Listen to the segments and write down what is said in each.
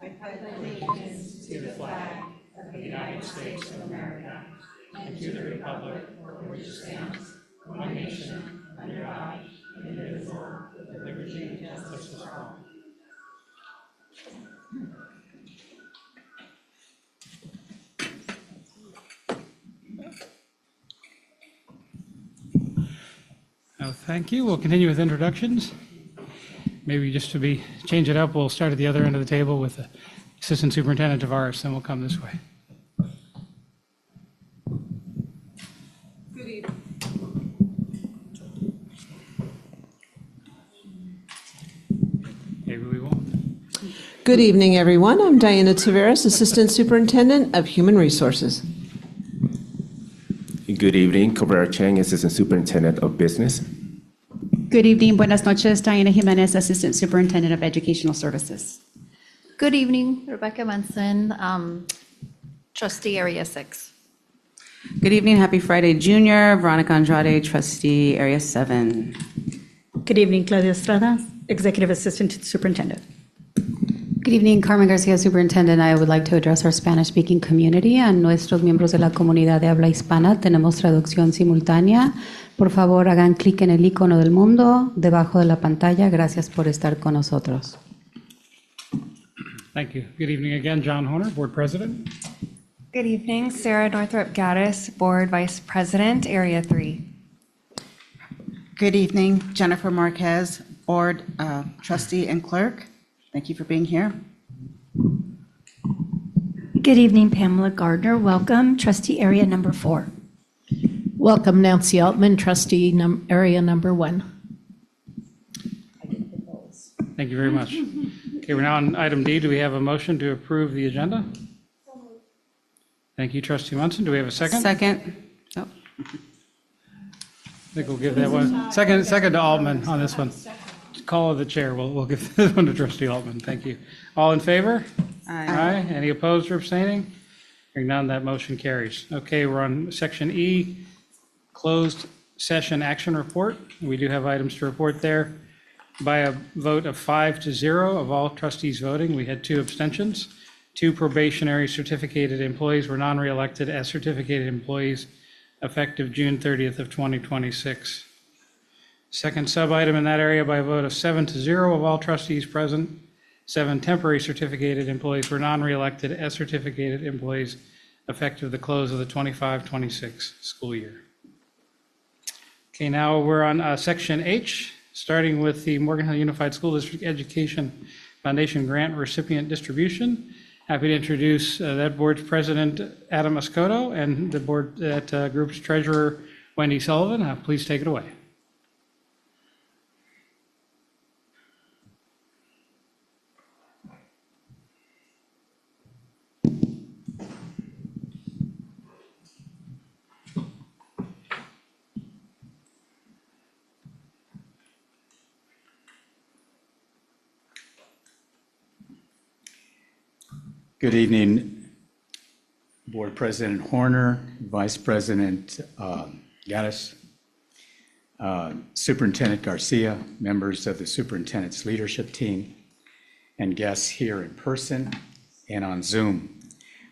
I pledge allegiance to the flag of the United States of America and to the republic for which it stands, one nation, under God, indivisible, with liberty and justice for all. Oh, thank you. We'll continue with introductions. Maybe just to change it up, we'll start at the other end of the table with the Assistant Superintendent Tavares, then we'll come this way. Good evening. Maybe we won't. Good evening, everyone. I'm Diana Taveras, Assistant Superintendent of Human Resources. Good evening, Cabrera Chang, Assistant Superintendent of Business. Good evening, buenas noches, Diana Jimenez, Assistant Superintendent of Educational Services. Good evening, Rebecca Munson, Trustee Area 6. Good evening, happy Friday, Junior. Veronica Andrade, Trustee, Area 7. Good evening, Claudia Estrada, Executive Assistant to the Superintendent. Good evening, Carmen Garcia, Superintendent. I would like to address our Spanish-speaking community. A nuestros miembros de la comunidad de habla hispana tenemos traducción simultánea. Por favor, hagan clic en el icono del mundo debajo de la pantalla. Gracias por estar con nosotros. Thank you. Good evening again, John Horner, Board President. Good evening, Sarah Northrop Gaddis, Board Vice President, Area 3. Good evening, Jennifer Marquez, Board Trustee and Clerk. Thank you for being here. Good evening, Pamela Gardner. Welcome, Trustee Area Number 4. Welcome, Nancy Altman, Trustee Area Number 1. Thank you very much. Okay, we're now on item D. Do we have a motion to approve the agenda? Thank you, Trustee Munson. Do we have a second? Second. Oh. I think we'll give that one. Second to Altman on this one. Call of the chair. We'll give this one to Trustee Altman. Thank you. All in favor? Aye. Any opposed or abstaining? Hearing none, that motion carries. Okay, we're on section E, closed session action report. We do have items to report there. By a vote of 5-0 of all trustees voting, we had 2 abstentions. 2 probationary certificated employees were non-reelected as certificated employees effective June 30th of 2026. Second sub-item in that area, by a vote of 7-0 of all trustees present, 7 temporary certificated employees were non-reelected as certificated employees effective the close of the 25-26 school year. Okay, now we're on section H, starting with the Morgan Hill Unified School District Education Foundation grant recipient distribution. Happy to introduce that board's president, Adam Escoto, and the board, that group's treasurer, Wendy Sullivan. Please take it away. Good evening, Board President Horner, Vice President Gaddis, Superintendent Garcia, members of the superintendent's leadership team, and guests here in person and on Zoom.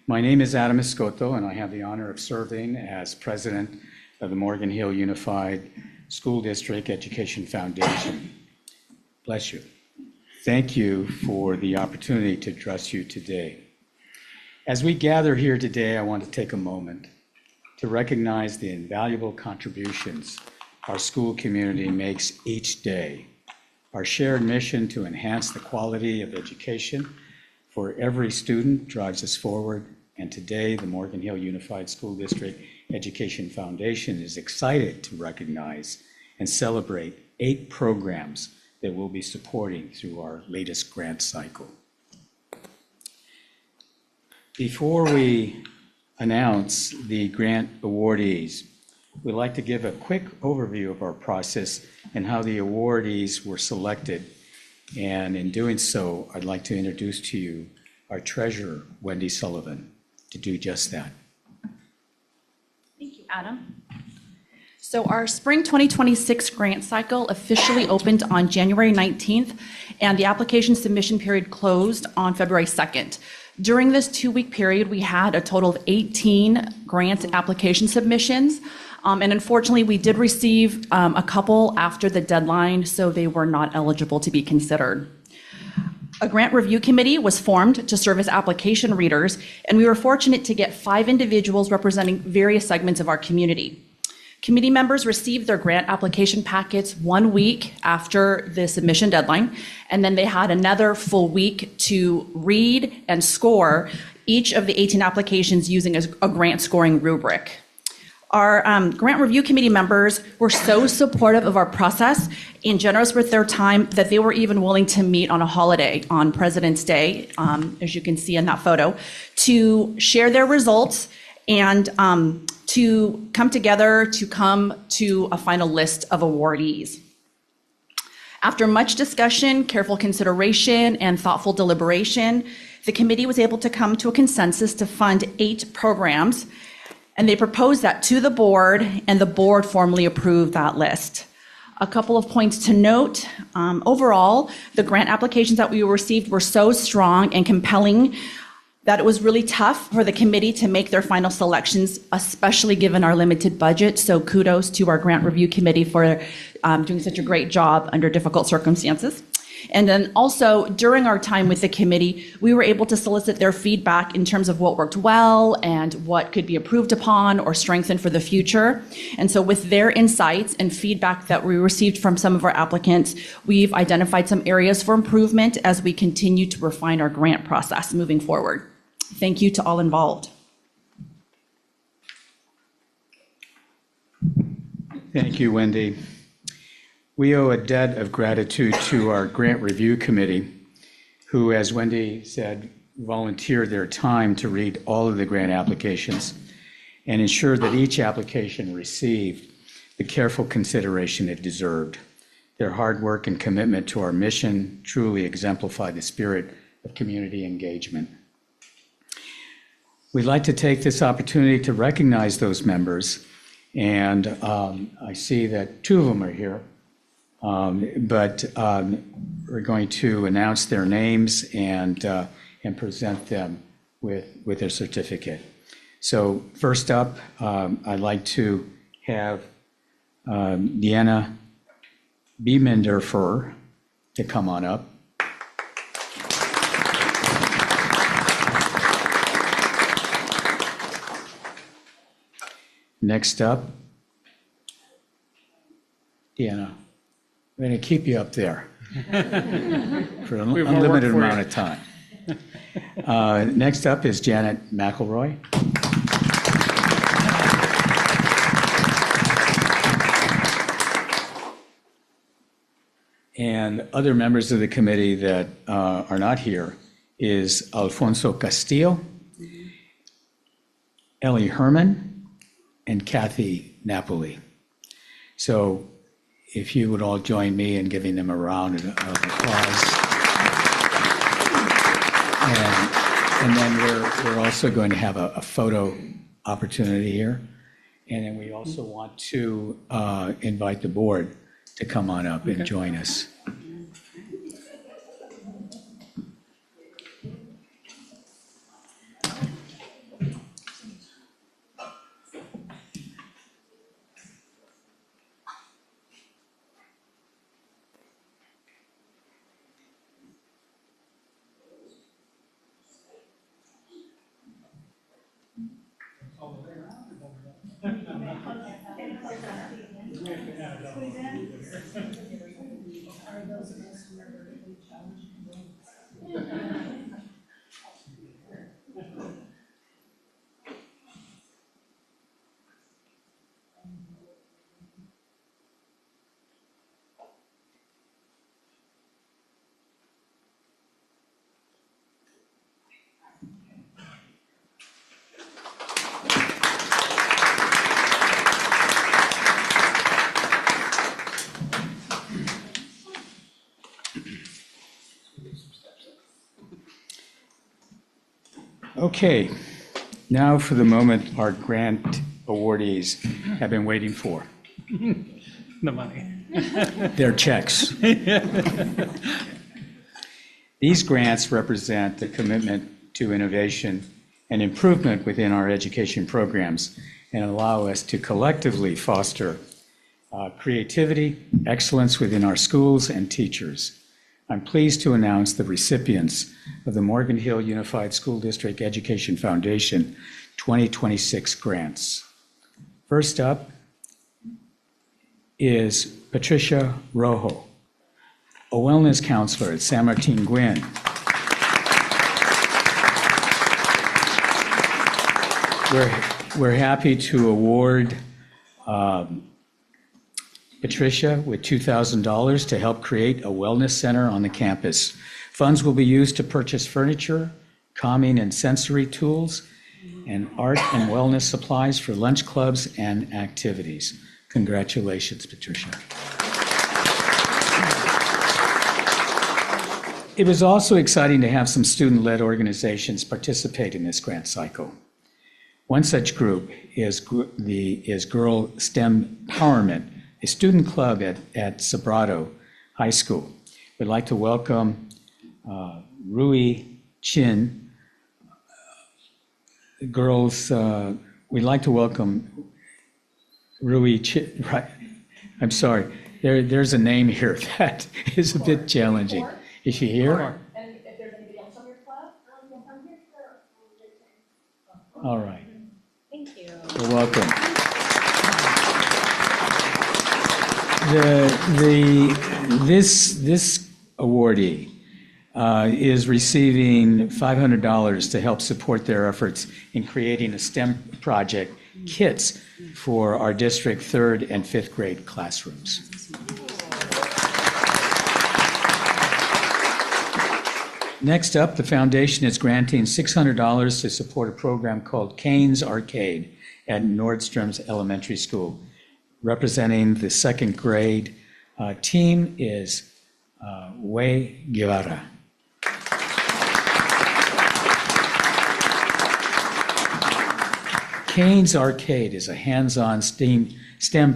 My name is Adam Escoto, and I have the honor of serving as president of the Morgan Hill Unified School District Education Foundation. Bless you. Thank you for the opportunity to address you today. As we gather here today, I want to take a moment to recognize the invaluable contributions our school community makes each day. Our shared mission to enhance the quality of education for every student drives us forward, and today the Morgan Hill Unified School District Education Foundation is excited to recognize and celebrate 8 programs that we'll be supporting through our latest grant cycle. Before we announce the grant awardees, we'd like to give a quick overview of our process and how the awardees were selected. And in doing so, I'd like to introduce to you our treasurer, Wendy Sullivan, to do just that. Thank you, Adam. So our spring 2026 grant cycle officially opened on January 19th, and the application submission period closed on February 2nd. During this 2-week period, we had a total of 18 grant application submissions. And unfortunately, we did receive a couple after the deadline, so they were not eligible to be considered. A grant review committee was formed to serve as application readers, and we were fortunate to get 5 individuals representing various segments of our community. Committee members received their grant application packets 1 week after the submission deadline, and then they had another full week to read and score each of the 18 applications using a grant scoring rubric. Our grant review committee members were so supportive of our process and generous with their time that they were even willing to meet on a holiday on President's Day, as you can see in that photo, to share their results and to come together to come to a final list of awardees. After much discussion, careful consideration, and thoughtful deliberation, the committee was able to come to a consensus to fund 8 programs, and they proposed that to the board, and the board formally approved that list. A couple of points to note. Overall, the grant applications that we received were so strong and compelling that it was really tough for the committee to make their final selections, especially given our limited budget. So kudos to our grant review committee for doing such a great job under difficult circumstances. And then also during our time with the committee, we were able to solicit their feedback in terms of what worked well and what could be improved upon or strengthened for the future. And so with their insights and feedback that we received from some of our applicants, we've identified some areas for improvement as we continue to refine our grant process moving forward. Thank you to all involved. Thank you, Wendy. We owe a debt of gratitude to our grant review committee, who, as Wendy said, volunteered their time to read all of the grant applications and ensure that each application received the careful consideration it deserved. Their hard work and commitment to our mission truly exemplify the spirit of community engagement. We'd like to take this opportunity to recognize those members, and I see that 2 of them are here. But we're going to announce their names and present them with their certificate. So first up, I'd like to have Deanna Biemenderfer to come on up. Next up, Deanna. I'm going to keep you up there for an unlimited amount of time. Next up is Janet McElroy. And other members of the committee that are not here is Alfonso Castillo, Ellie Herman, and Kathy Napoli. So if you would all join me in giving them a round of applause. And then we're also going to have a photo opportunity here. And then we also want to invite the board to come on up and join us. Okay, now for the moment our grant awardees have been waiting for. The money. Their checks. These grants represent the commitment to innovation and improvement within our education programs and allow us to collectively foster creativity, excellence within our schools and teachers. I'm pleased to announce the recipients of the Morgan Hill Unified School District Education Foundation 2026 grants. First up is Patricia Rojo, a wellness counselor at San Martin Gwin. We're happy to award Patricia with $2,000 to help create a wellness center on the campus. Funds will be used to purchase furniture, calming and sensory tools, and art and wellness supplies for lunch clubs and activities. Congratulations, Patricia. It was also exciting to have some student-led organizations participate in this grant cycle. One such group is Girl STEM Empowerment, a student club at Sobrato High School. We'd like to welcome Rui Chin. We'd like to welcome Rui Chin. Right. I'm sorry. There's a name here that is a bit challenging. Is she here? And if there's anybody else on your club, I'm here for. All right. Thank you. You're welcome. This awardee is receiving $500 to help support their efforts in creating a STEM project kits for our district 3rd and 5th grade classrooms. Next up, the foundation is granting $600 to support a program called Kane's Arcade at Nordstrom's Elementary School. Representing the 2nd grade team is Wei Guevara. Kane's Arcade is a hands-on STEM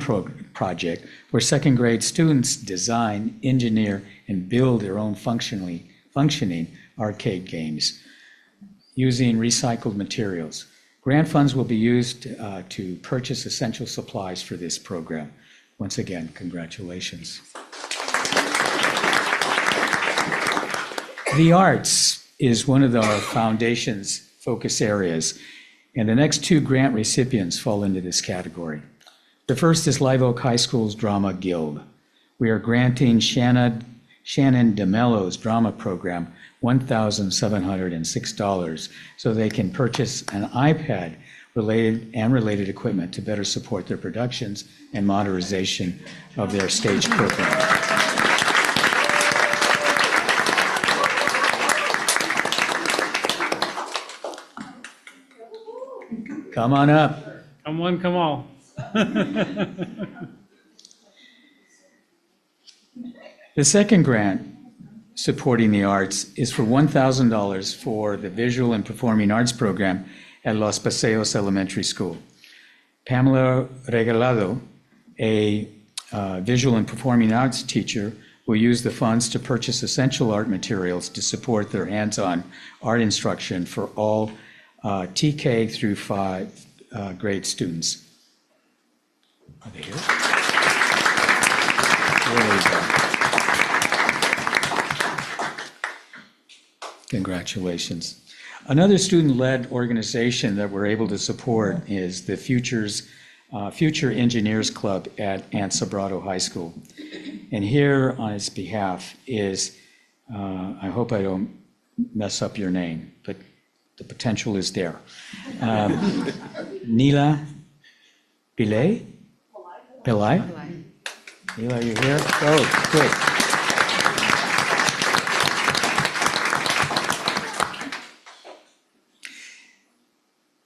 project where 2nd grade students design, engineer, and build their own functioning arcade games using recycled materials. Grant funds will be used to purchase essential supplies for this program. Once again, congratulations. The arts is one of our foundation's focus areas, and the next 2 grant recipients fall into this category. The first is Live Oak High School's Drama Guild. We are granting Shannon DeMello's drama program $1,706 so they can purchase an iPad related equipment to better support their productions and modernization of their stage program. Come on up. Come one, come all. The second grant supporting the arts is for $1,000 for the Visual and Performing Arts program at Los Paseos Elementary School. Pamela Regalado, a visual and performing arts teacher, will use the funds to purchase essential art materials to support their hands-on art instruction for all TK through 5 grade students. Are they here? There we go. Congratulations. Another student-led organization that we're able to support is the Future Engineers Club at Sobrato High School. And here on its behalf is, I hope I don't mess up your name, but the potential is there. Nila Pillay? Pillay? Nila, are you here? Oh, great.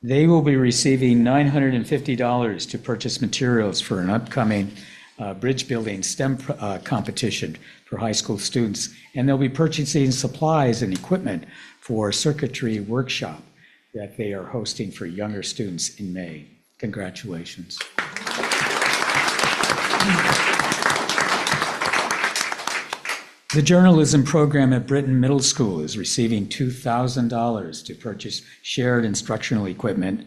They will be receiving $950 to purchase materials for an upcoming bridge building STEM competition for high school students. And they'll be purchasing supplies and equipment for a circuitry workshop that they are hosting for younger students in May. Congratulations. The journalism program at Britton Middle School is receiving $2,000 to purchase shared instructional equipment.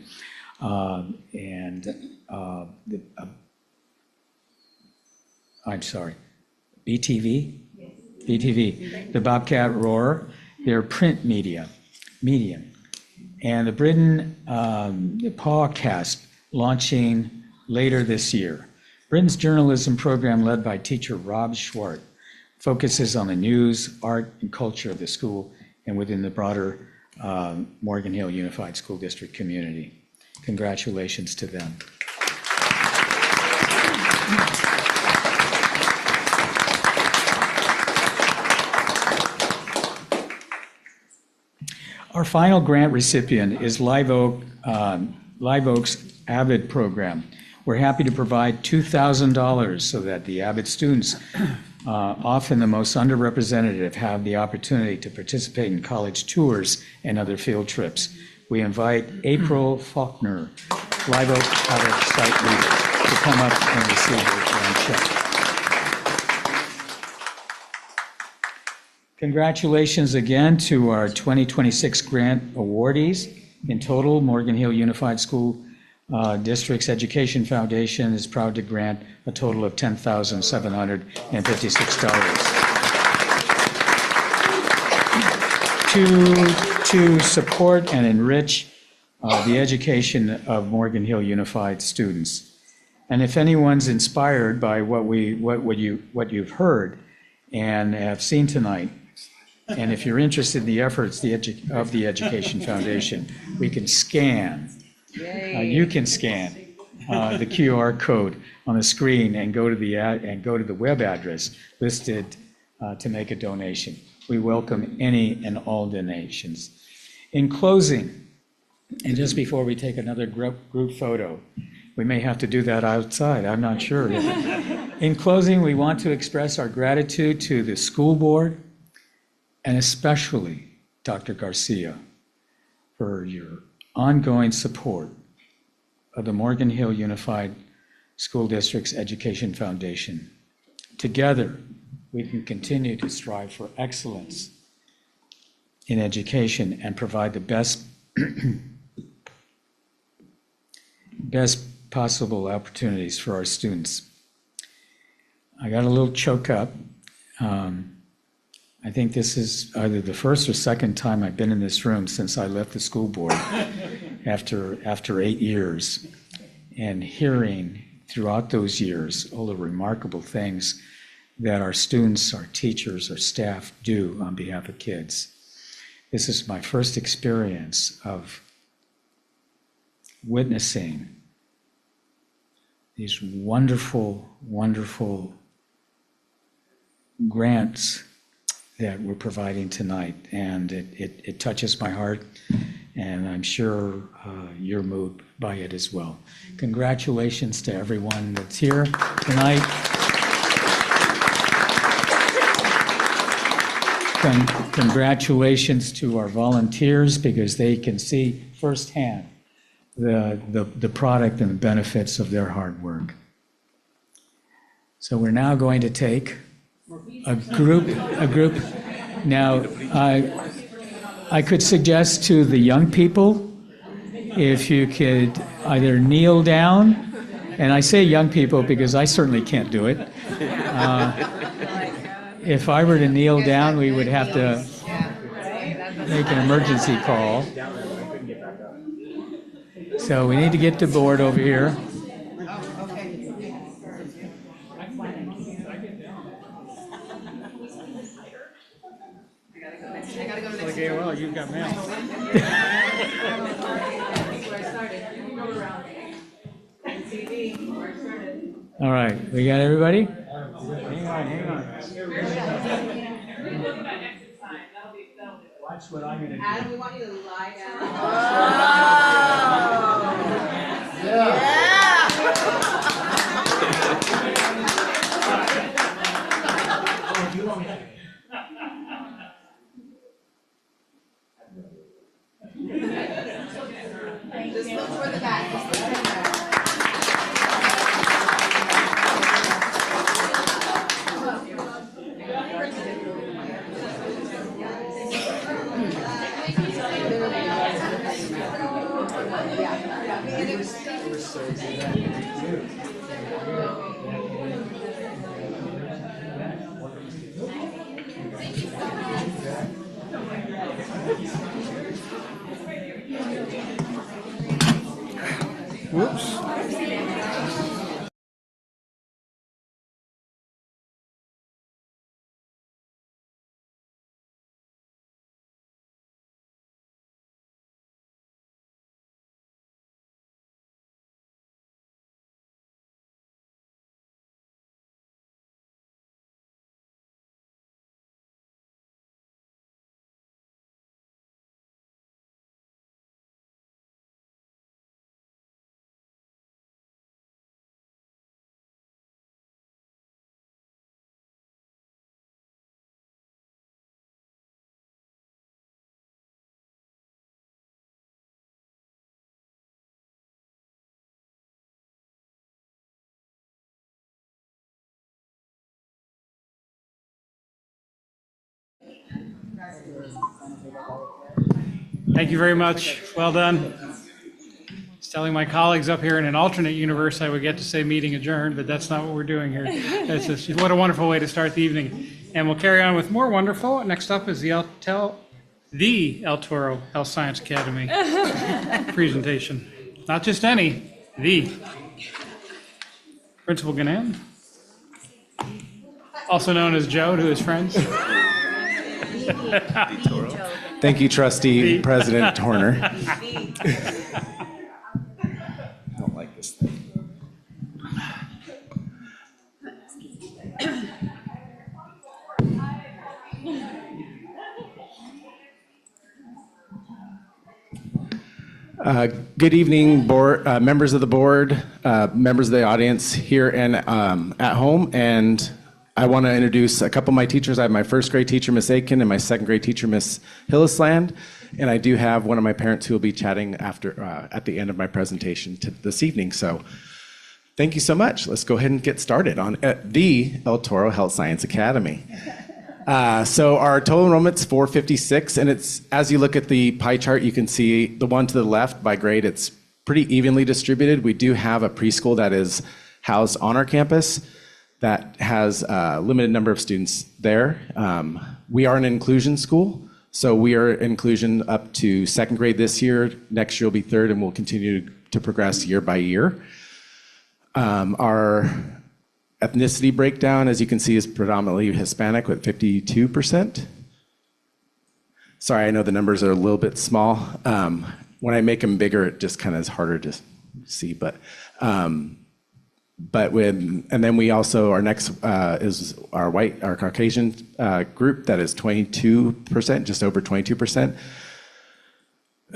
BTV? BTV, the Bobcat Roar, their print medium. And the Britton podcast launching later this year. Britton's journalism program, led by teacher Rob Schwartz, focuses on the news, art, and culture of the school and within the broader Morgan Hill Unified School District community. Congratulations to them. Our final grant recipient is Live Oak's AVID program. We're happy to provide $2,000 so that the AVID students, often the most underrepresented, have the opportunity to participate in college tours and other field trips. We invite April Faulkner, Live Oak AVID site leader, to come up and receive her grant check. Congratulations again to our 2026 grant awardees. In total, Morgan Hill Unified School District's Education Foundation is proud to grant a total of $10,756 to support and enrich the education of Morgan Hill Unified students. And if anyone's inspired by what you've heard and have seen tonight, and if you're interested in the efforts of the Education Foundation, we can scan. You can scan the QR code on the screen and go to the web address listed to make a donation. We welcome any and all donations. In closing, and just before we take another group photo, we may have to do that outside, I'm not sure. In closing, we want to express our gratitude to the school board, and especially Dr. Garcia, for your ongoing support of the Morgan Hill Unified School District's Education Foundation. Together, we can continue to strive for excellence in education and provide the best possible opportunities for our students. I got a little choke up. I think this is either the first or second time I've been in this room since I left the school board after 8 years, and hearing throughout those years all the remarkable things that our students, our teachers, our staff do on behalf of kids. This is my first experience of witnessing these wonderful, wonderful grants that we're providing tonight, and it touches my heart, and I'm sure you're moved by it as well. Congratulations to everyone that's here tonight. Congratulations to our volunteers, because they can see firsthand the product and the benefits of their hard work. So we're now going to take a group. Now, I could suggest to the young people, if you could either kneel down, and I say young people because I certainly can't do it. If I were to kneel down, we would have to make an emergency call. So we need to get the board over here. Okay, well, you've got mail. All right, we got everybody? Hang on. Watch what I'm going to do. Adam, we want you to lie down. Just look for the back. Just look for the back. Thank you very much. Well done. I was telling my colleagues up here in an alternate universe, I would get to say meeting adjourned, but that's not what we're doing here. That's just, what a wonderful way to start the evening. And we'll carry on with more wonderful. Next up is the El Toro Health Science Academy presentation. Not just any, the. Principal Ganan, also known as Joe to his friends. Thank you, Trustee President Horner. I don't like this thing. Good evening, board, members of the board, members of the audience here and at home. And I want to introduce a couple of my teachers. I have my first grade teacher, Miss Aiken, and my second grade teacher, Miss Hillisland. And I do have one of my parents who will be chatting after at the end of my presentation this evening. So thank you so much. Let's go ahead and get started on the El Toro Health Science Academy. So our total enrollment's 456, and it's, as you look at the pie chart, you can see the one to the left by grade, it's pretty evenly distributed. We do have a preschool that is housed on our campus that has a limited number of students there. We are an inclusion school, so we are inclusion up to second grade this year. Next year will be third, and we'll continue to progress year by year. Our ethnicity breakdown, as you can see, is predominantly Hispanic with 52%. Sorry, I know the numbers are a little bit small. When I make them bigger, it just kind of is harder to see. And then we also, our next is our Caucasian group that is 22%, just over 22%.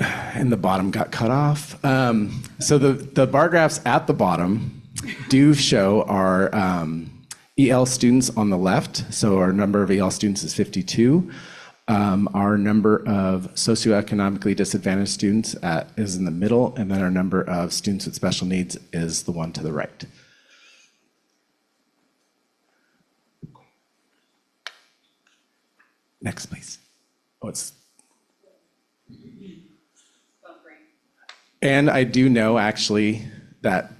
And the bottom got cut off. So the bar graphs at the bottom do show our EL students on the left. So our number of EL students is 52. Our number of socioeconomically disadvantaged students is in the middle, and then our number of students with special needs is the one to the right. Next, please. And I do know actually that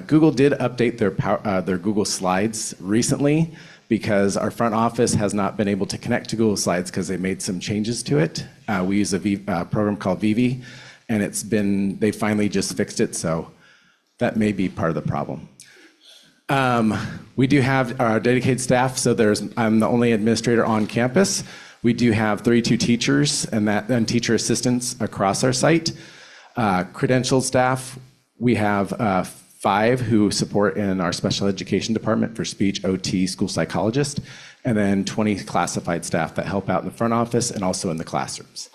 Google did update their Google Slides recently because our front office has not been able to connect to Google Slides because they made some changes to it. We use a program called Vivi, and they finally just fixed it, so that may be part of the problem. We do have our dedicated staff, so I'm the only administrator on campus. We do have 32 teachers and teacher assistants across our site. Credentialed staff, we have 5 who support in our special education department for speech, OT, school psychologist, and then 20 classified staff that help out in the front office and also in the classrooms.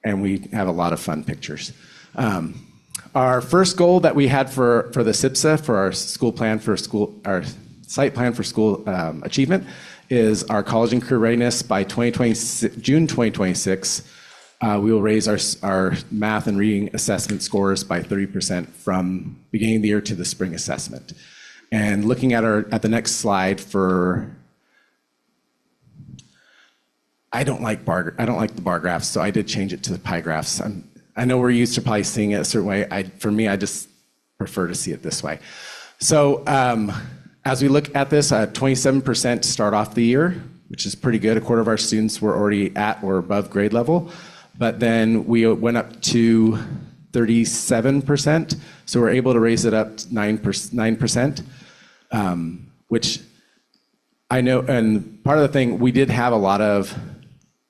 And we have a lot of fun pictures. Our first goal that we had for the SIPSA, for our our site plan for school achievement, is our college and career readiness by June 2026. We will raise our math and reading assessment scores by 30% from beginning of the year to the spring assessment. And looking at the next slide I don't like the bar graphs, so I did change it to the pie graphs. I know we're used to probably seeing it a certain way. For me, I just prefer to see it this way. So as we look at this, 27% to start off the year, which is pretty good. A quarter of our students were already at or above grade level. But then we went up to 37%, so we're able to raise it up to 9%, which I know, and part of the thing, we did have a lot of,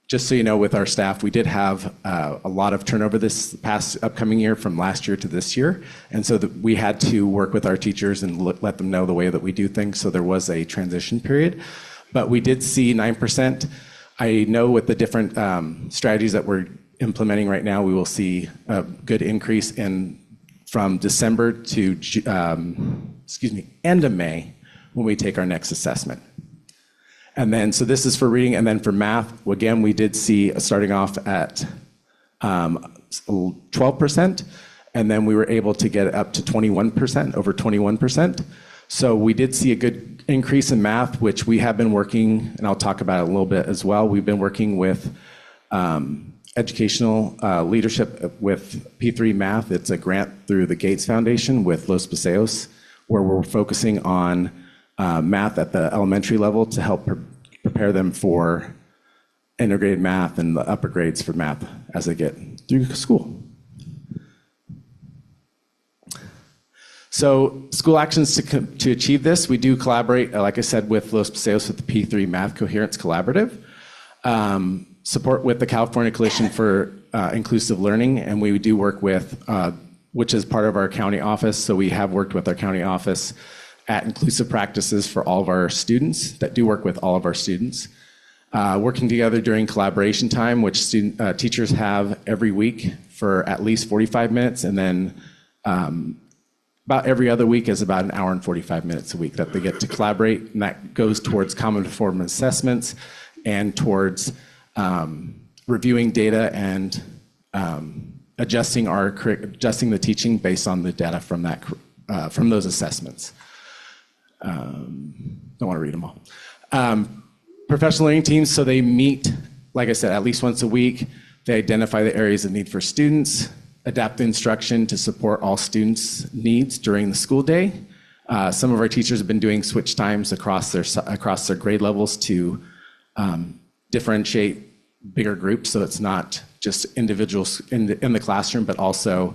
just so you know, with our staff, we did have a lot of turnover this past upcoming year from last year to this year, and so we had to work with our teachers and let them know the way that we do things, so there was a transition period. But we did see 9%. I know with the different strategies that we're implementing right now, we will see a good increase from December to end of May when we take our next assessment. And then, so this is for reading, and then for math, again, we did see starting off at 12%, and then we were able to get it up to 21%, over 21%. So we did see a good increase in math, which we have been working, and I'll talk about it a little bit as well. We've been working with educational leadership with P3 Math. It's a grant through the Gates Foundation with Los Paseos, where we're focusing on math at the elementary level to help prepare them for integrated math and the upper grades for math as they get through school. So school actions to achieve this, we do collaborate, like I said, with Los Paseos with the P3 Math Coherence Collaborative, support with the California Coalition for Inclusive Learning, and we do work with, which is part of our county office, so we have worked with our county office at Inclusive Practices for all of our students that do work with all of our students. Working together during collaboration time, which teachers have every week for at least 45 minutes, and then about every other week is about an hour and 45 minutes a week that they get to collaborate, and that goes towards common performance assessments and towards reviewing data and adjusting the teaching based on the data from those assessments. Don't want to read them all. Professional learning teams, so they meet, like I said, at least once a week. They identify the areas of need for students, adapt the instruction to support all students' needs during the school day. Some of our teachers have been doing switch times across their grade levels to differentiate bigger groups, so it's not just individuals in the classroom, but also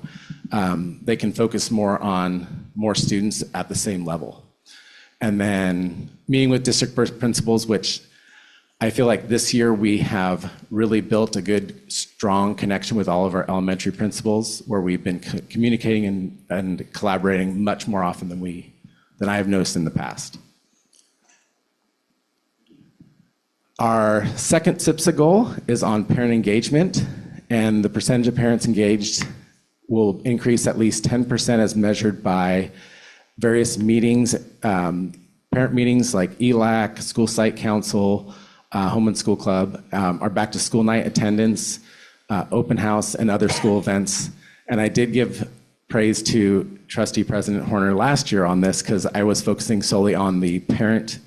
they can focus more on more students at the same level. And then meeting with district principals, which I feel like this year we have really built a good, strong connection with all of our elementary principals, where we've been communicating and collaborating much more often than I have noticed in the past. Our second SIPSA goal is on parent engagement, and the percentage of parents engaged will increase at least 10% as measured by various meetings, parent meetings like ELAC, School Site Council, Home and School Club, our back to school night attendance, open house, and other school events. And I did give praise to Trustee President Horner last year on this, because I was focusing solely on the parent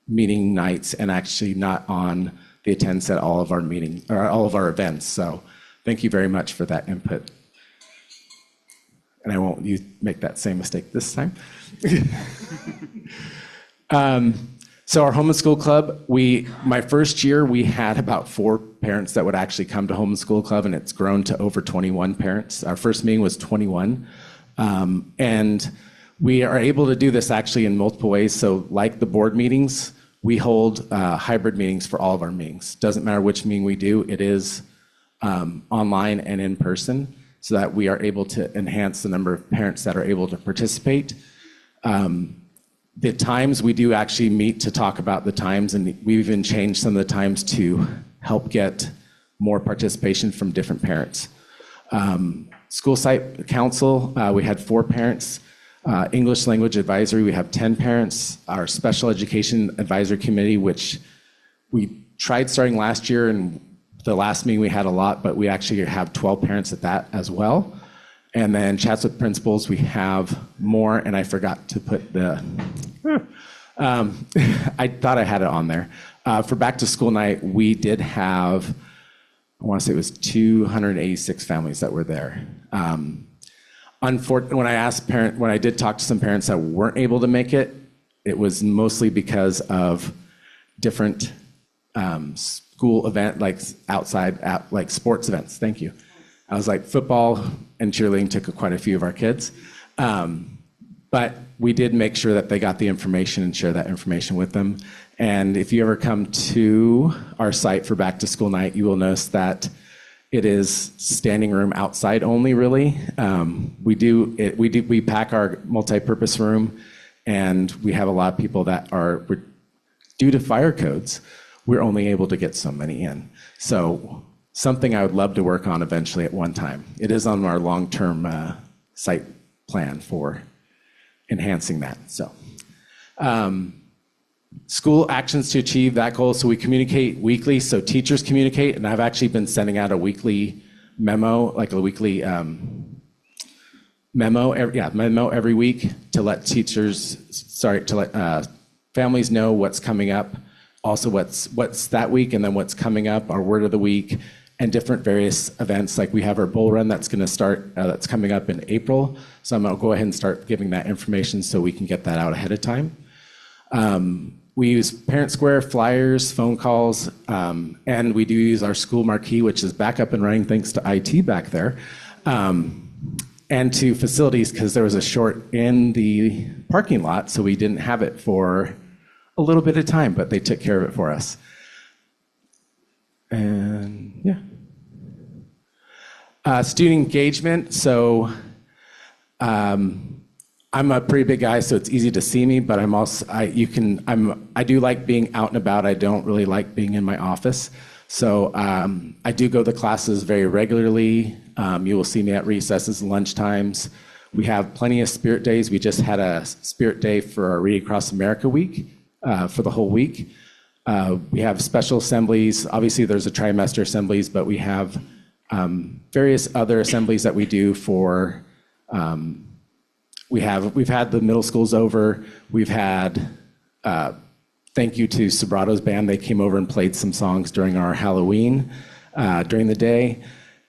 meeting nights and actually not on the attendance at all of our meetings or all of our events. So thank you very much for that input. And I won't make that same mistake this time. So our Home and School Club, my first year, we had about 4 parents that would actually come to Home and School Club, and it's grown to over 21 parents. Our first meeting was 21. And we are able to do this actually in multiple ways. So like the board meetings, we hold hybrid meetings for all of our meetings. Doesn't matter which meeting we do, it is online and in person, so that we are able to enhance the number of parents that are able to participate. The times we do actually meet to talk about the times, and we've even changed some of the times to help get more participation from different parents. School Site Council, we had 4 parents. English Language Advisory, we have 10 parents. Our Special Education Advisory Committee, which we tried starting last year, and the last meeting we had a lot, but we actually have 12 parents at that as well. And then chats with principals, we have more, and I forgot to put the, I thought I had it on there. For back to school night, we did have, I want to say it was 286 families that were there. Unfortunately, when I did talk to some parents that weren't able to make it, it was mostly because of different school event, like outside, like sports events. Thank you. I was like, football and cheerleading took quite a few of our kids. But we did make sure that they got the information and share that information with them. And if you ever come to our site for back to school night, you will notice that it is standing room outside only, really. We pack our multi-purpose room, and we have a lot of people that due to fire codes, we're only able to get so many in. So something I would love to work on eventually at one time. It is on our long-term site plan for enhancing that. So school actions to achieve that goal. So we communicate weekly, so teachers communicate, and I've actually been sending out a weekly memo, like a weekly memo every week to let families know what's coming up, also what's that week, and then what's coming up, our word of the week, and different various events. Like we have our bull run that's going to start, that's coming up in April. So I'm going to go ahead and start giving that information so we can get that out ahead of time. We use Parent Square, flyers, phone calls, and we do use our school marquee, which is back up and running thanks to IT back there, and to facilities, because there was a short in the parking lot, so we didn't have it for a little bit of time, but they took care of it for us. And yeah. Student engagement. So I'm a pretty big guy, so it's easy to see me, but I'm also, I do like being out and about. I don't really like being in my office. So I do go to classes very regularly. You will see me at recesses and lunchtimes. We have plenty of spirit days. We just had a spirit day for our Read Across America week, for the whole week. We have special assemblies. Obviously, there's a trimester assemblies, but we have various other assemblies that we do for, we've had the middle schools over. We've had, thank you to Sobrato's band. They came over and played some songs during our Halloween, during the day,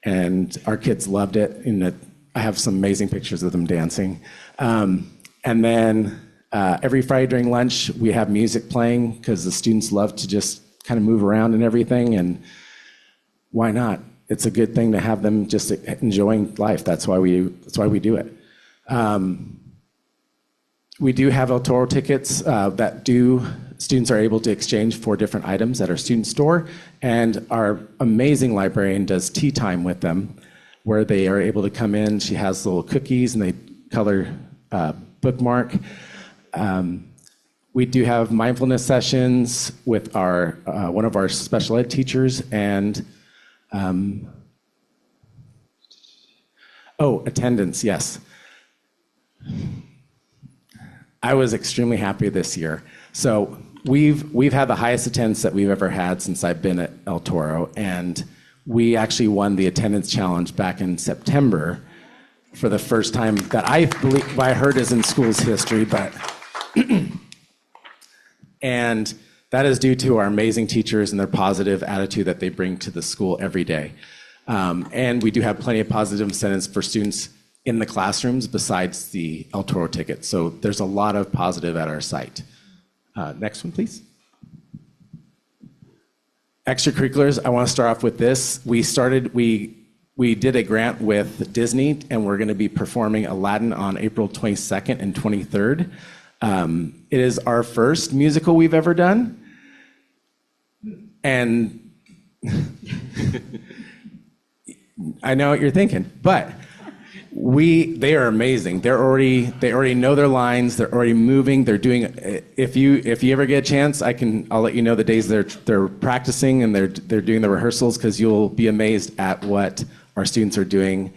and our kids loved it. And I have some amazing pictures of them dancing. And then every Friday during lunch, we have music playing because the students love to just kind of move around and everything. And why not? It's a good thing to have them just enjoying life. That's why we do it. We do have El Toro tickets students are able to exchange for different items at our student store. And our amazing librarian does tea time with them, where they are able to come in. She has little cookies and they color bookmark. We do have mindfulness sessions with our one of our special ed teachers, and attendance, yes. I was extremely happy this year. So we've had the highest attendance that we've ever had since I've been at El Toro, and we actually won the attendance challenge back in September for the first time that I believe I heard is in school's history, but and that is due to our amazing teachers and their positive attitude that they bring to the school every day. And we do have plenty of positive incentives for students in the classrooms besides the El Toro ticket. So there's a lot of positive at our site. Next one, please. Extracurriculars, I want to start off with this. We did a grant with Disney, and we're going to be performing Aladdin on April 22nd and 23rd. It is our first musical we've ever done. And I know what you're thinking, but they are amazing. They already know their lines. They're already moving. They're doing. If you ever get a chance, I'll let you know the days they're practicing and they're doing the rehearsals, because you'll be amazed at what our students are doing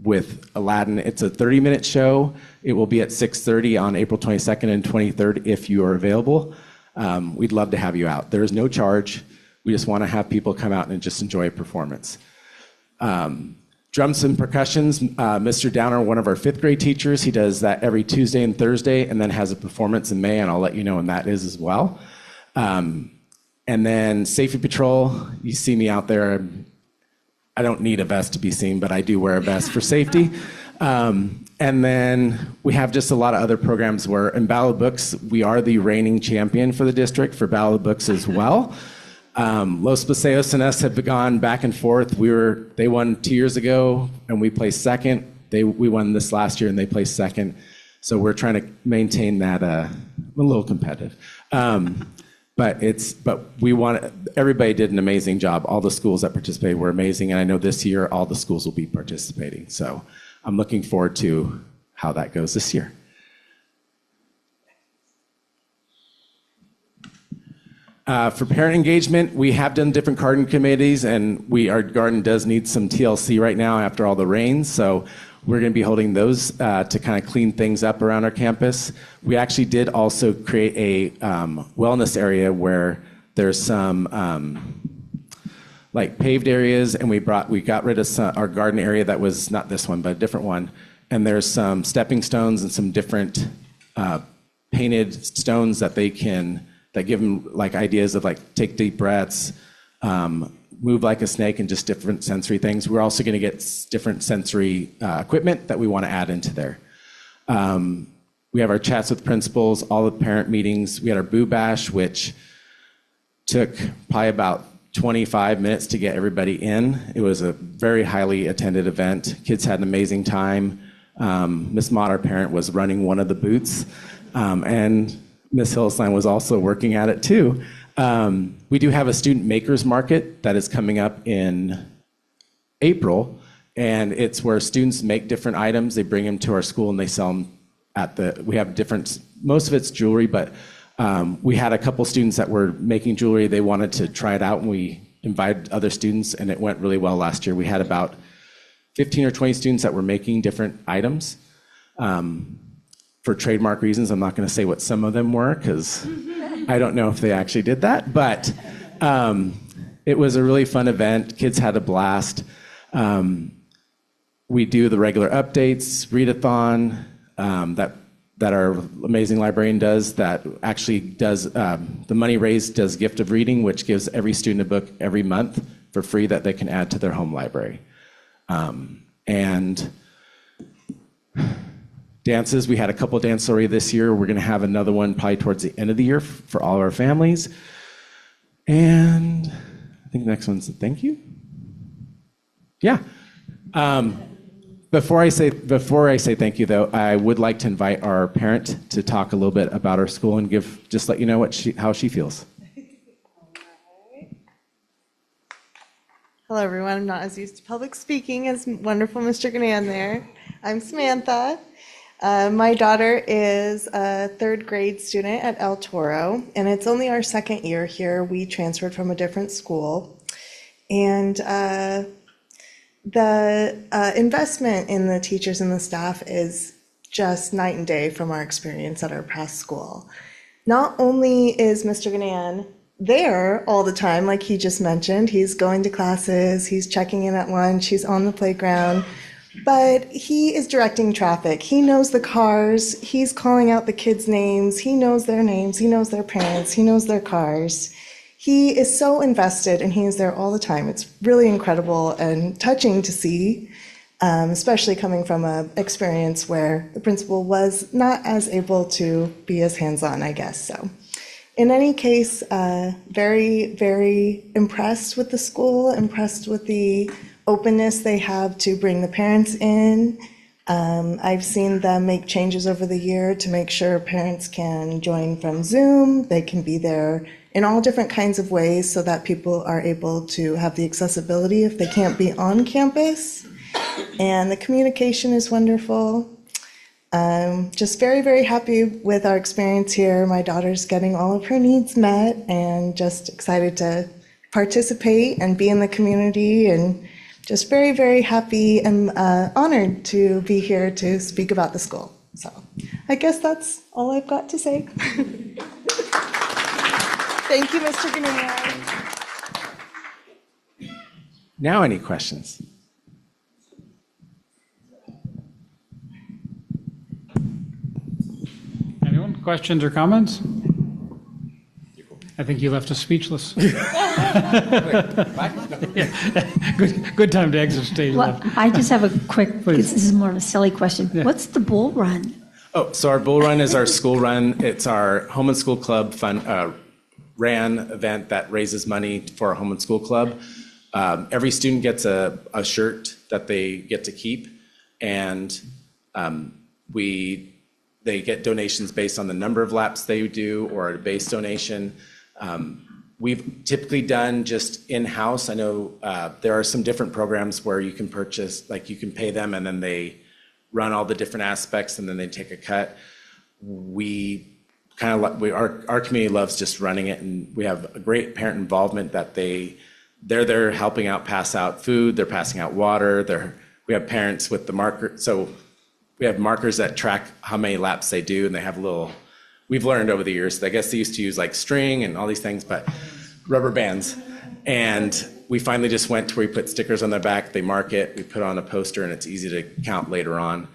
with Aladdin. It's a 30-minute show. It will be at 6:30 on April 22nd and 23rd if you are available. We'd love to have you out. There is no charge. We just want to have people come out and just enjoy a performance. Drums and percussions, Mr. Downer, one of our 5th grade teachers, he does that every Tuesday and Thursday, and then has a performance in May, and I'll let you know when that is as well. And then Safety Patrol, you see me out there. I don't need a vest to be seen, but I do wear a vest for safety. And then we have just a lot of other programs where in Ballad Books, we are the reigning champion for the district for Ballad Books as well. Los Paseos and us have gone back and forth. They won 2 years ago, and we placed second. We won this last year, and they placed second. So we're trying to maintain that a little competitive. But everybody did an amazing job. All the schools that participated were amazing, and I know this year all the schools will be participating. So I'm looking forward to how that goes this year. For parent engagement, we have done different garden committees, and our garden does need some TLC right now after all the rains. So we're going to be holding those to kind of clean things up around our campus. We actually did also create a wellness area where there's some like paved areas, and we got rid of our garden area that was not this one, but a different one. And there's some stepping stones and some different painted stones that give them like ideas of like take deep breaths, move like a snake, and just different sensory things. We're also going to get different sensory equipment that we want to add into there. We have our chats with principals, all the parent meetings. We had our Boo Bash, which took probably about 25 minutes to get everybody in. It was a very highly attended event. Kids had an amazing time. Miss Mott, our parent, was running one of the booths, and Miss Hillstein was also working at it too. We do have a student makers market that is coming up in April, and it's where students make different items. They bring them to our school and they sell them we have different, most of it's jewelry, but we had a couple students that were making jewelry. They wanted to try it out, and we invited other students, and it went really well last year. We had about 15 or 20 students that were making different items. For trademark reasons, I'm not going to say what some of them were, because I don't know if they actually did that, but it was a really fun event. Kids had a blast. We do the regular updates, readathon, that our amazing librarian does, that actually does, the money raised does gift of reading, which gives every student a book every month for free that they can add to their home library. And dances, we had a couple dances already this year. We're going to have another one probably towards the end of the year for all our families. And I think the next one's a thank you. Yeah. Before I say thank you, though, I would like to invite our parent to talk a little bit about our school and just let you know how she feels. Hello, everyone. I'm not as used to public speaking as wonderful Mr. Ganan there. I'm Samantha. My daughter is a third grade student at El Toro, and it's only our second year here. We transferred from a different school. And the investment in the teachers and the staff is just night and day from our experience at our past school. Not only is Mr. Ganan there all the time, like he just mentioned, he's going to classes, he's checking in at lunch, he's on the playground, but he is directing traffic. He knows the cars, he's calling out the kids' names, he knows their names, he knows their parents, he knows their cars. He is so invested, and he is there all the time. It's really incredible and touching to see, especially coming from an experience where the principal was not as able to be as hands-on, I guess. So in any case, very, very impressed with the school, impressed with the openness they have to bring the parents in. I've seen them make changes over the year to make sure parents can join from Zoom. They can be there in all different kinds of ways so that people are able to have the accessibility if they can't be on campus. And the communication is wonderful. Just very, very happy with our experience here. My daughter's getting all of her needs met, and just excited to participate and be in the community, and just very, very happy and honored to be here to speak about the school. So I guess that's all I've got to say. Thank you, Mr. Ganan. Now, any questions? Anyone? Questions or comments? I think you left us speechless. Good time to exit stage Well, left. I just have a quick, Please. this is more of a silly question. Yeah. What's the bull run? Oh, so our bull run is our school run. It's our home and school club ran event that raises money for our home and school club. Every student gets a shirt that they get to keep, and they get donations based on the number of laps they do, or a base donation. We've typically done just in-house. I know there are some different programs where you can purchase, like you can pay them and then they run all the different aspects and then they take a cut. Our community loves just running it, and we have a great parent involvement that they're there helping out, pass out food, they're passing out water. We have parents with the marker, so we have markers that track how many laps they do, and they have we've learned over the years, I guess they used to use like string and all these things, but rubber bands. And we finally just went to where we put stickers on their back, they mark it, we put on a poster, and it's easy to count later on.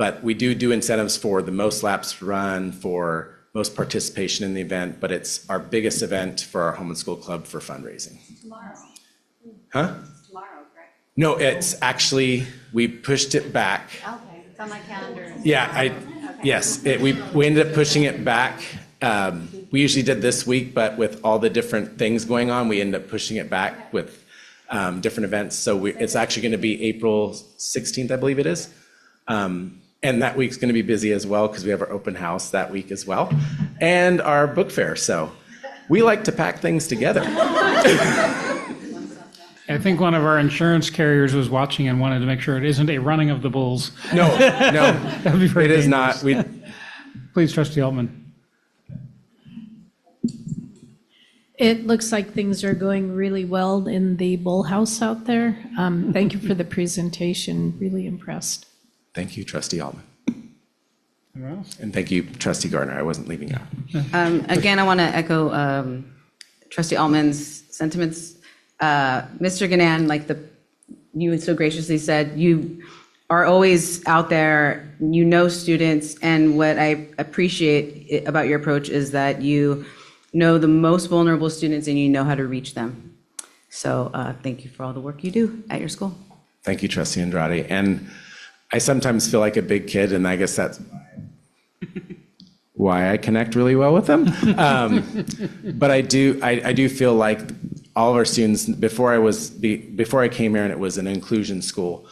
But we do incentives for the most laps run, for most participation in the event, but it's our biggest event for our home and school club for fundraising. Tomorrow. Huh? Tomorrow, correct? No, it's actually, we pushed it back. Okay, it's on my calendar. Yeah, yes, we ended up pushing it back. We usually did this week, but with all the different things going on, we ended up pushing it back with different events. So it's actually going to be April 16th, I believe it is. And that week's going to be busy as well because we have our open house that week as well, and our book fair. So we like to pack things together. I think one of our insurance carriers was watching and wanted to make sure it isn't a running of the bulls. No, That'd be very it is dangerous. not. Please, Trustee Altman. It looks like things are going really well in the Bull House out there. Thank you for the presentation. Really impressed. Thank you, Trustee Altman. Anyone else? And thank you, Trustee Gardner. I wasn't leaving out. Again, I want to echo Trustee Altman's sentiments. Mr. Ganan, you so graciously said, you are always out there, you know students, and what I appreciate about your approach is that you know the most vulnerable students and you know how to reach them. So thank you for all the work you do at your school. Thank you, Trustee Andrade. And I sometimes feel like a big kid, and I guess that's why I connect really well with them. But I do feel like all of our students, before I came here and it was an inclusion school,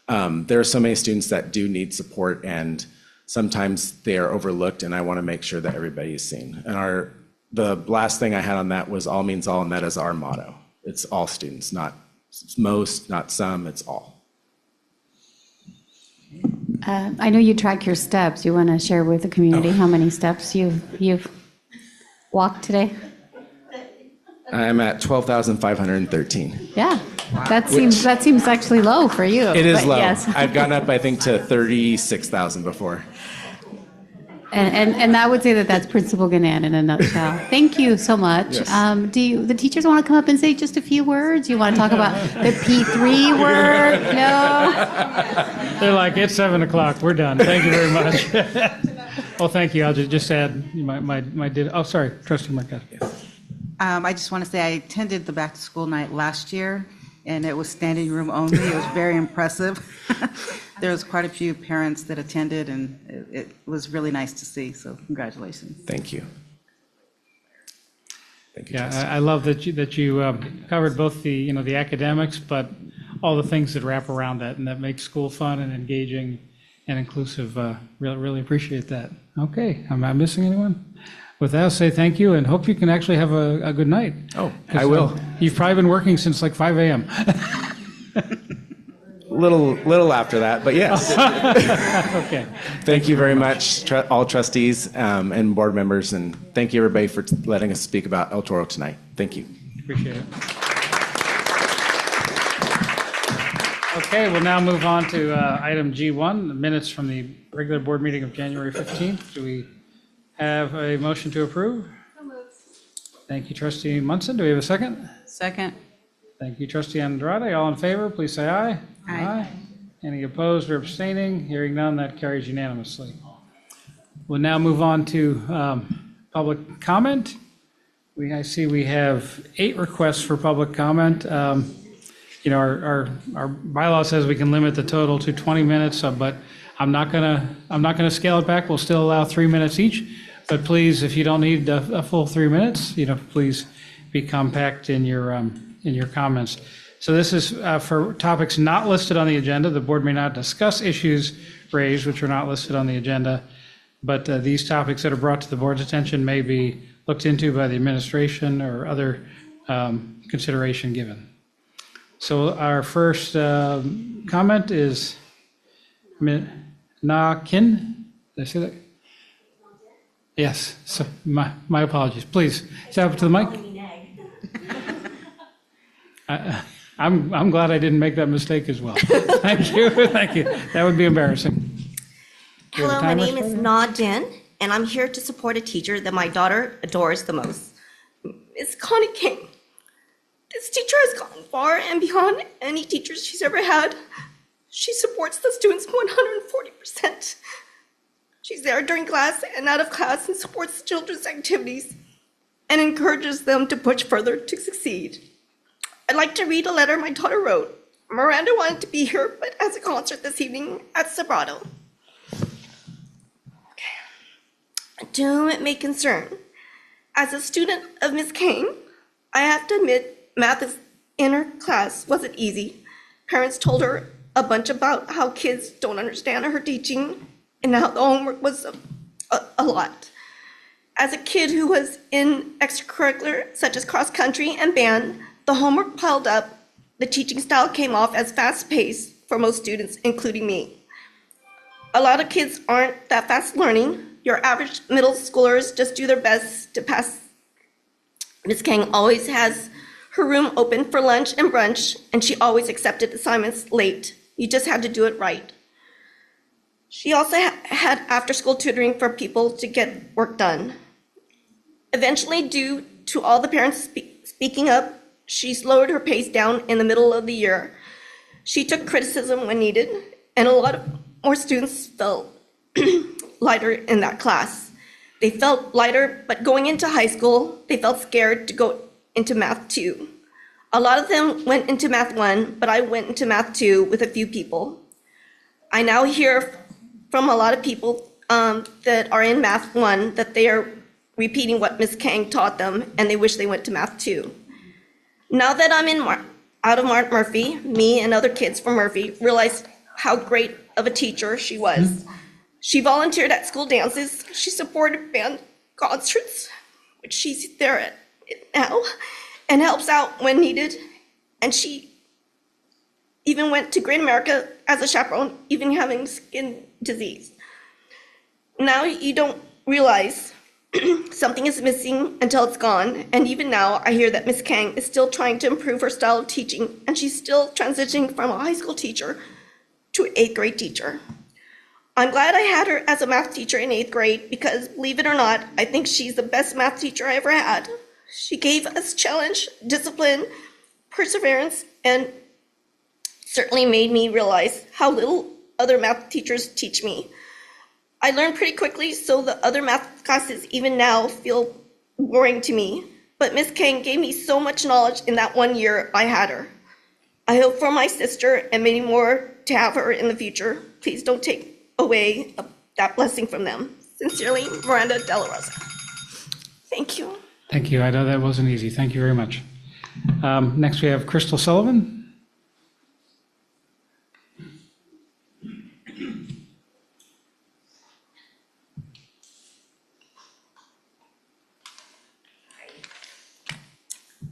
there are so many students that do need support, and sometimes they are overlooked, and I want to make sure that everybody is seen. And the last thing I had on that was all means all, and that is our motto. It's all students, not most, not some, it's all. I know you track your steps. You want to share with the community how many steps you've walked today? I'm at 12,513. Yeah, that seems actually low for you. It is but low. Yes. I've gotten up, I think, to 36,000 before. And I would say that's Principal Ganan in a nutshell. Thank you so much. Yes. Do the teachers want to come up and say just a few words? You want to talk about the P3 work? No? They're like, it's 7 o'clock. We're done. Thank you very much. Well, thank you. I'll just add sorry, Trustee Marquez. I just want to say I attended the back to school night last year, and it was standing room only. It was very impressive. There was quite a few parents that attended, and it was really nice to see. So congratulations. Thank you. Thank you. Yeah, I love that you covered both the academics, but all the things that wrap around that, and that make school fun and engaging and inclusive. Really appreciate that. Okay, am I missing anyone? With that, I'll say thank you and hope you can actually have a good night. Oh, I will. You've probably been working since like 5 a.m. Little after that, but yes. Okay. Thank you very much, all trustees and board members, and thank you everybody for letting us speak about El Toro tonight. Thank you. Appreciate it. Okay, we'll now move on to item G1, the minutes from the regular board meeting of January 15th. Do we have a motion to approve? Thank you, Trustee Munson. Do we have a second? Second. Thank you, Trustee Andrade. All in favor, please say aye. Aye. Any opposed or abstaining? Hearing none, that carries unanimously. We'll now move on to public comment. I see we have 8 requests for public comment. Our bylaw says we can limit the total to 20 minutes, but I'm not gonna scale it back. We'll still allow 3 minutes each. But please, if you don't need a full 3 minutes, please be compact in your comments. So this is for topics not listed on the agenda. The board may not discuss issues raised which are not listed on the agenda, but these topics that are brought to the board's attention may be looked into by the administration or other consideration given. So our first comment is Na Kin. Did I say that? Yes. So my apologies. Please step up to the mic. I'm glad I didn't make that mistake as well. Thank you. Thank you. That would be embarrassing. Hello, my name is Na Din, and I'm here to support a teacher that my daughter adores the most. Ms. Connie King. This teacher has gone far and beyond any teachers she's ever had. She supports the students 140%. She's there during class and out of class and supports the children's activities and encourages them to push further to succeed. I'd like to read a letter my daughter wrote. Miranda wanted to be here, but has a concert this evening at Sobrato. To whom it may concern, as a student of Ms. Kang, I have to admit math in her class wasn't easy. Parents told her a bunch about how kids don't understand her teaching and how the homework was a lot. As a kid who was in extracurricular such as cross country and band, the homework piled up. The teaching style came off as fast-paced for most students, including me. A lot of kids aren't that fast learning. Your average middle schoolers just do their best to pass. Ms. Kang always has her room open for lunch and brunch, and she always accepted assignments late. You just had to do it right. She also had after-school tutoring for people to get work done. Eventually, due to all the parents speaking up, she slowed her pace down in the middle of the year. She took criticism when needed, and a lot more students felt lighter in that class. They felt lighter, but going into high school, they felt scared to go into Math 2. A lot of them went into Math 1, but I went into Math 2 with a few people. I now hear from a lot of people that are in Math 1 that they are repeating what Ms. Kang taught them, and they wish they went to Math 2. Now that I'm out of Mark Murphy, me and other kids from Murphy realized how great of a teacher she was. She volunteered at school dances. She supported band concerts, which she's there at now, and helps out when needed. And she even went to Great America as a chaperone, even having skin disease. Now you don't realize something is missing until it's gone. And even now, I hear that Ms. Kang is still trying to improve her style of teaching, and she's still transitioning from a high school teacher to an 8th grade teacher. I'm glad I had her as a math teacher in 8th grade because, believe it or not, I think she's the best math teacher I ever had. She gave us challenge, discipline, perseverance, and certainly made me realize how little other math teachers teach me. I learned pretty quickly, so the other math classes even now feel boring to me. But Ms. Kang gave me so much knowledge in that 1 year I had her. I hope for my sister and many more to have her in the future. Please don't take away that blessing from them. Sincerely, Miranda De La Rosa. Thank you. Thank you. I know that wasn't easy. Thank you very much. Next, we have Crystal Sullivan.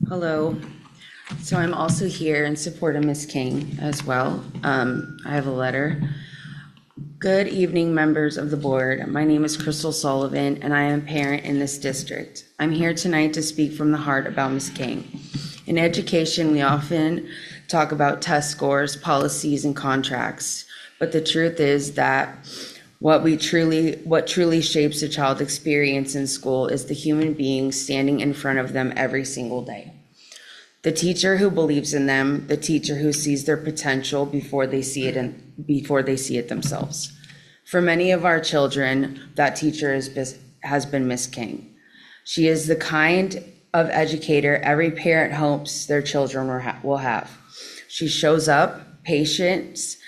Hello. So I'm also here in support of Ms. King as well. I have a letter. Good evening, members of the board. My name is Crystal Sullivan, and I am a parent in this district. I'm here tonight to speak from the heart about Ms. King. In education, we often talk about test scores, policies, and contracts, but the truth is that what truly shapes a child's experience in school is the human being standing in front of them every single day. The teacher who believes in them, the teacher who sees their potential before they see it themselves. For many of our children, that teacher has been Ms. King. She is the kind of educator every parent hopes their children will have. She shows up with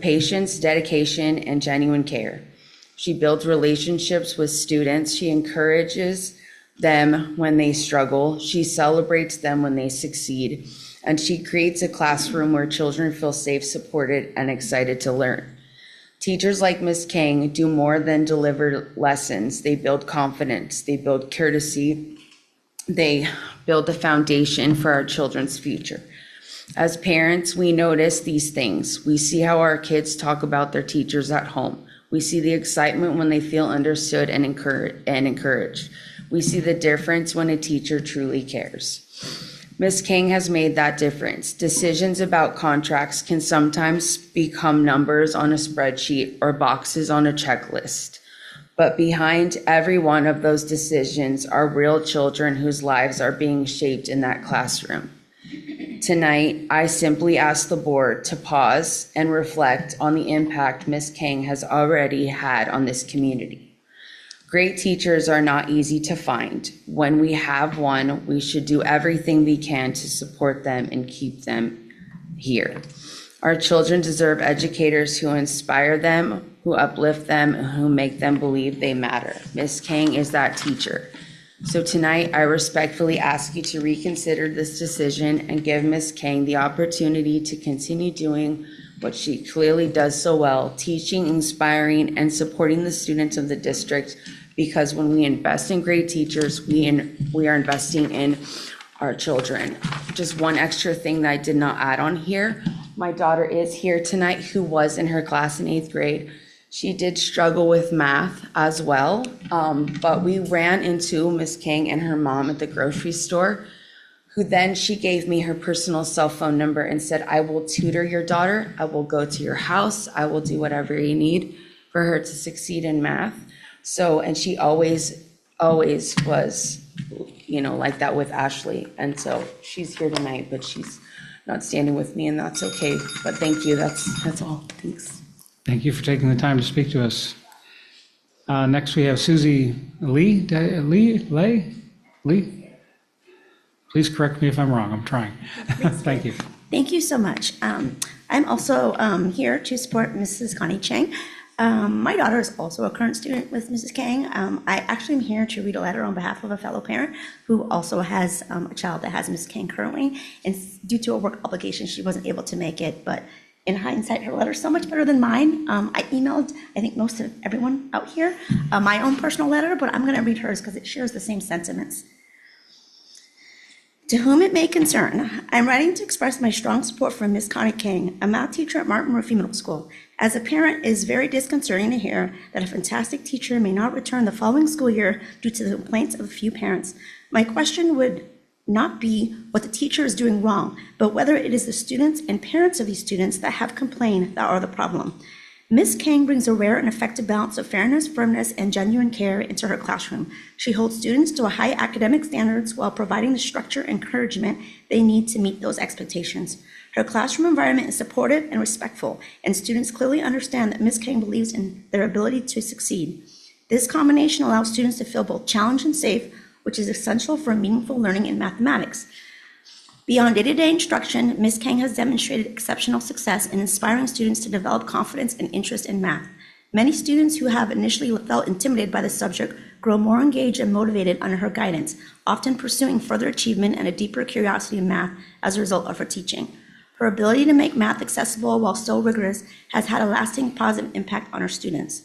patience, dedication, and genuine care. She builds relationships with students. She encourages them when they struggle. She celebrates them when they succeed. And she creates a classroom where children feel safe, supported, and excited to learn. Teachers like Ms. King do more than deliver lessons. They build confidence. They build courtesy. They build the foundation for our children's future. As parents, we notice these things. We see how our kids talk about their teachers at home. We see the excitement when they feel understood and encouraged. We see the difference when a teacher truly cares. Ms. King has made that difference. Decisions about contracts can sometimes become numbers on a spreadsheet or boxes on a checklist. But behind every one of those decisions are real children whose lives are being shaped in that classroom. Tonight, I simply ask the board to pause and reflect on the impact Ms. King has already had on this community. Great teachers are not easy to find. When we have one, we should do everything we can to support them and keep them here. Our children deserve educators who inspire them, who uplift them, and who make them believe they matter. Ms. King is that teacher. So tonight, I respectfully ask you to reconsider this decision and give Ms. King the opportunity to continue doing what she clearly does so well, teaching, inspiring, and supporting the students of the district, because when we invest in great teachers, we are investing in our children. Just one extra thing that I did not add on here. My daughter is here tonight, who was in her class in 8th grade. She did struggle with math as well, but we ran into Miss King and her mom at the grocery store, who then she gave me her personal cell phone number and said, I will tutor your daughter. I will go to your house. I will do whatever you need for her to succeed in math. So, and she always was, like that with Ashley. And so she's here tonight, but she's not standing with me, and that's okay. But thank you. That's all. Thanks. Thank you for taking the time to speak to us. Next, we have Susie Lee. Please correct me if I'm wrong. I'm trying. Thank you. Thank you so much. I'm also here to support Mrs. Connie Chang. My daughter is also a current student with Mrs. Kang. I actually am here to read a letter on behalf of a fellow parent who also has a child that has Mrs. Kang currently. And due to a work obligation, she wasn't able to make it. But in hindsight, her letter is so much better than mine. I emailed, I think, most of everyone out here my own personal letter, but I'm going to read hers because it shares the same sentiments. To whom it may concern, I'm writing to express my strong support for Ms. Connie King, a math teacher at Martin Murphy Middle School. As a parent, it is very disconcerting to hear that a fantastic teacher may not return the following school year due to the complaints of a few parents. My question would not be what the teacher is doing wrong, but whether it is the students and parents of these students that have complained that are the problem. Ms. King brings a rare and effective balance of fairness, firmness, and genuine care into her classroom. She holds students to a high academic standards while providing the structure and encouragement they need to meet those expectations. Her classroom environment is supportive and respectful, and students clearly understand that Ms. King believes in their ability to succeed. This combination allows students to feel both challenged and safe, which is essential for meaningful learning in mathematics. Beyond day-to-day instruction, Ms. King has demonstrated exceptional success in inspiring students to develop confidence and interest in math. Many students who have initially felt intimidated by the subject grow more engaged and motivated under her guidance, often pursuing further achievement and a deeper curiosity in math as a result of her teaching. Her ability to make math accessible while still rigorous has had a lasting positive impact on her students.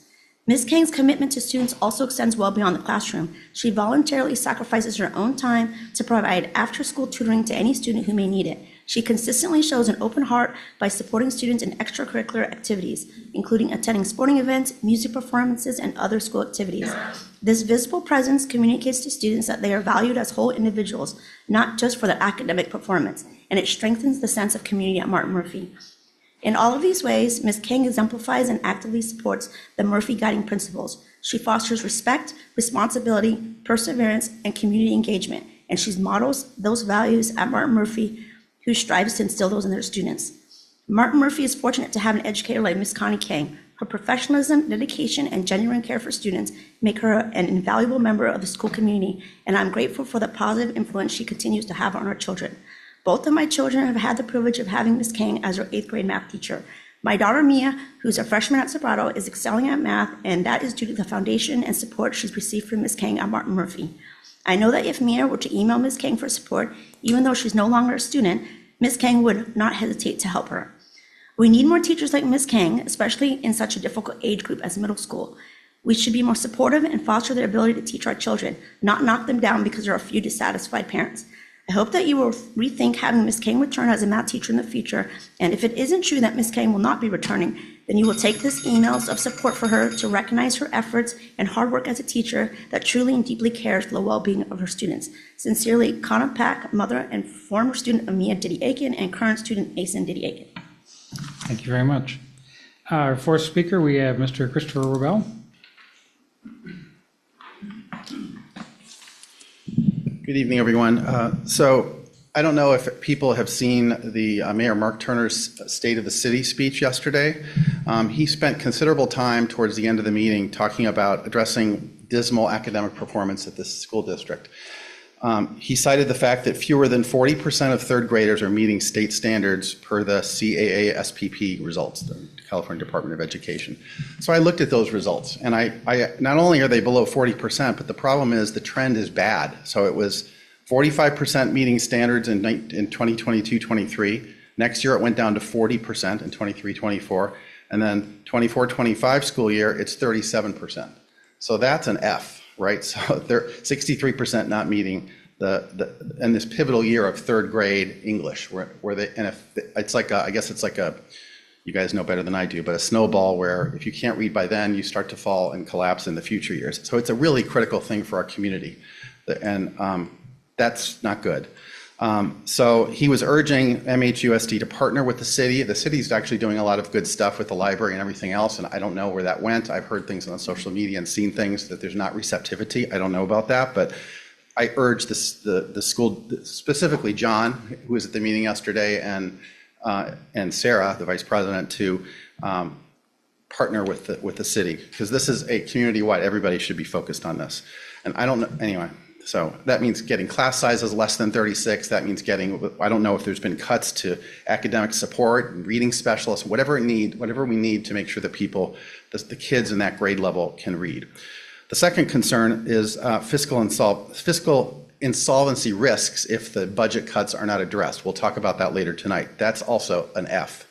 Ms. King's commitment to students also extends well beyond the classroom. She voluntarily sacrifices her own time to provide after-school tutoring to any student who may need it. She consistently shows an open heart by supporting students in extracurricular activities, including attending sporting events, music performances, and other school activities. This visible presence communicates to students that they are valued as whole individuals, not just for their academic performance, and it strengthens the sense of community at Martin Murphy. In all of these ways, Ms. King exemplifies and actively supports the Murphy guiding principles. She fosters respect, responsibility, perseverance, and community engagement, and she models those values at Martin Murphy, who strives to instill those in their students. Martin Murphy is fortunate to have an educator like Ms. Connie King. Her professionalism, dedication, and genuine care for students make her an invaluable member of the school community, and I'm grateful for the positive influence she continues to have on our children. Both of my children have had the privilege of having Ms. King as their 8th grade math teacher. My daughter Mia, who's a freshman at Sobrato, is excelling at math, and that is due to the foundation and support she's received from Ms. King at Martin Murphy. I know that if Mia were to email Ms. King for support, even though she's no longer a student, Ms. King would not hesitate to help her. We need more teachers like Ms. King, especially in such a difficult age group as middle school. We should be more supportive and foster their ability to teach our children, not knock them down because there are a few dissatisfied parents. I hope that you will rethink having Ms. King return as a math teacher in the future, and if it isn't true that Ms. King will not be returning, then you will take this emails of support for her to recognize her efforts and hard work as a teacher that truly and deeply cares for the well-being of her students. Sincerely, Kana Pak, mother and former student Amia Diddy Aiken, and current student Asen Diddy Aiken. Thank you very much. Our fourth speaker, we have Mr. Christopher Rebel. Good evening, everyone. So I don't know if people have seen the Mayor Mark Turner's State of the City speech yesterday. He spent considerable time towards the end of the meeting talking about addressing dismal academic performance at this school district. He cited the fact that fewer than 40% of third graders are meeting state standards per the CAA SPP results, the California Department of Education. So I looked at those results, and I not only are they below 40%, but the problem is the trend is bad. So it was 45% meeting standards in 2022-23. Next year, it went down to 40% in 23-24. And then 24-25 school year, it's 37%. So that's an F, right? So they're 63% not meeting in this pivotal year of third grade English, where they, and if it's like I guess it's like you guys know better than I do, but a snowball where if you can't read by then, you start to fall and collapse in the future years. So it's a really critical thing for our community. And that's not good. So he was urging MHUSD to partner with the city. The city's actually doing a lot of good stuff with the library and everything else, and I don't know where that went. I've heard things on social media and seen things that there's not receptivity. I don't know about that, but I urge the school, specifically John, who was at the meeting yesterday, and Sarah, the vice president, to partner with the city, because this is a community-wide. Everybody should be focused on this. And I don't know, anyway. So that means getting class sizes less than 36. That means getting, I don't know if there's been cuts to academic support, reading specialists, whatever we need to make sure that people, the kids in that grade level can read. The second concern is fiscal insolvency risks if the budget cuts are not addressed. We'll talk about that later tonight. That's also an F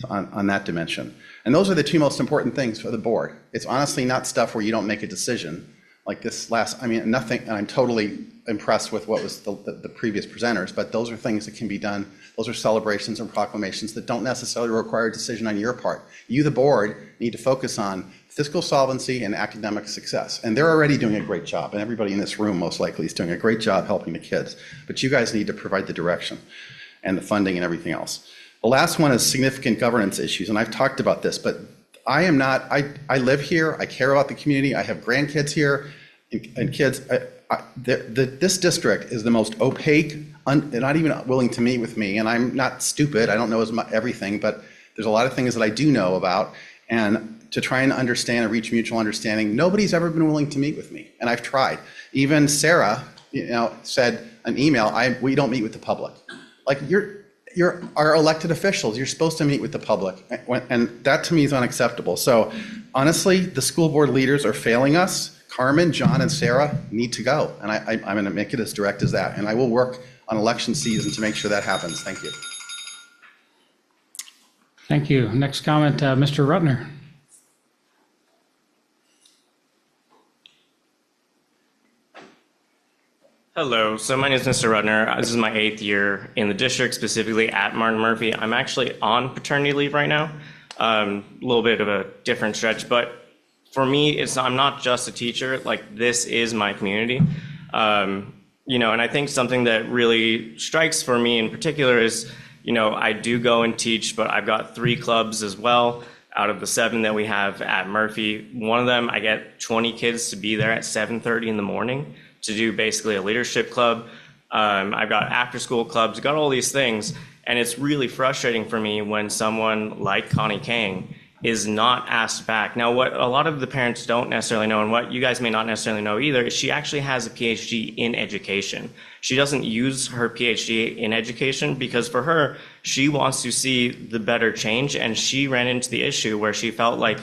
on that dimension. And those are the two most important things for the board. It's honestly not stuff where you don't make a decision. Like this last, I mean, nothing, and I'm totally impressed with what was the previous presenters, but those are things that can be done. Those are celebrations and proclamations that don't necessarily require a decision on your part. You, the board, need to focus on fiscal solvency and academic success. And they're already doing a great job, and everybody in this room most likely is doing a great job helping the kids. But you guys need to provide the direction and the funding and everything else. The last one is significant governance issues, and I've talked about this, but I am not, I live here, I care about the community, I have grandkids here, and kids. This district is the most opaque, not even willing to meet with me, and I'm not stupid, I don't know everything, but there's a lot of things that I do know about, and to try and understand and reach mutual understanding, nobody's ever been willing to meet with me, and I've tried. Even Sarah, said an email, we don't meet with the public. Like, you're our elected officials. You're supposed to meet with the public. And that to me is unacceptable. So honestly, the school board leaders are failing us. Carmen, John, and Sarah need to go. And I'm going to make it as direct as that. And I will work on election season to make sure that happens. Thank you. Thank you. Next comment, Mr. Rutner. Hello, so my name is Mr. Rutner. This is my 8th year in the district, specifically at Martin Murphy. I'm actually on paternity leave right now. A little bit of a different stretch, but for me, I'm not just a teacher. Like, this is my community. And I think something that really strikes for me in particular is, I do go and teach, but I've got 3 clubs as well out of the 7 that we have at Murphy. One of them, I get 20 kids to be there at 7:30 in the morning to do basically a leadership club. I've got after school clubs, got all these things. And it's really frustrating for me when someone like Connie Kang is not asked back. Now, what a lot of the parents don't necessarily know, and what you guys may not necessarily know either, is she actually has a PhD in education. She doesn't use her PhD in education because for her, she wants to see the better change. And she ran into the issue where she felt like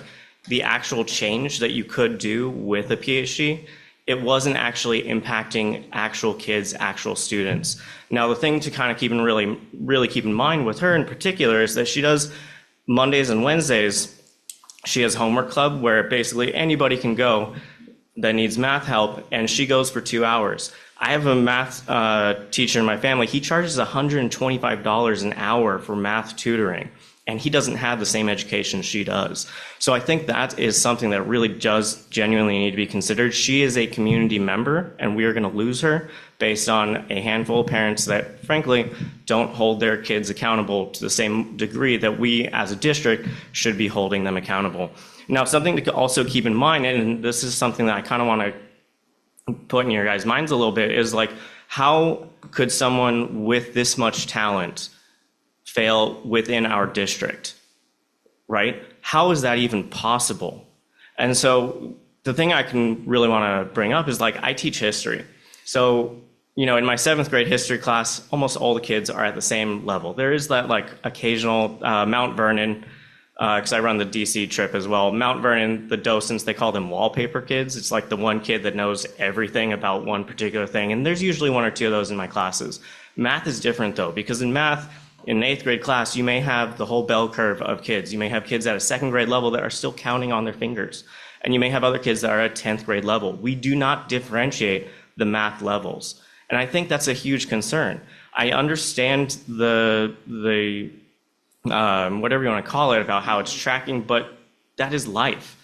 the actual change that you could do with a PhD, it wasn't actually impacting actual kids, actual students. Now, the thing to kind of really keep in mind with her in particular is that she does Mondays and Wednesdays. She has homework club where basically anybody can go that needs math help, and she goes for 2 hours. I have a math teacher in my family. He charges $125 an hour for math tutoring, and he doesn't have the same education she does. So I think that is something that really does genuinely need to be considered. She is a community member, and we are going to lose her based on a handful of parents that, frankly, don't hold their kids accountable to the same degree that we as a district should be holding them accountable. Now, something to also keep in mind, and this is something that I kind of want to put in your guys' minds a little bit, is like how could someone with this much talent fail within our district, right? How is that even possible? And so the thing I can really want to bring up is, like, I teach history. So, you know, in my 7th grade history class, almost all the kids are at the same level. There is that, like, occasional Mount Vernon, because I run the DC trip as well. Mount Vernon, the docents, they call them wallpaper kids. It's like the one kid that knows everything about one particular thing. And there's usually 1 or 2 of those in my classes. Math is different, though, because in math, in an 8th grade class, you may have the whole bell curve of kids. You may have kids at a 2nd grade level that are still counting on their fingers. And you may have other kids that are at 10th grade level. We do not differentiate the math levels. And I think that's a huge concern. I understand the whatever you want to call it, about how it's tracking, but that is life.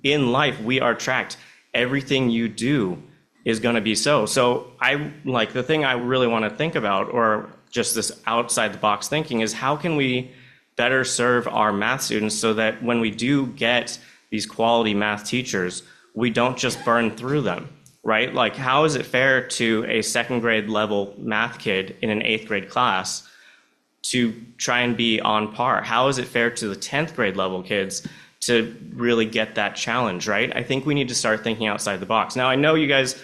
In life, we are tracked. Everything you do is going to be so. So the thing I really want to think about, or just this outside the box thinking, is how can we better serve our math students so that when we do get these quality math teachers, we don't just burn through them, right? Like, how is it fair to a 2nd grade level math kid in an 8th grade class to try and be on par? How is it fair to the 10th grade level kids to really get that challenge, right? I think we need to start thinking outside the box. Now, I know you guys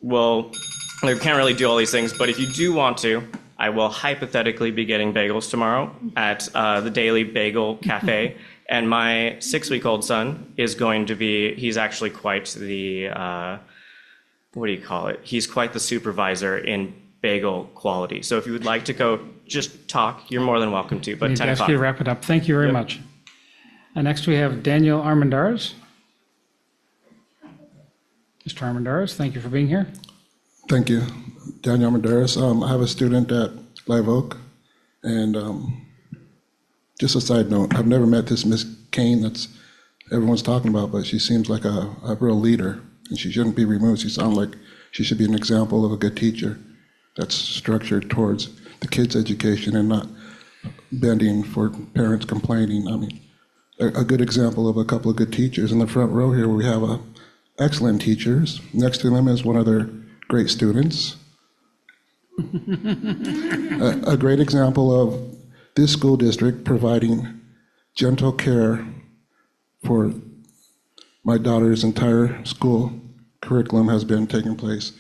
can't really do all these things, but if you do want to, I will hypothetically be getting bagels tomorrow at the Daily Bagel Cafe. And my 6-week-old son is going to be, he's actually quite the, what do you call it? He's quite the supervisor in bagel quality. So if you would like to go just talk, you're more than welcome to, but Need 10 to ask o'clock. you to wrap it up. Thank you very much. And next we have Daniel Armendariz. Mr. Armendariz, thank you for being here. Thank you. Daniel Armendariz. I have a student at Live Oak, and just a side note, I've never met this Miss Kane that's everyone's talking about, but she seems like a real leader, and she shouldn't be removed. She sounds like she should be an example of a good teacher that's structured towards the kids' education and not bending for parents complaining. I mean, a good example of a couple of good teachers. In the front row here, we have excellent teachers. Next to them is one of their great students. A great example of this school district providing gentle care for my daughter's entire school curriculum has been taking place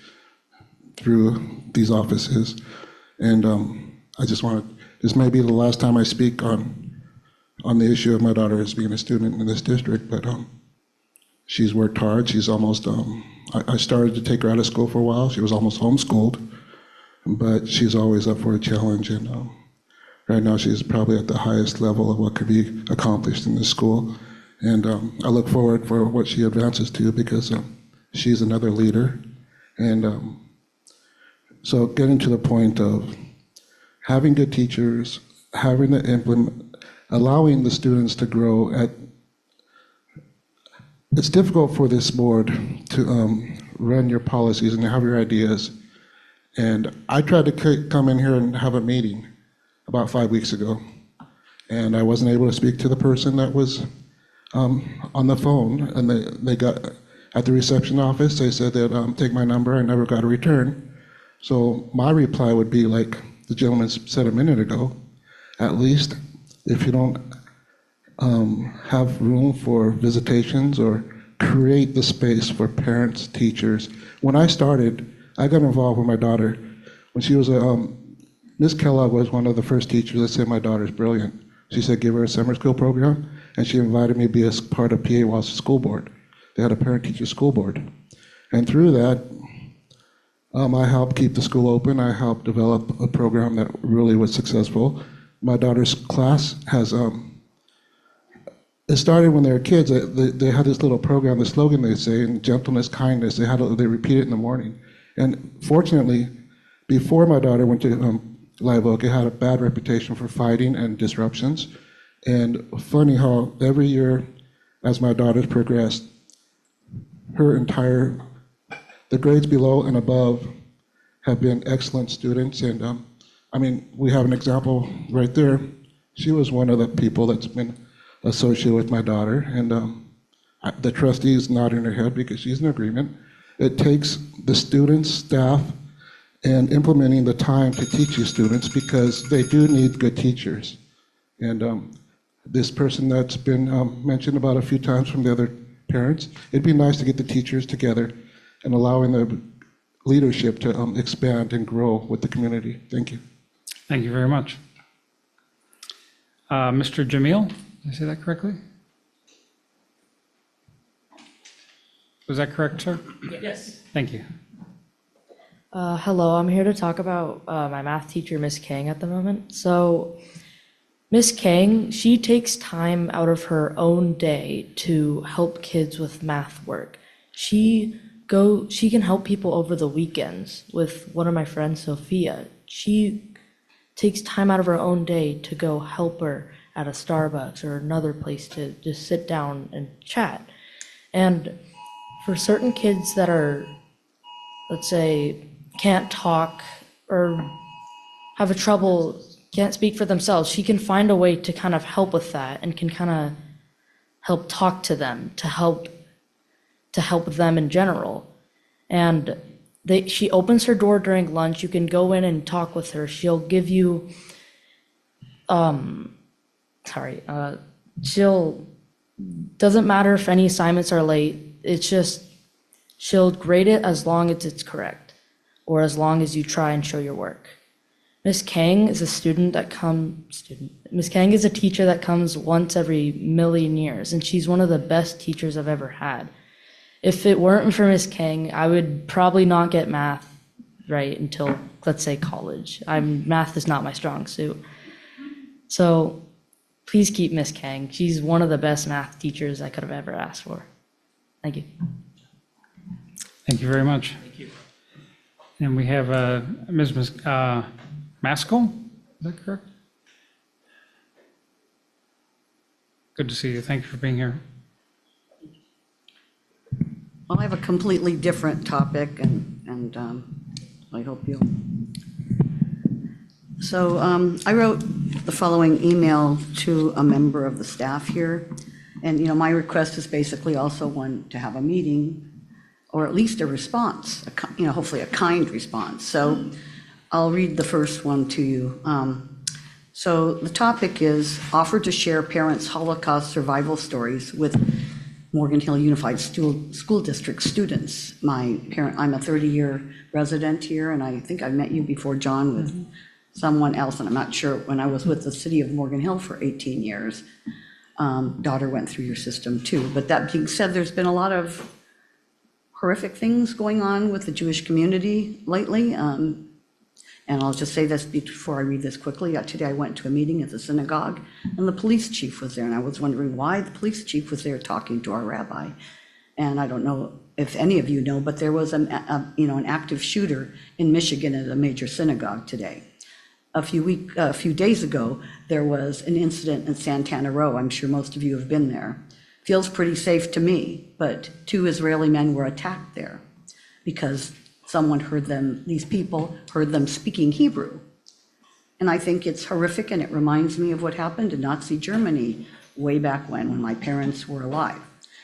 through these offices. And I just wanted, this may be the last time I speak on the issue of my daughter as being a student in this district, but she's worked hard. She's almost, I started to take her out of school for a while. She was almost homeschooled, but she's always up for a challenge. And right now she's probably at the highest level of what could be accomplished in this school. And I look forward for what she advances to, because she's another leader. And so getting to the point of having good teachers, having to implement, allowing the students to grow at, it's difficult for this board to run your policies and have your ideas. And I tried to come in here and have a meeting about 5 weeks ago, and I wasn't able to speak to the person that was on the phone, and they got, at the reception office, they said that take my number. I never got a return. So my reply would be like the gentleman said a minute ago, at least if you don't have room for visitations or create the space for parents, teachers. When I started, I got involved with my daughter. When she was Miss Kellogg was one of the first teachers that said my daughter's brilliant. She said give her a summer school program, and she invited me to be a part of PA Well's school board. They had a parent-teacher school board. And through that, I helped keep the school open. I helped develop a program that really was successful. My daughter's class has, it started when they were kids. They had this little program, the slogan they say, in gentleness, kindness. They repeat it in the morning. And fortunately, before my daughter went to Live Oak, it had a bad reputation for fighting and disruptions. And funny how every year, as my daughter's progressed, the grades below and above have been excellent students. And I mean, we have an example right there. She was one of the people that's been associated with my daughter. And the trustee is nodding her head because she's in agreement. It takes the students, staff, and implementing the time to teach these students because they do need good teachers. And this person that's been mentioned about a few times from the other parents, it'd be nice to get the teachers together and allowing the leadership to expand and grow with the community. Thank you. Thank you very much. Mr. Jamil, did I say that correctly? Was that correct, sir? Yes. Thank you. Hello, I'm here to talk about my math teacher, Miss Kang, at the moment. So, Miss Kang, she takes time out of her own day to help kids with math work. She can help people over the weekends with one of my friends, Sophia. She takes time out of her own day to go help her at a Starbucks or another place to just sit down and chat. And for certain kids that are, let's say, can't talk or have a trouble, can't speak for themselves, she can find a way to kind of help with that and can kind of help talk to them, to help them in general. And she opens her door during lunch. You can go in and talk with her. She'll give you, doesn't matter if any assignments are late. It's just, she'll grade it as long as it's correct or as long as you try and show your work. Miss Kang is a Miss Kang is a teacher that comes once every million years, and she's one of the best teachers I've ever had. If it weren't for Miss Kang, I would probably not get math right until, let's say, college. Math is not my strong suit. So please keep Miss Kang. She's one of the best math teachers I could have ever asked for. Thank you. Thank you very much. Thank you. And we have Ms. Maskell, is that correct? Good to see you. Thank you for being here. Well, I have a completely different topic, and I hope you'll. So I wrote the following email to a member of the staff here, and my request is basically also one to have a meeting, or at least a response, hopefully a kind response. So I'll read the first one to you. So the topic is offer to share parents' Holocaust survival stories with Morgan Hill Unified School District students. I'm a 30-year resident here, and I think I met you before, John, with someone else, and I'm not sure, when I was with the city of Morgan Hill for 18 years. Daughter went through your system too. But that being said, there's been a lot of horrific things going on with the Jewish community lately. And I'll just say this before I read this quickly. Today I went to a meeting at the synagogue, and the police chief was there, and I was wondering why the police chief was there talking to our rabbi. And I don't know if any of you know, but there was an active shooter in Michigan at a major synagogue today. A few days ago, there was an incident in Santana Row. I'm sure most of you have been there. Feels pretty safe to me, but 2 Israeli men were attacked there because these people heard them speaking Hebrew. And I think it's horrific, and it reminds me of what happened in Nazi Germany way back when my parents were alive.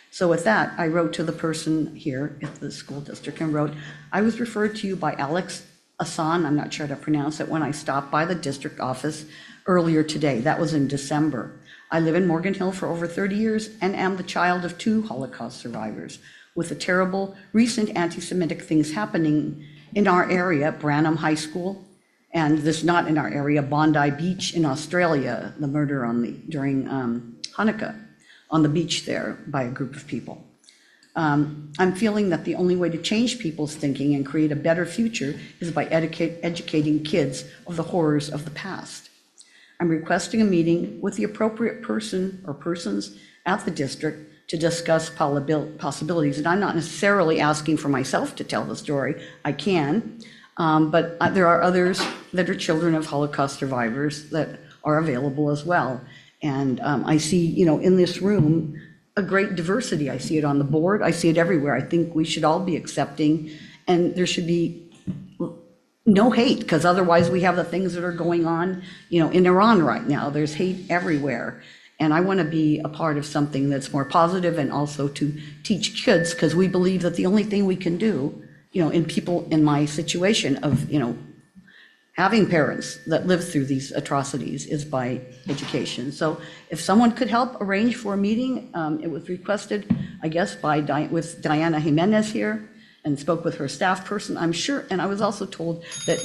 So with that, I wrote to the person here at the school district and wrote, I was referred to you by Alex Asan, I'm not sure how to pronounce it, when I stopped by the district office earlier today. That was in December. I live in Morgan Hill for over 30 years and am the child of 2 Holocaust survivors. With the terrible recent anti-Semitic things happening in our area, Branham High School, and this not in our area, Bondi Beach in Australia, the murder during Hanukkah on the beach there by a group of people. I'm feeling that the only way to change people's thinking and create a better future is by educating kids of the horrors of the past. I'm requesting a meeting with the appropriate person or persons at the district to discuss possibilities. And I'm not necessarily asking for myself to tell the story. I can, but there are others that are children of Holocaust survivors that are available as well. And I see, in this room, a great diversity. I see it on the board. I see it everywhere. I think we should all be accepting, and there should be no hate, because otherwise we have the things that are going on, in Iran right now. There's hate everywhere. And I want to be a part of something that's more positive, and also to teach kids, because we believe that the only thing we can do in people in my situation of, having parents that live through these atrocities is by education. So if someone could help arrange for a meeting, it was requested, I guess, with Diana Jimenez here, and spoke with her staff person, I'm sure, and I was also told that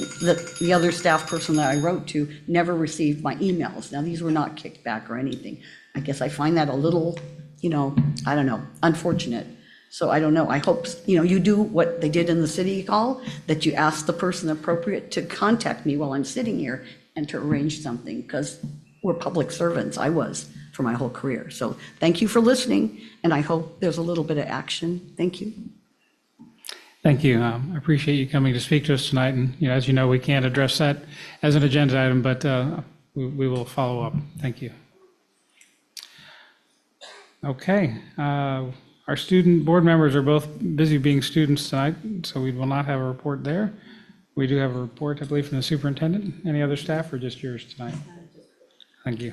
the other staff person that I wrote to never received my emails. Now, these were not kicked back or anything. I guess I find that a little, I don't know, unfortunate. So I don't know. I hope, you do what they did in the city hall, that you ask the person appropriate to contact me while I'm sitting here and to arrange something, because we're public servants. I was for my whole career. So thank you for listening, and I hope there's a little bit of action. Thank you. Thank you. I appreciate you coming to speak to us tonight. And as you know, we can't address that as an agenda item, but we will follow up. Thank you. Okay. Our student board members are both busy being students tonight, so we will not have a report there. We do have a report, I believe, from the superintendent. Any other staff or just yours tonight? Thank you.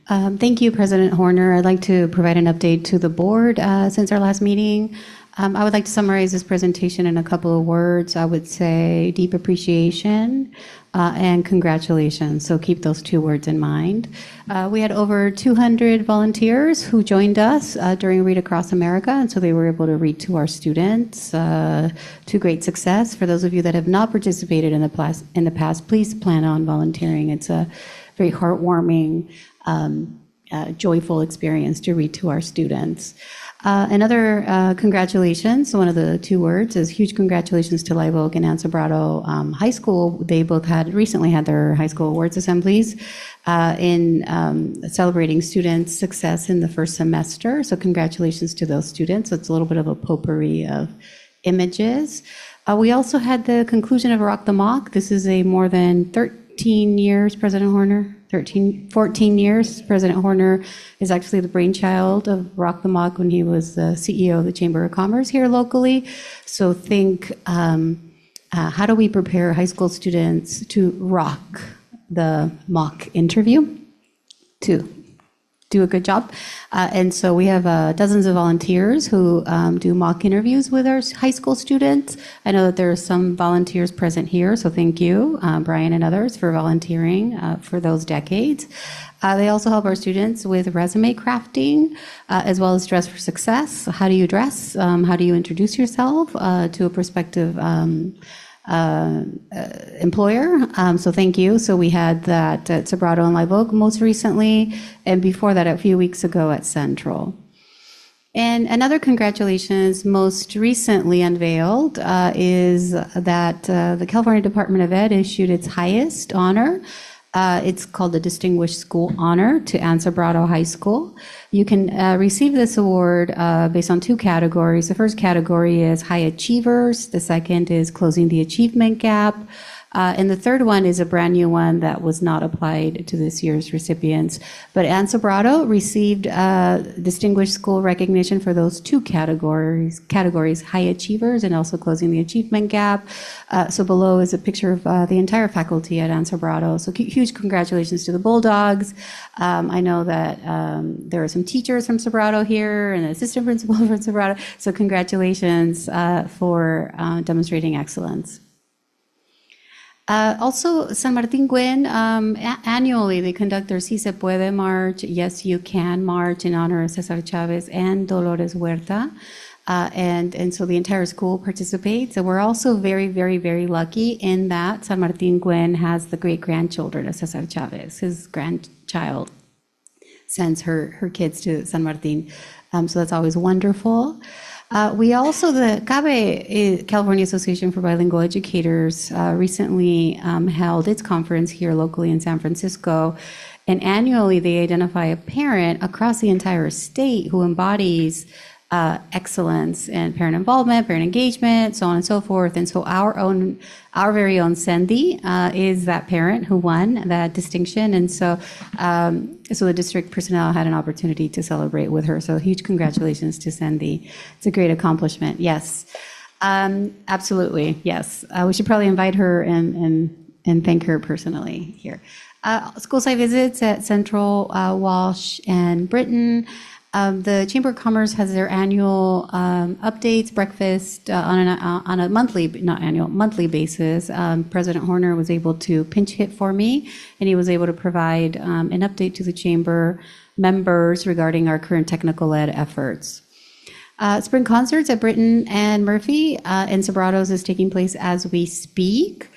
Thank you, President Horner. I'd like to provide an update to the board since our last meeting. I would like to summarize this presentation in a couple of words. I would say deep appreciation and congratulations. So keep those two words in mind. We had over 200 volunteers who joined us during Read Across America, and so they were able to read to our students to great success. For those of you that have not participated in the past, please plan on volunteering. It's a very heartwarming, joyful experience to read to our students. Another congratulations, one of the two words is huge congratulations to Live Oak and Ansobrado High School. They both recently had their high school awards assemblies in celebrating students' success in the first semester. So congratulations to those students. It's a little bit of a potpourri of images. We also had the conclusion of Rock the Mock. This is a more than 13 years, President Horner. 14 years. President Horner is actually the brainchild of Rock the Mock when he was the CEO of the Chamber of Commerce here locally. So think, how do we prepare high school students to rock the mock interview, to do a good job? And so we have dozens of volunteers who do mock interviews with our high school students. I know that there are some volunteers present here, so thank you, Brian and others, for volunteering for those decades. They also help our students with resume crafting, as well as Dress for Success. How do you dress? How do you introduce yourself to a prospective employer? So thank you. So we had that at Sobrado and Live Oak most recently, and before that, a few weeks ago at Central. And another congratulations most recently unveiled is that the California Department of Ed issued its highest honor. It's called the Distinguished School Honor to Ansobrado High School. You can receive this award based on two categories. The first category is High Achievers. The second is Closing the Achievement Gap. And the third one is a brand new one that was not applied to this year's recipients. But Ansobrado received distinguished school recognition for those two categories, High Achievers and also Closing the Achievement Gap. So below is a picture of the entire faculty at Ansobrado. So huge congratulations to the Bulldogs. I know that there are some teachers from Sobrado here and an assistant principal from Sobrado. So congratulations for demonstrating excellence. Also, San Martin Gwen, annually they conduct their Si Se Puede March, Yes You Can March in honor of Cesar Chavez and Dolores Huerta. And so the entire school participates. And we're also very, very, very lucky in that San Martin Gwen has the great-grandchildren of Cesar Chavez. His grandchild sends her kids to San Martin. So that's always wonderful. We also, the CABE, California Association for Bilingual Educators, recently held its conference here locally in San Francisco. And annually, they identify a parent across the entire state who embodies excellence and parent involvement, parent engagement, so on and so forth. And so our very own Sandy is that parent who won that distinction. And so the district personnel had an opportunity to celebrate with her. So huge congratulations to Sandy. It's a great accomplishment. Yes, absolutely. Yes, we should probably invite her and and thank her personally here. School site visits at Central, Walsh, and Britton. The Chamber of Commerce has their annual updates, breakfast on a monthly, not annual, monthly basis. President Horner was able to pinch hit for me, and he was able to provide an update to the Chamber members regarding our current technical ed efforts. Spring concerts at Britton and Murphy and Sobrados is taking place as we speak.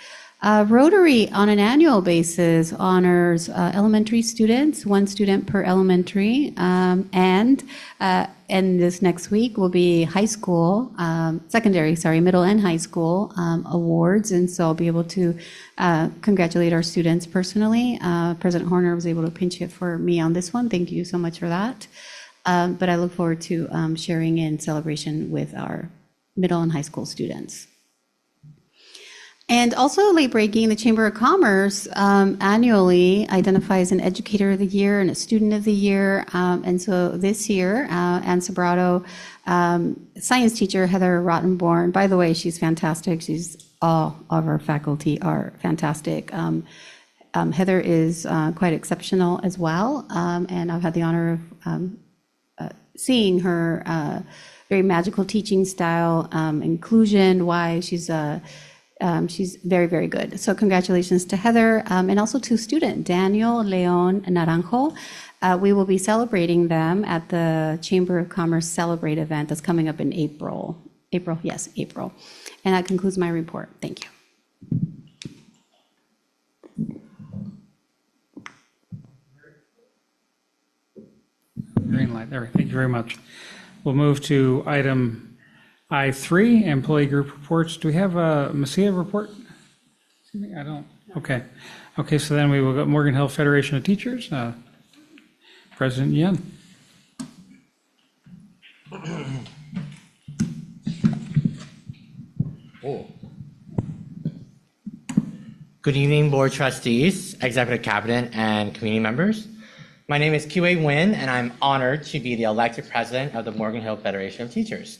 Rotary on an annual basis honors elementary students, 1 student per elementary, and this next week will be high school, middle and high school awards, and so I'll be able to congratulate our students personally. President Horner was able to pinch hit for me on this one. Thank you so much for that. But I look forward to sharing in celebration with our middle and high school students. And also late breaking, the Chamber of Commerce annually identifies an Educator of the Year and a Student of the Year. And so this year, Ann Sobrato, science teacher Heather Rottenborn, by the way, she's fantastic. All of our faculty are fantastic. Heather is quite exceptional as well. And I've had the honor of seeing her very magical teaching style, inclusion-wise. She's very, very good. So congratulations to Heather and also to student Daniel Leon Naranjo. We will be celebrating them at the Chamber of Commerce Celebrate event that's coming up in April. April. And that concludes my report. Thank you. Green light there. Thank you very much. We'll move to item I3, employee group reports. Do we have a Macia report? I don't. Okay. Okay, so then we will go Morgan Hill Federation of Teachers. President Yen. Good evening, board trustees, executive cabinet, and community members. My name is Kiwei Nguyen, and I'm honored to be the elected president of the Morgan Hill Federation of Teachers.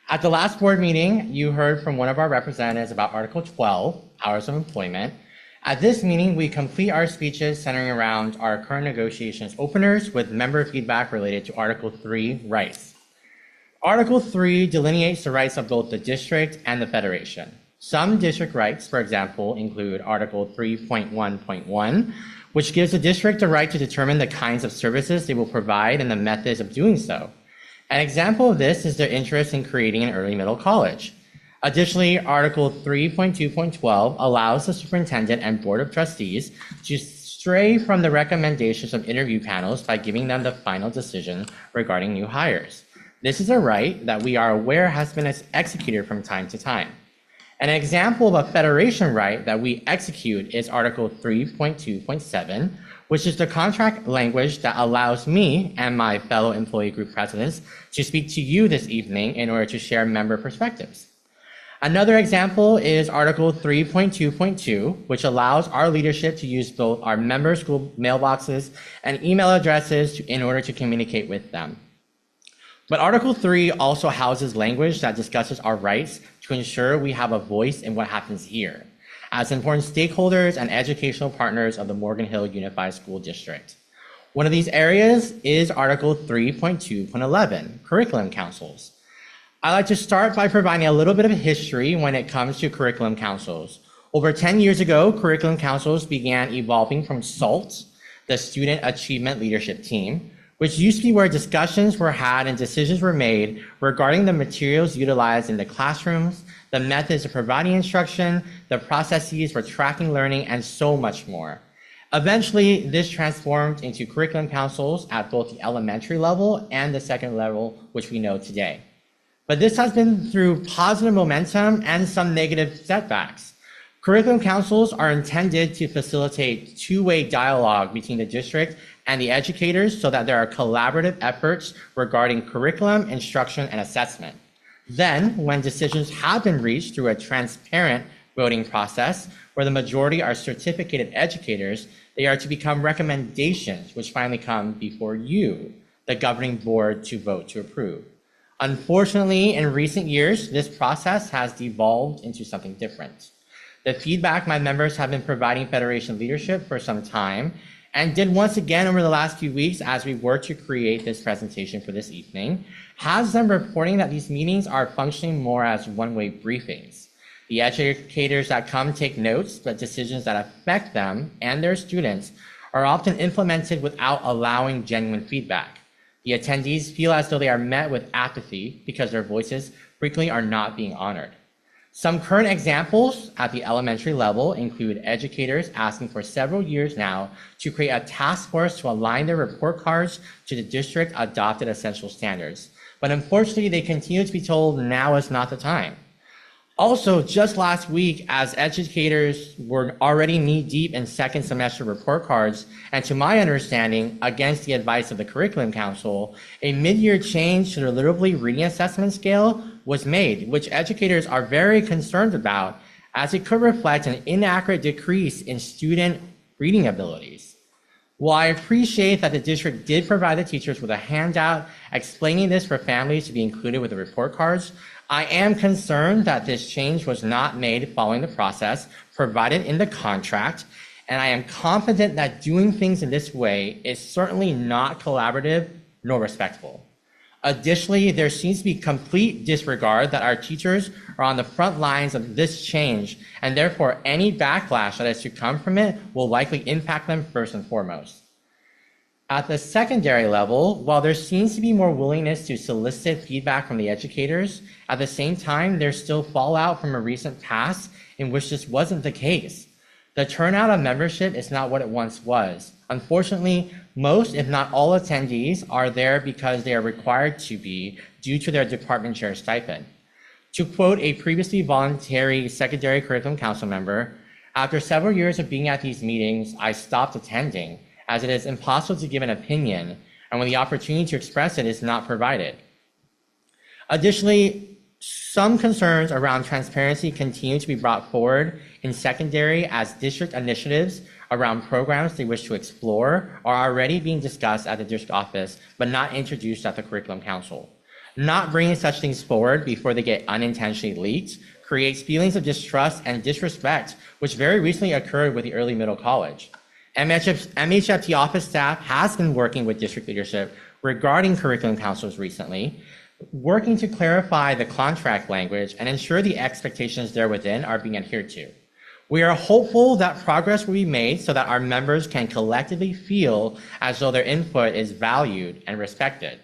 At the last board meeting, you heard from one of our representatives about Article 12, hours of employment. At this meeting, we complete our speeches centering around our current negotiations openers with member feedback related to Article 3, rights. Article 3 delineates the rights of both the district and the federation. Some district rights, for example, include Article 3.1.1, which gives the district the right to determine the kinds of services they will provide and the methods of doing so. An example of this is their interest in creating an early middle college. Additionally, Article 3.2.12 allows the superintendent and board of trustees to stray from the recommendations of interview panels by giving them the final decision regarding new hires. This is a right that we are aware has been executed from time to time. An example of a federation right that we execute is Article 3.2.7, which is the contract language that allows me and my fellow employee group presidents to speak to you this evening in order to share member perspectives. Another example is Article 3.2.2, which allows our leadership to use both our member school mailboxes and email addresses in order to communicate with them. But Article 3 also houses language that discusses our rights to ensure we have a voice in what happens here, as important stakeholders and educational partners of the Morgan Hill Unified School District. One of these areas is Article 3.2.11, curriculum councils. I'd like to start by providing a little bit of history when it comes to curriculum councils. Over 10 years ago, curriculum councils began evolving from SALT, the Student Achievement Leadership Team, which used to be where discussions were had and decisions were made regarding the materials utilized in the classrooms, the methods of providing instruction, the processes for tracking learning, and so much more. Eventually, this transformed into curriculum councils at both the elementary level and the second level, which we know today. But this has been through positive momentum and some negative setbacks. Curriculum councils are intended to facilitate two-way dialogue between the district and the educators so that there are collaborative efforts regarding curriculum, instruction, and assessment. Then, when decisions have been reached through a transparent voting process, where the majority are certificated educators, they are to become recommendations, which finally come before you, the governing board, to vote to approve. Unfortunately, in recent years, this process has devolved into something different. The feedback my members have been providing Federation leadership for some time, and did once again over the last few weeks as we work to create this presentation for this evening, has them reporting that these meetings are functioning more as one-way briefings. The educators that come take notes, but decisions that affect them and their students are often implemented without allowing genuine feedback. The attendees feel as though they are met with apathy because their voices frequently are not being honored. Some current examples at the elementary level include educators asking for several years now to create a task force to align their report cards to the district adopted essential standards. But unfortunately, they continue to be told now is not the time. Also, just last week, as educators were already knee-deep in second semester report cards, and to my understanding, against the advice of the Curriculum Council, a mid-year change to the Literally Reading Assessment Scale was made, which educators are very concerned about, as it could reflect an inaccurate decrease in student reading abilities. While I appreciate that the district did provide the teachers with a handout explaining this for families to be included with the report cards, I am concerned that this change was not made following the process provided in the contract, and I am confident that doing things in this way is certainly not collaborative nor respectful. Additionally, there seems to be complete disregard that our teachers are on the front lines of this change, and therefore any backlash that is to come from it will likely impact them first and foremost. At the secondary level, while there seems to be more willingness to solicit feedback from the educators, at the same time, there's still fallout from a recent past in which this wasn't the case. The turnout of membership is not what it once was. Unfortunately, most, if not all attendees are there because they are required to be due to their department chair stipend. To quote a previously voluntary secondary curriculum council member, after several years of being at these meetings, I stopped attending, as it is impossible to give an opinion, and when the opportunity to express it is not provided. Additionally, some concerns around transparency continue to be brought forward in secondary as district initiatives around programs they wish to explore are already being discussed at the district office, but not introduced at the Curriculum Council. Not bringing such things forward before they get unintentionally leaked creates feelings of distrust and disrespect, which very recently occurred with the early middle college. MHFT office staff has been working with district leadership regarding curriculum councils recently, working to clarify the contract language and ensure the expectations there within are being adhered to. We are hopeful that progress will be made so that our members can collectively feel as though their input is valued and respected.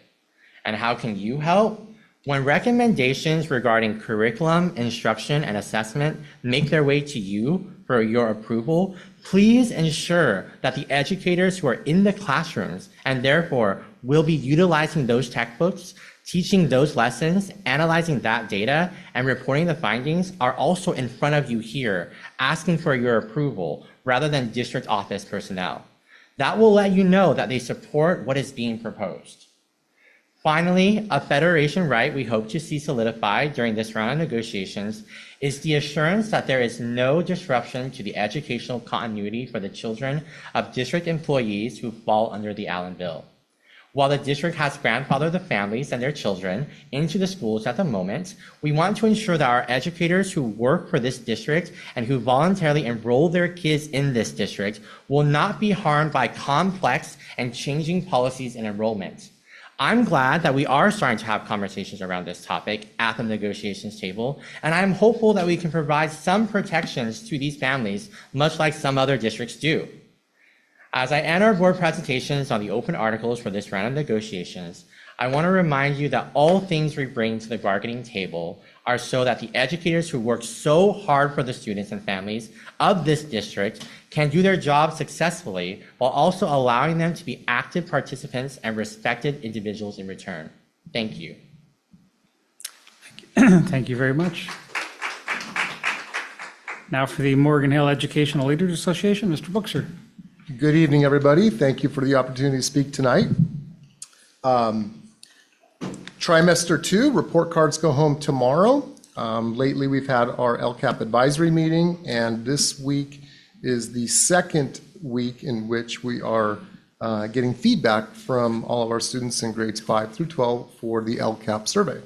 And how can you help? When recommendations regarding curriculum, instruction, and assessment make their way to you for your approval, please ensure that the educators who are in the classrooms and therefore will be utilizing those textbooks, teaching those lessons, analyzing that data, and reporting the findings are also in front of you here, asking for your approval rather than district office personnel. That will let you know that they support what is being proposed. Finally, a federation right we hope to see solidified during this round of negotiations is the assurance that there is no disruption to the educational continuity for the children of district employees who fall under the Allen Bill. While the district has grandfathered the families and their children into the schools at the moment, we want to ensure that our educators who work for this district and who voluntarily enroll their kids in this district will not be harmed by complex and changing policies and enrollment. I'm glad that we are starting to have conversations around this topic at the negotiations table, and I'm hopeful that we can provide some protections to these families, much like some other districts do. As I end our board presentations on the open articles for this round of negotiations, I want to remind you that all things we bring to the bargaining table are so that the educators who work so hard for the students and families of this district can do their job successfully while also allowing them to be active participants and respected individuals in return. Thank you. Thank you very much. Now for the Morgan Hill Educational Leaders Association, Mr. Bookser. Good evening, everybody. Thank you for the opportunity to speak tonight. Trimester 2, report cards go home tomorrow. Lately, we've had our LCAP advisory meeting, and this week is the second week in which we are getting feedback from all of our students in grades 5 through 12 for the LCAP survey.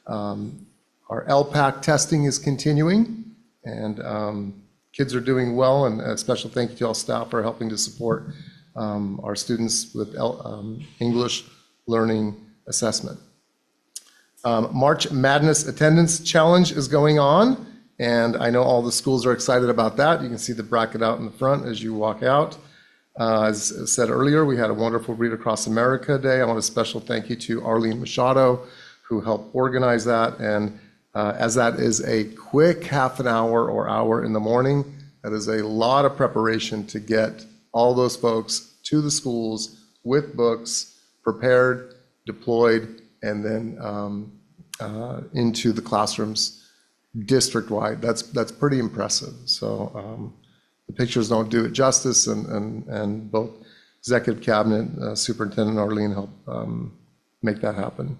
Our LPAC testing is continuing. And kids are doing well, and a special thank you to all staff for helping to support our students with English learning assessment. March Madness Attendance Challenge is going on, and I know all the schools are excited about that. You can see the bracket out in the front as you walk out. As said earlier, we had a wonderful Read Across America Day. I want a special thank you to Arlene Machado, who helped organize that. And as that is a quick half an hour or hour in the morning, that is a lot of preparation to get all those folks to the schools with books, prepared, deployed, and then into the classrooms district-wide. That's pretty impressive. So the pictures don't do it justice, and both Executive Cabinet, Superintendent Arlene helped make that happen.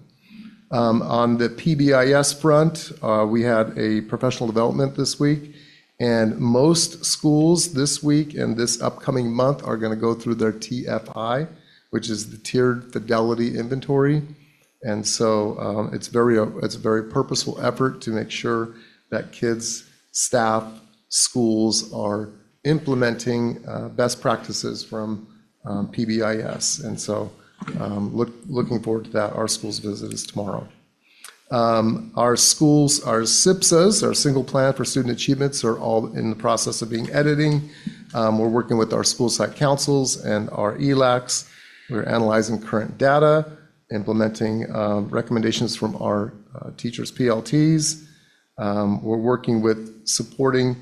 On the PBIS front, we had a professional development this week, and most schools this week and this upcoming month are going to go through their TFI, which is the Tiered Fidelity Inventory. And so it's a very purposeful effort to make sure that kids, staff, schools are implementing best practices from PBIS. And so looking forward to that. Our school's visit is tomorrow. Our schools, our SIPSAs, our single plan for student achievements, are all in the process of being editing. We're working with our school site councils and our ELACs. We're analyzing current data, implementing recommendations from our teachers' PLTs. We're working with supporting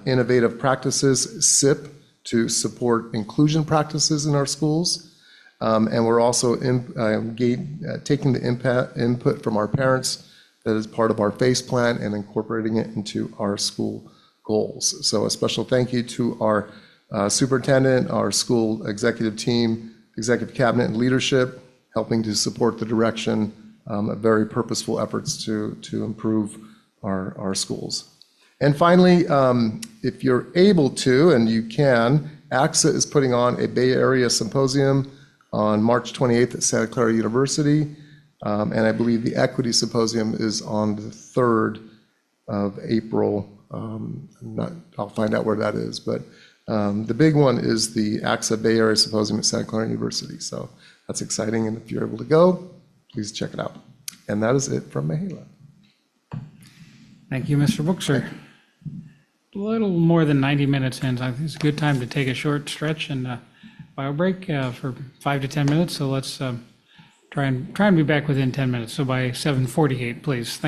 innovative practices, SIP, to support inclusion practices in our schools. And we're also taking the input from our parents that is part of our FACE plan and incorporating it into our school goals. So a special thank you to our superintendent, our school executive team, executive cabinet, and leadership, helping to support the direction of very purposeful efforts to improve our schools. And finally, if you're able to, and you can, AXA is putting on a Bay Area Symposium on March 28th at Santa Clara University. And I believe the Equity Symposium is on the 3rd of April. I'll find out where that is. But the big one is the AXA Bay Area Symposium at Santa Clara University. So that's exciting. And if you're able to go, please check it out. And that is it from Mahela. Thank you, Mr. Bookser. A little more than 90 minutes in. I think it's a good time to take a short stretch and bio break for 5 to 10 minutes. So let's try and be back within 10 minutes. So by 7:48, please.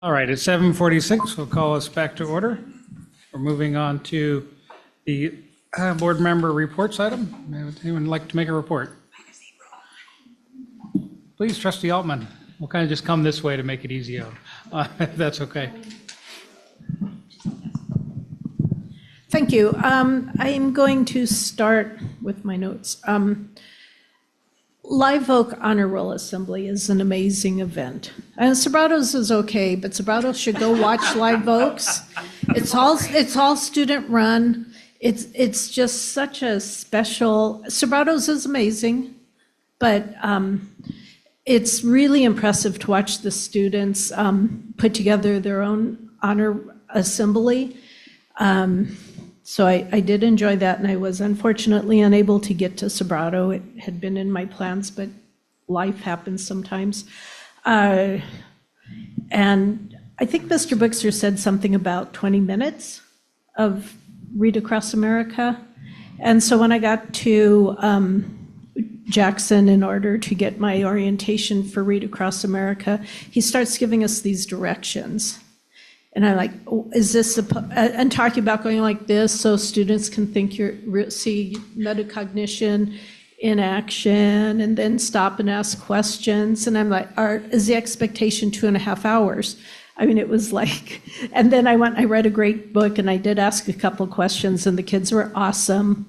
All right, it's 7:46. We'll call us back to order. We're moving on to the board member reports item. Would anyone like to make a report? Please, Trustee Altman. We'll kind of just come this way to make it easy, if that's okay. Thank you. I am going to start with my notes. Live Oak Honor Roll Assembly is an amazing event. And Sobrados is okay, but Sobrados should go watch Live Oaks. It's all student run. It's just such a special. Sobrados is amazing, but it's really impressive to watch the students put together their own honor assembly. So I did enjoy that, and I was unfortunately unable to get to Sobrado. It had been in my plans, but life happens sometimes. And I think Mr. Bixer said something about 20 minutes of Read Across America. And so when I got to Jackson in order to get my orientation for Read Across America, he starts giving us these directions. And I'm like, oh, is this, and talking about going like this so students can think see metacognition in action and then stop and ask questions. And I'm like, is the expectation 2.5 hours? I mean, it was like, and then I read a great book and I did ask a couple questions and the kids were awesome.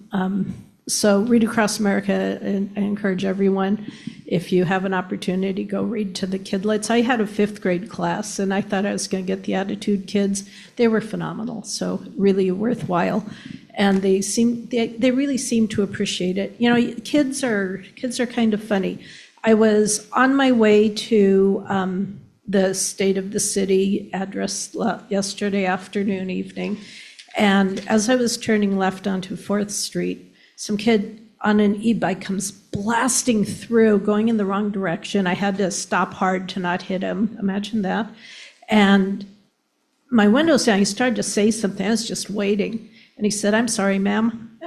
So Read Across America, I encourage everyone, if you have an opportunity, go read to the kidlets. I had a 5th grade class and I thought I was going to get the attitude kids. They were phenomenal, so really worthwhile. And they really seem to appreciate it. You know, kids are kind of funny. I was on my way to the State of the City address yesterday afternoon, evening, and as I was turning left onto 4th Street, some kid on an e-bike comes blasting through, going in the wrong direction. I had to stop hard to not hit him. Imagine that. And my window's down. He started to say something. I was just waiting. And he said, "I'm sorry, ma'am."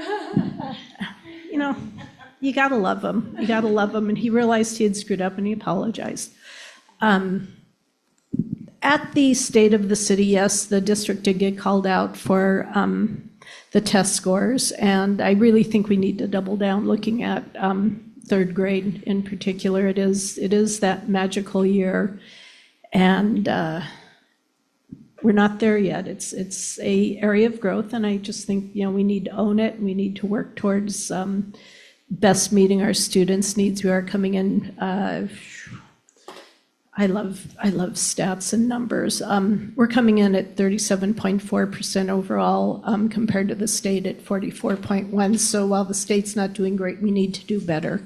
You know, you got to love him. You got to love him. And he realized he had screwed up and he apologized. At the State of the City, yes, the district did get called out for the test scores, and I really think we need to double down looking at 3rd grade in particular. It is that magical year, and we're not there yet. It's a area of growth, and I just think, you know, we need to own it. We need to work towards best meeting our students' needs. We are coming in. I love stats and numbers. We're coming in at 37.4% overall compared to the state at 44.1%. So while the state's not doing great, we need to do better.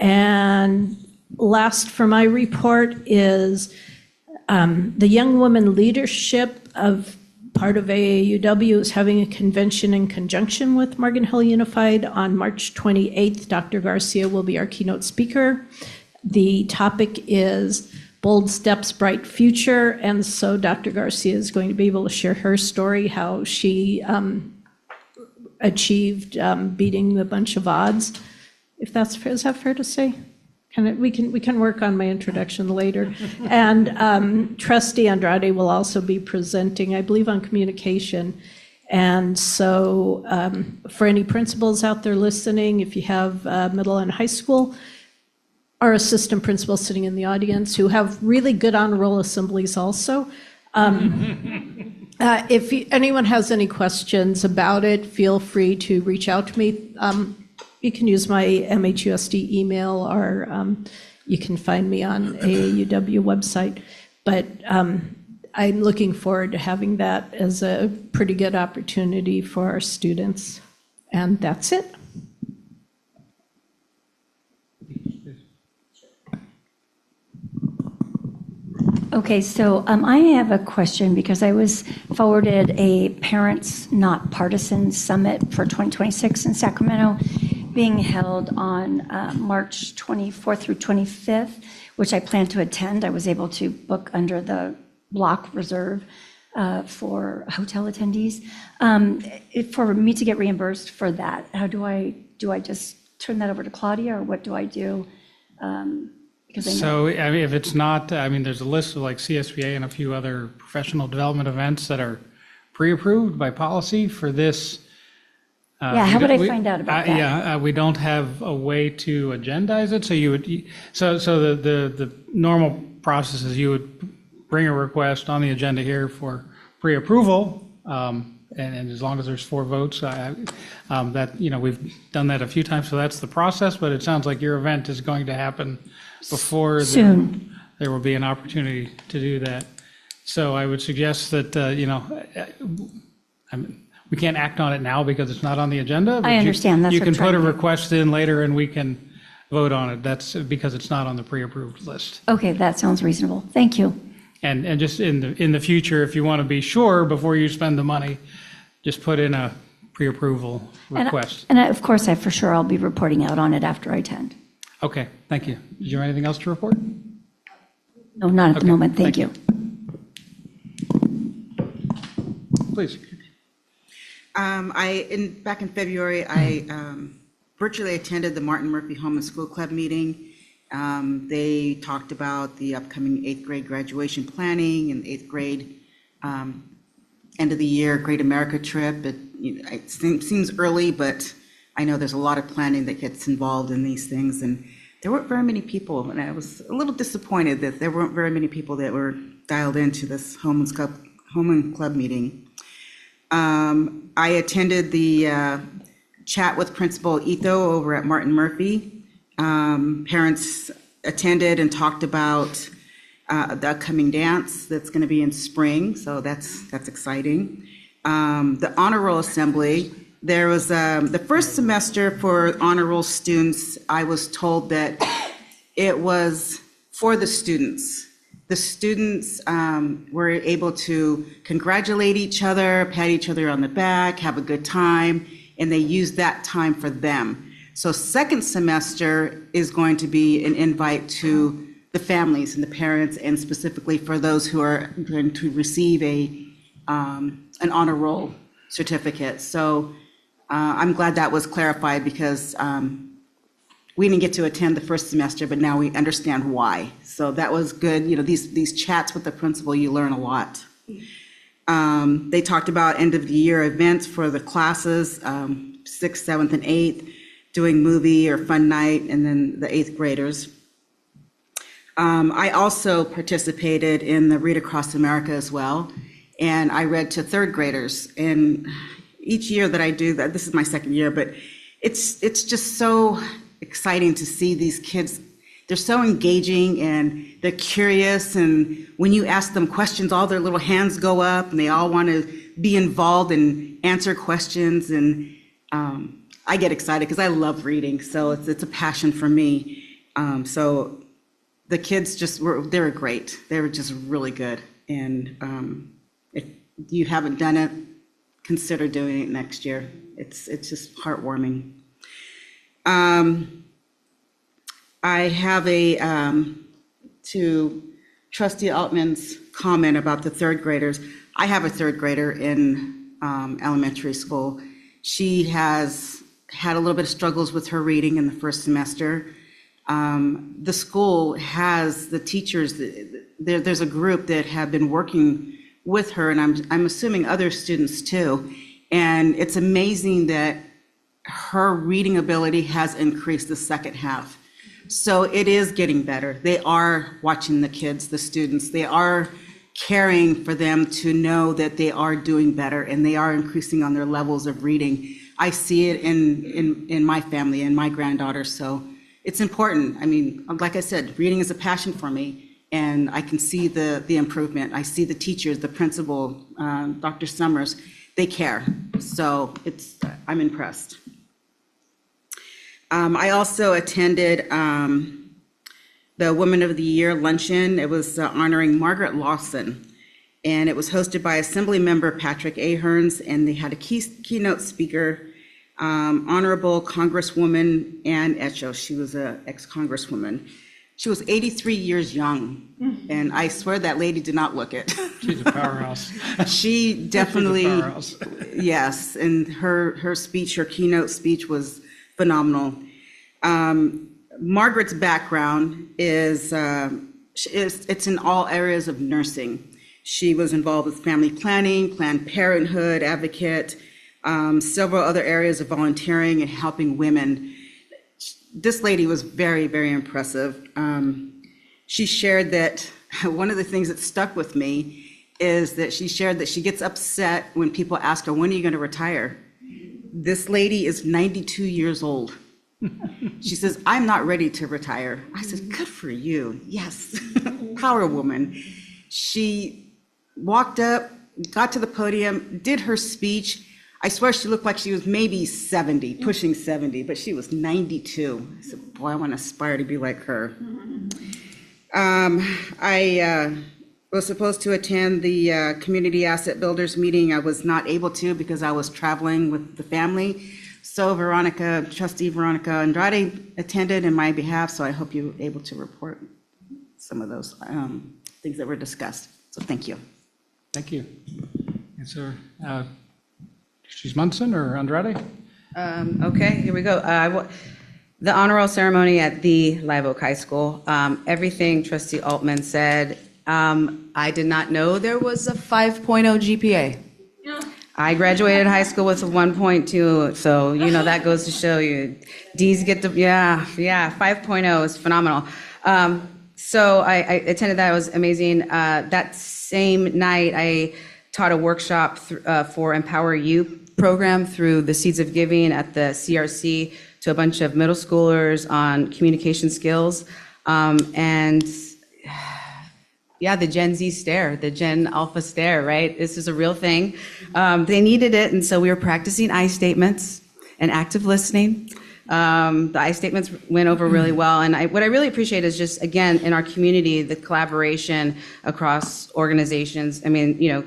And last for my report is the Young Women Leadership of part of AAUW is having a convention in conjunction with Morgan Hill Unified on March 28th. Dr. Garcia will be our keynote speaker. The topic is Bold Steps, Bright Future, and so Dr. Garcia is going to be able to share her story, how she achieved beating a bunch of odds. If that's fair, is that fair to say? We can work on my introduction later. And Trustee Andrade will also be presenting, I believe, on communication. And so for any principals out there listening, if you have middle and high school, our assistant principals sitting in the audience who have really good honor roll assemblies also. If anyone has any questions about it, feel free to reach out to me. You can use my MHUSD email, or you can find me on AAUW website. But I'm looking forward to having that as a pretty good opportunity for our students. And that's it. Okay, so I have a question because I was forwarded a Parents Not Partisan Summit for 2026 in Sacramento being held on March 24th through 25th, which I plan to attend. I was able to book under the block reserve for hotel attendees. For me to get reimbursed for that, how do I just turn that over to Claudia, or what do I do? Because I know- So, I mean, if it's not, I mean, there's a list of like CSBA and a few other professional development events that are pre-approved by policy for this. Yeah, how would I find out about that? Yeah, we don't have a way to agendize it, so you would, so the normal process is you would bring a request on the agenda here for pre-approval, and as long as there's 4 votes, that, you know, we've done that a few times, so that's the process, but it sounds like your event is going to happen before Soon. there will be an opportunity to do that. So I would suggest that, you know, we can't act on it now because it's not on the agenda. but I understand. That's You what can I'm put a trying to- request in later and we can vote on it. That's because it's not on the pre-approved list. Okay, that sounds reasonable. Thank you. And just in the future, if you want to be sure before you spend the money, just put in a pre-approval request. And of course, for sure, I'll be reporting out on it after I attend. Okay, thank you. Did you have anything else to report? No, not at the Okay, moment. Thank thank you. Please. Back in February, I virtually attended the Martin Murphy Home and School Club meeting. They talked about the upcoming 8th grade graduation planning and 8th grade end of the year Great America trip. It seems early, but I know there's a lot of planning that gets involved in these things. And there weren't very many people, and I was a little disappointed that there weren't very many people that were dialed into this Home and Club meeting. I attended the chat with Principal Ito over at Martin Murphy. Parents attended and talked about the upcoming dance that's going to be in spring, so that's exciting. The honor roll assembly, there was the first semester for honor roll students. I was told that it was for the students. The students were able to congratulate each other, pat each other on the back, have a good time, and they used that time for them. So second semester is going to be an invite to the families and the parents, and specifically for those who are going to receive an honor roll certificate. So I'm glad that was clarified because we didn't get to attend the first semester, but now we understand why. So that was good. You know, these chats with the principal, you learn a lot. They talked about end of the year events for the classes, 6th, 7th, and 8th, doing movie or fun night, and then the 8th graders. I also participated in the Read Across America as well, and I read to 3rd graders. And each year that I do that, this is my 2nd year, but it's just so exciting to see these kids. They're so engaging and they're curious, and when you ask them questions, all their little hands go up and they all want to be involved and answer questions. And I get excited because I love reading, so it's a passion for me. So the kids they were great. They were just really good. And if you haven't done it, consider doing it next year. It's just heartwarming. I have to Trustee Altman's comment about the 3rd graders. I have a 3rd grader in elementary school. She has had a little bit of struggles with her reading in the first semester. The school has the teachers, there's a group that have been working with her, and I'm assuming other students too. And it's amazing that her reading ability has increased the second half. So it is getting better. They are watching the kids, the students. They are caring for them to know that they are doing better and they are increasing on their levels of reading. I see it in my family and my granddaughter. So it's important. I mean, like I said, reading is a passion for me, and I can see the improvement. I see the teachers, the principal, Dr. Summers, they care. So I'm impressed. I also attended the Women of the Year luncheon. It was honoring Margaret Lawson, and it was hosted by Assembly Member Patrick Ahearns, and they had a keynote speaker, Honorable Congresswoman Ann Etcho. She was an ex-congresswoman. She was 83 years young, and I swear that lady did not look it. She's a powerhouse. She definitely, She's a powerhouse. yes, and her speech, her keynote speech was phenomenal. Margaret's background is it's in all areas of nursing. She was involved with family planning, Planned Parenthood, advocate, several other areas of volunteering and helping women. This lady was very, very impressive. She shared that one of the things that stuck with me is that she shared that she gets upset when people ask her, when are you going to retire? This lady is 92 years old. She says, I'm not ready to retire. I said, good for you. Yes, power woman. She walked up, got to the podium, did her speech. I swear she looked like she was maybe 70, pushing 70, but she was 92. I said, boy, I want to aspire to be like her. I was supposed to attend the Community Asset Builders meeting. I was not able to because I was traveling with the family. So Trustee Veronica Andrade attended in my behalf, so I hope you're able to report some of those things that were discussed. So thank you. Thank you. Yes, sir. She's Munson or Andrade? Okay, here we go. The honor roll ceremony at the Live Oak High School. Everything Trustee Altman said, I did not know there was a 5.0 GPA. I graduated high school with a 1.2, so that goes to show you. D's get the 5.0 is phenomenal. So I attended that. It was amazing. That same night, I taught a workshop for Empower You program through the Seeds of Giving at the CRC to a bunch of middle schoolers on communication skills. The Gen Z stare, the Gen Alpha stare, right? This is a real thing. They needed it, and so we were practicing I statements and active listening. The I statements went over really well, and what I really appreciate is just, again, in our community, the collaboration across organizations, in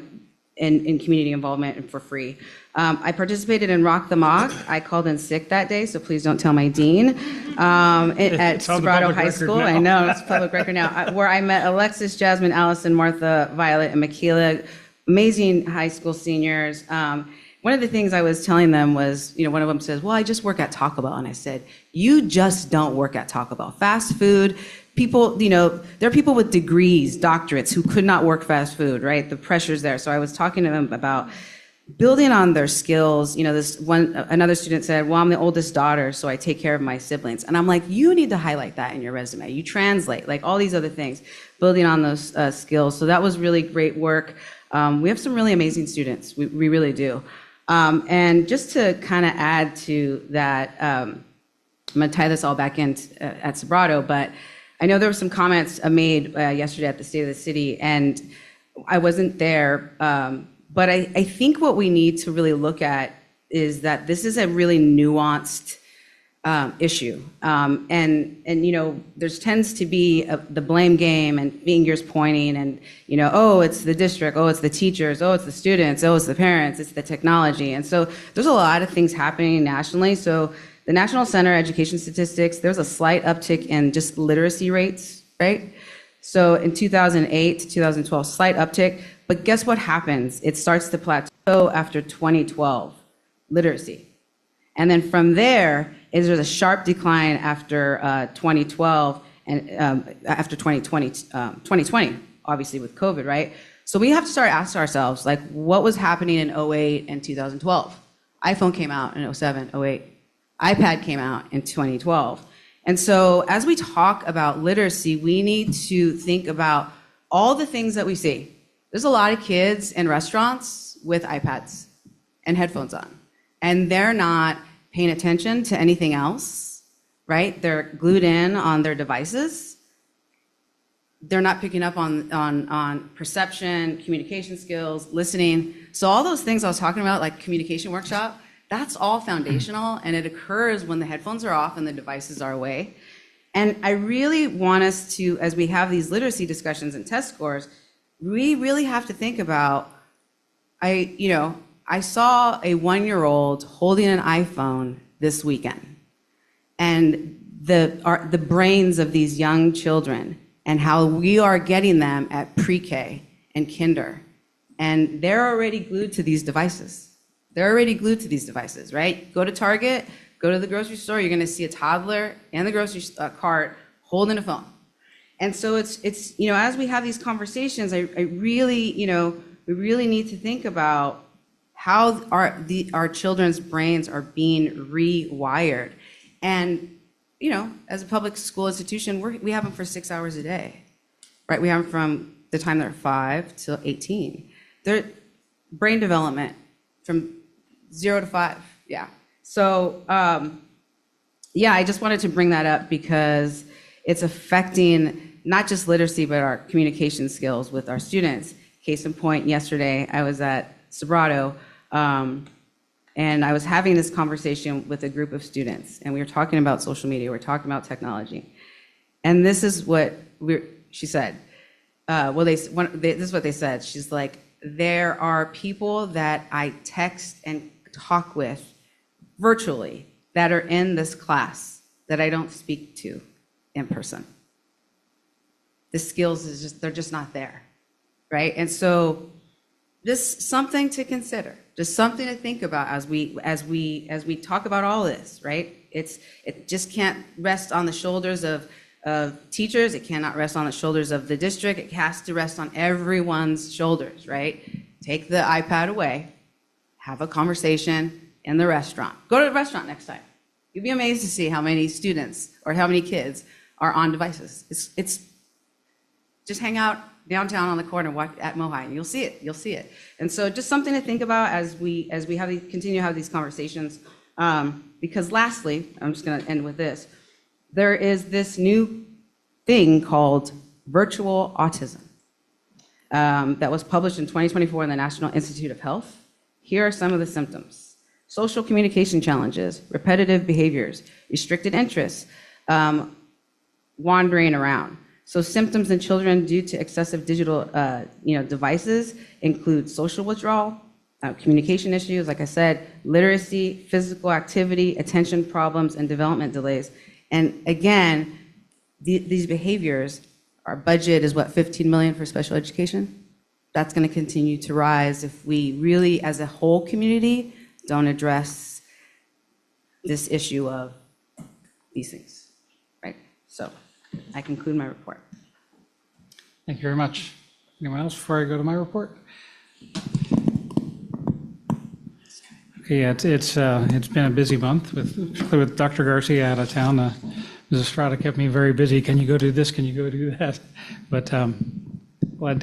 community involvement and for free. I participated in Rock the Mock. I called in sick that day, so please don't tell my dean. At Sobrato High School, I know, it's public record now, where I met Alexis, Jasmine, Allison, Martha, Violet, and Michaela, amazing high school seniors. One of the things I was telling them was, one of them says, well, I just work at Taco Bell. And I said, you just don't work at Taco Bell. Fast food, people, there are people with degrees, doctorates, who could not work fast food, right? The pressure's there. So I was talking to them about building on their skills. Another student said, well, I'm the oldest daughter, so I take care of my siblings. And I'm like, you need to highlight that in your resume. You translate, like all these other things, building on those skills. So that was really great work. We have some really amazing students. We really do. And just to kind of add to that, I'm going to tie this all back in at Sobrato, but I know there were some comments made yesterday at the State of the City, and I wasn't there. But I think what we need to really look at is that this is a really nuanced issue. There tends to be the blame game and fingers pointing and, oh, it's the district, oh, it's the teachers, oh, it's the students, oh, it's the parents, it's the technology. And so there's a lot of things happening nationally. So the National Center of Education Statistics, there's a slight uptick in just literacy rates, right? So in 2008 to 2012, slight uptick. But guess what happens? It starts to plateau after 2012, literacy. And then from there, there's a sharp decline after 2012 and after 2020, obviously with COVID, right? So we have to start asking ourselves, like, what was happening in 08 and 2012? iPhone came out in 07, 08. iPad came out in 2012. And so as we talk about literacy, we need to think about all the things that we see. There's a lot of kids in restaurants with iPads and headphones on, and they're not paying attention to anything else, right? They're glued in on their devices. They're not picking up on perception, communication skills, listening. So all those things I was talking about, like communication workshop, that's all foundational, and it occurs when the headphones are off and the devices are away. And I really want us to, as we have these literacy discussions and test scores, we really have to think about, I saw a 1-year-old holding an iPhone this weekend, and the brains of these young children and how we are getting them at pre-K and kinder, and they're already glued to these devices. They're already glued to these devices, right? Go to Target, Go to the grocery store, you're gonna see a toddler in the grocery cart holding a phone. And so it's, as we have these conversations, I really, we really need to think about how our children's brains are being rewired. And, as a public school institution, we have them for 6 hours a day, right? We have them from the time they're 5 to 18. Their brain development from 0 to 5, yeah. So, I just wanted to bring that up because it's affecting not just literacy, but our communication skills with our students. Case in point, yesterday I was at Sobrato, and I was having this conversation with a group of students, and we were talking about social media, we were talking about technology. And this is what she said. This is what they said. She's like, there are people that I text and talk with virtually that are in this class that I don't speak to in person. The skills they're just not there, right? And so just something to consider, just something to think about as we talk about all this, right? It just can't rest on the shoulders of teachers. It cannot rest on the shoulders of the district. It has to rest on everyone's shoulders, right? Take the iPad away, have a conversation in the restaurant. Go to the restaurant next time. You'd be amazed to see how many students or how many kids are on devices. It's just hang out downtown on the corner, walk at Mohi, and you'll see it. And so just something to think about as we continue to have these conversations. Because lastly, I'm just going to end with this. There is this new thing called virtual autism that was published in 2024 in the National Institute of Health. Here are some of the symptoms: social communication challenges, repetitive behaviors, restricted interests, wandering around. So symptoms in children due to excessive digital devices include social withdrawal, communication issues, like I said, literacy, physical activity, attention problems, and development delays. And again, these behaviors, our budget is what, $15 million for special education? That's going to continue to rise if we really, as a whole community, don't address this issue of these things, right? So I conclude my report. Thank you very much. Anyone else before I go to my report? Okay, yeah, it's been a busy month with Dr. Garcia out of town. Ms. Estrada kept me very busy. Can you go do this? Can you go do that? But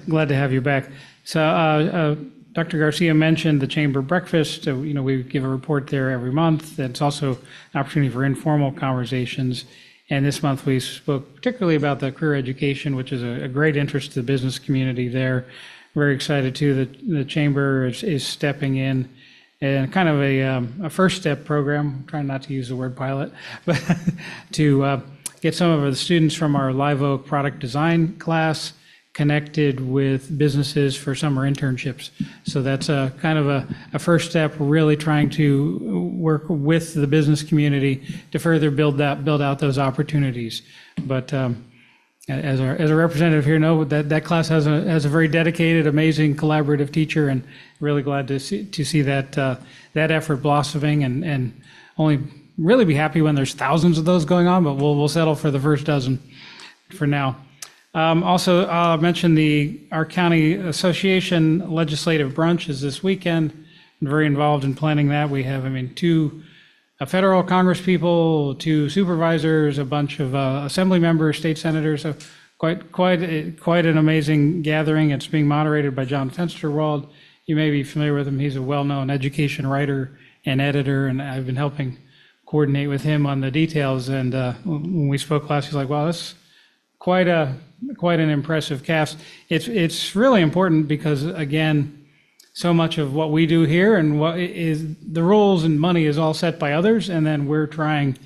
glad to have you back. So Dr. Garcia mentioned the chamber breakfast. We give a report there every month. It's also an opportunity for informal conversations. And this month we spoke particularly about the career education, which is a great interest to the business community there. Very excited too that the chamber is stepping in and kind of a first step program. I'm trying not to use the word pilot, but to get some of the students from our Live Oak product design class connected with businesses for summer internships. So that's a kind of a first step. We're really trying to work with the business community to further build out those opportunities. But as a representative here, know that class has a very dedicated, amazing, collaborative teacher, and really glad to see that effort blossoming, and only really be happy when there's thousands of those going on. But we'll settle for the first dozen for now. Also, I'll mention our county association legislative brunch is this weekend. I'm very involved in planning that. We have, two federal Congress people, 2 supervisors, a bunch of assembly members, state senators. So quite an amazing gathering. It's being moderated by John Fensterwald. You may be familiar with him. He's a well-known education writer and editor, and I've been helping coordinate with him on the details. And when we spoke last, he's like, "Wow, that's quite an impressive cast." It's really important because, again, so much of what we do here and what is the rules and money is all set by others, and then we're trying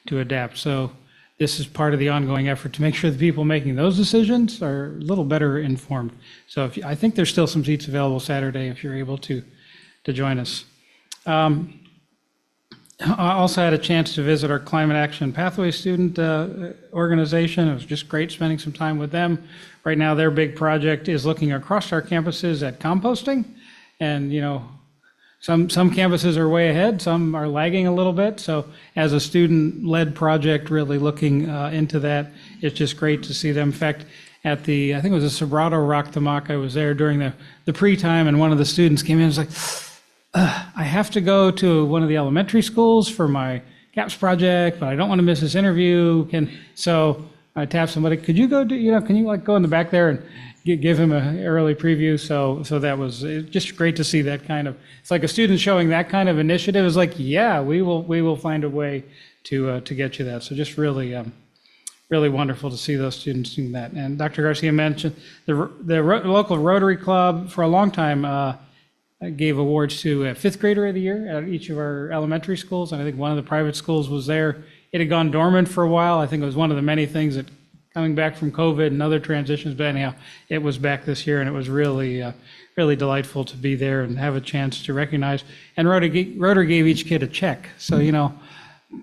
to adapt. So this is part of the ongoing effort to make sure the people making those decisions are a little better informed. So I think there's still some seats available Saturday if you're able to join us. I also had a chance to visit our Climate Action Pathway student organization. It was just great spending some time with them. Right now, their big project is looking across our campuses at composting. And, some campuses are way ahead, some are lagging a little bit. So as a student-led project, really looking into that, it's just great to see them. In fact, at the, I think it was the Sobrato Rock the Mock, I was there during the pre-time, and one of the students came in and was like, I have to go to one of the elementary schools for my CAPS project, but I don't want to miss this interview. So I tapped somebody, could you go can you like go in the back there and give him an early preview? So that was just great to see that kind of, it's like a student showing that kind of initiative is like, yeah, we will find a way to get you that. So just really, really wonderful to see those students doing that. And Dr. Garcia mentioned the local Rotary Club for a long time gave awards to fifth grader of the year at each of our elementary schools. And I think one of the private schools was there. It had gone dormant for a while. I think it was one of the many things that coming back from COVID and other transitions, but anyhow, it was back this year, and it was really, really delightful to be there and have a chance to recognize. And Rotary gave each kid a check. So,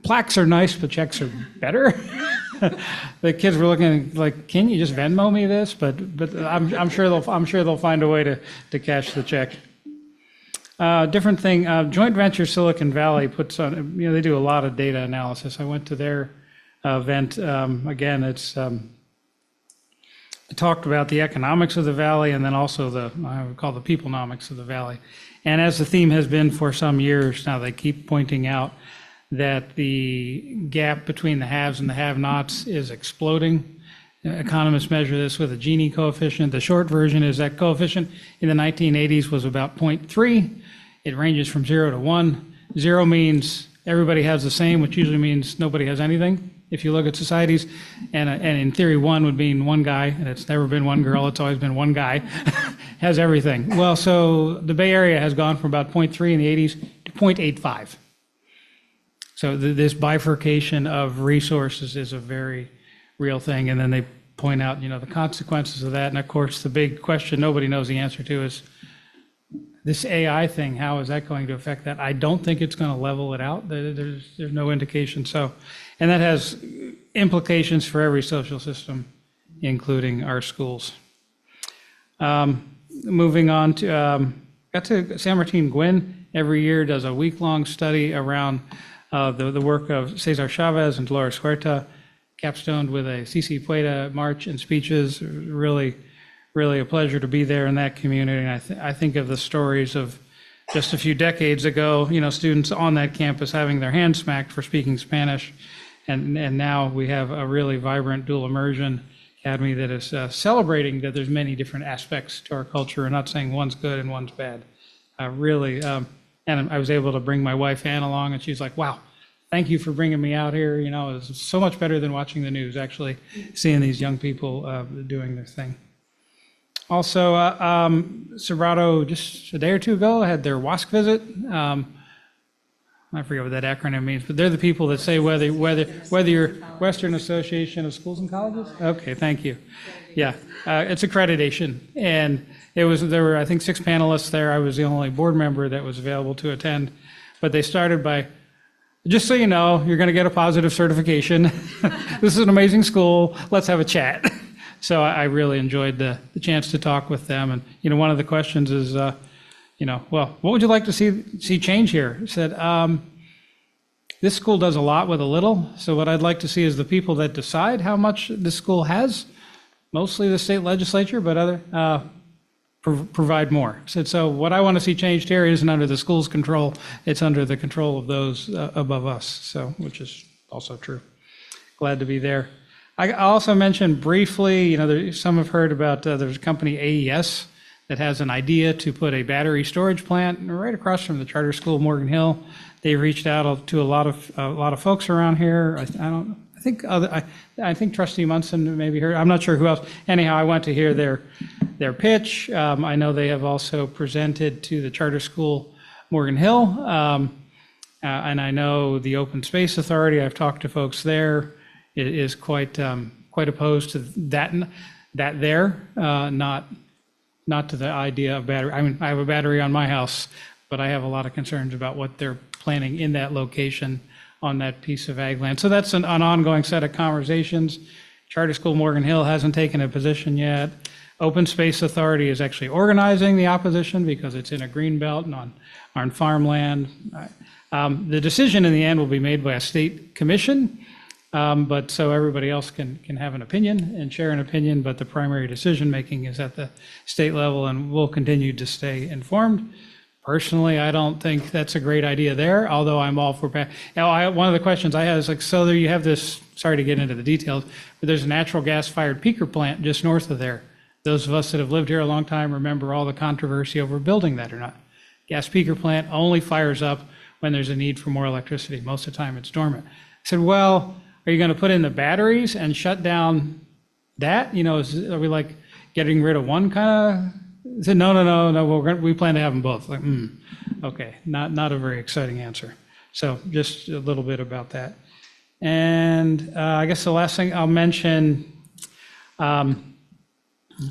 plaques are nice, but checks are better. The kids were looking like, can you just Venmo me this? But I'm sure they'll find a way to cash the check. Different thing, Joint Venture Silicon Valley puts on, they do a lot of data analysis. I went to their event. Again, it talked about the economics of the valley and then also I would call the peoplenomics of the valley. And as the theme has been for some years now, they keep pointing out that the gap between the haves and the have-nots is exploding. Economists measure this with a Gini coefficient. The short version is that coefficient in the 1980s was about 0.3. It ranges from 0 to 1. 0 means everybody has the same, which usually means nobody has anything. If you look at societies, and in theory, 1 would mean one guy, and it's never been one girl, it's always been one guy, has everything. Well, so the Bay Area has gone from about 0.3 in the 80s to 0.85. So this bifurcation of resources is a very real thing. And then they point out, the consequences of that. And of course, the big question nobody knows the answer to is this AI thing. How is that going to affect that? I don't think it's going to level it out. There's no indication. So, and that has implications for every social system, including our schools. Moving on to, got to San Martin Gwynn every year does a week-long study around the work of Cesar Chavez and Dolores Huerta, capstoned with a CC Pueda march and speeches. Really, really a pleasure to be there in that community. And I think of the stories of just a few decades ago, students on that campus having their hands smacked for speaking Spanish. And now we have a really vibrant dual immersion academy that is celebrating that there's many different aspects to our culture and not saying one's good and one's bad. Really, and I was able to bring my wife Ann along, and she's like, wow, thank you for bringing me out here. It's so much better than watching the news, actually seeing these young people doing their thing. Also, Sobrato, just a day or two ago, had their WASC visit. I forget what that acronym means, but they're the people that say whether you're Western Association of Schools and Colleges. Okay, thank you. Yeah, it's accreditation, and there were I think 6 panelists there. I was the only board member that was available to attend, but they started by, just so you know, you're going to get a positive certification. This is an amazing school. Let's have a chat. So I really enjoyed the chance to talk with them, and one of the questions is, well, what would you like to see change here? I said, this school does a lot with a little. So what I'd like to see is the people that decide how much this school has, mostly the state legislature, but other provide more. So what I want to see changed here isn't under the school's control. It's under the control of those above us. So, which is also true. Glad to be there. I also mentioned briefly, some have heard about there's a company AES that has an idea to put a battery storage plant right across from the charter school, Morgan Hill. They reached out to a lot of folks around here. I think Trustee Munson maybe heard. I'm not sure who else. Anyhow, I went to hear their pitch. I know they have also presented to the charter school, Morgan Hill, and I know the Open Space Authority. I've talked to folks there. It is quite opposed to that there, not to the idea of battery. I mean, I have a battery on my house, but I have a lot of concerns about what they're planning in that location on that piece of ag land. So that's an ongoing set of conversations. Charter School Morgan Hill hasn't taken a position yet, Open Space Authority is actually organizing the opposition because it's in a green belt and on farmland. The decision in the end will be made by a state commission, but so everybody else can have an opinion and share an opinion, but the primary decision-making is at the state level, and we'll continue to stay informed. Personally, I don't think that's a great idea there, although I'm all for. Now, one of the questions I had is like, so there you have this, sorry to get into the details, but there's a natural gas-fired peaker plant just north of there. Those of us that have lived here a long time remember all the controversy over building that or not. Gas peaker plant only fires up when there's a need for more electricity. Most of the time it's dormant. I said, well, are you going to put in the batteries and shut down that? You know, are we like getting rid of one kind of? I said, no, we plan to have them both. Like, okay, not a very exciting answer. So just a little bit about that. And I guess the last thing I'll mention,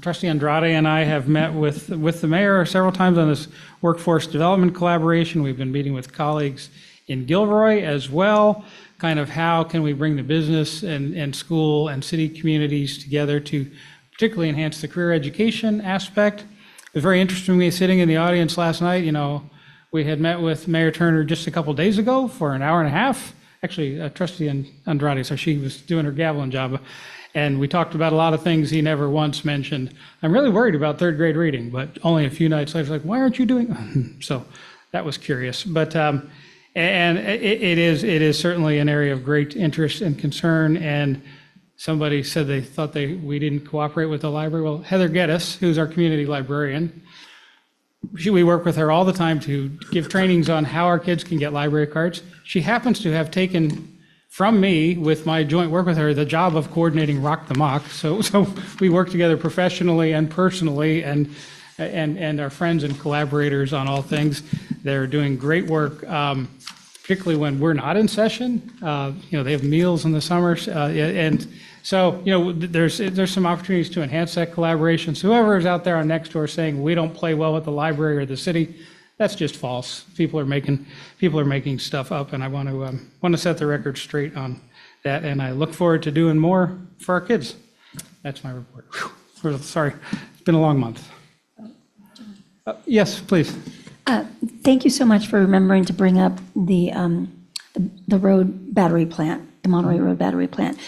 Trustee Andrade and I have met with the mayor several times on this workforce development collaboration. We've been meeting with colleagues in Gilroy as well, kind of how can we bring the business and school and city communities together to particularly enhance the career education aspect. It was very interesting to me sitting in the audience last night. You know, we had met with Mayor Turner just a couple days ago for an hour and a half. Actually, Trustee Andrade, so she was doing her gaveling job. And we talked about a lot of things he never once mentioned. I'm really worried about third grade reading, but only a few nights later, like, why aren't you doing? So that was curious. But, and it is certainly an area of great interest and concern. And somebody said they thought we didn't cooperate with the library. Well, Heather Geddes, who's our community librarian, we work with her all the time to give trainings on how our kids can get library cards. She happens to have taken from me, with my joint work with her, the job of coordinating Rock the Mock. So we work together professionally and personally, and are friends and collaborators on all things. They're doing great work, particularly when we're not in session. You know, they have meals in the summers, and so you know, there's some opportunities to enhance that collaboration. So whoever is out there on Nextdoor saying we don't play well with the library or the city, that's just false. People are making stuff up, and I want to set the record straight on that. And I look forward to doing more for our kids. That's my report. Whew. Sorry, it's been a long month. Yes, please. Thank you so much for remembering to bring up the road battery plant, the Monterey Road battery plant.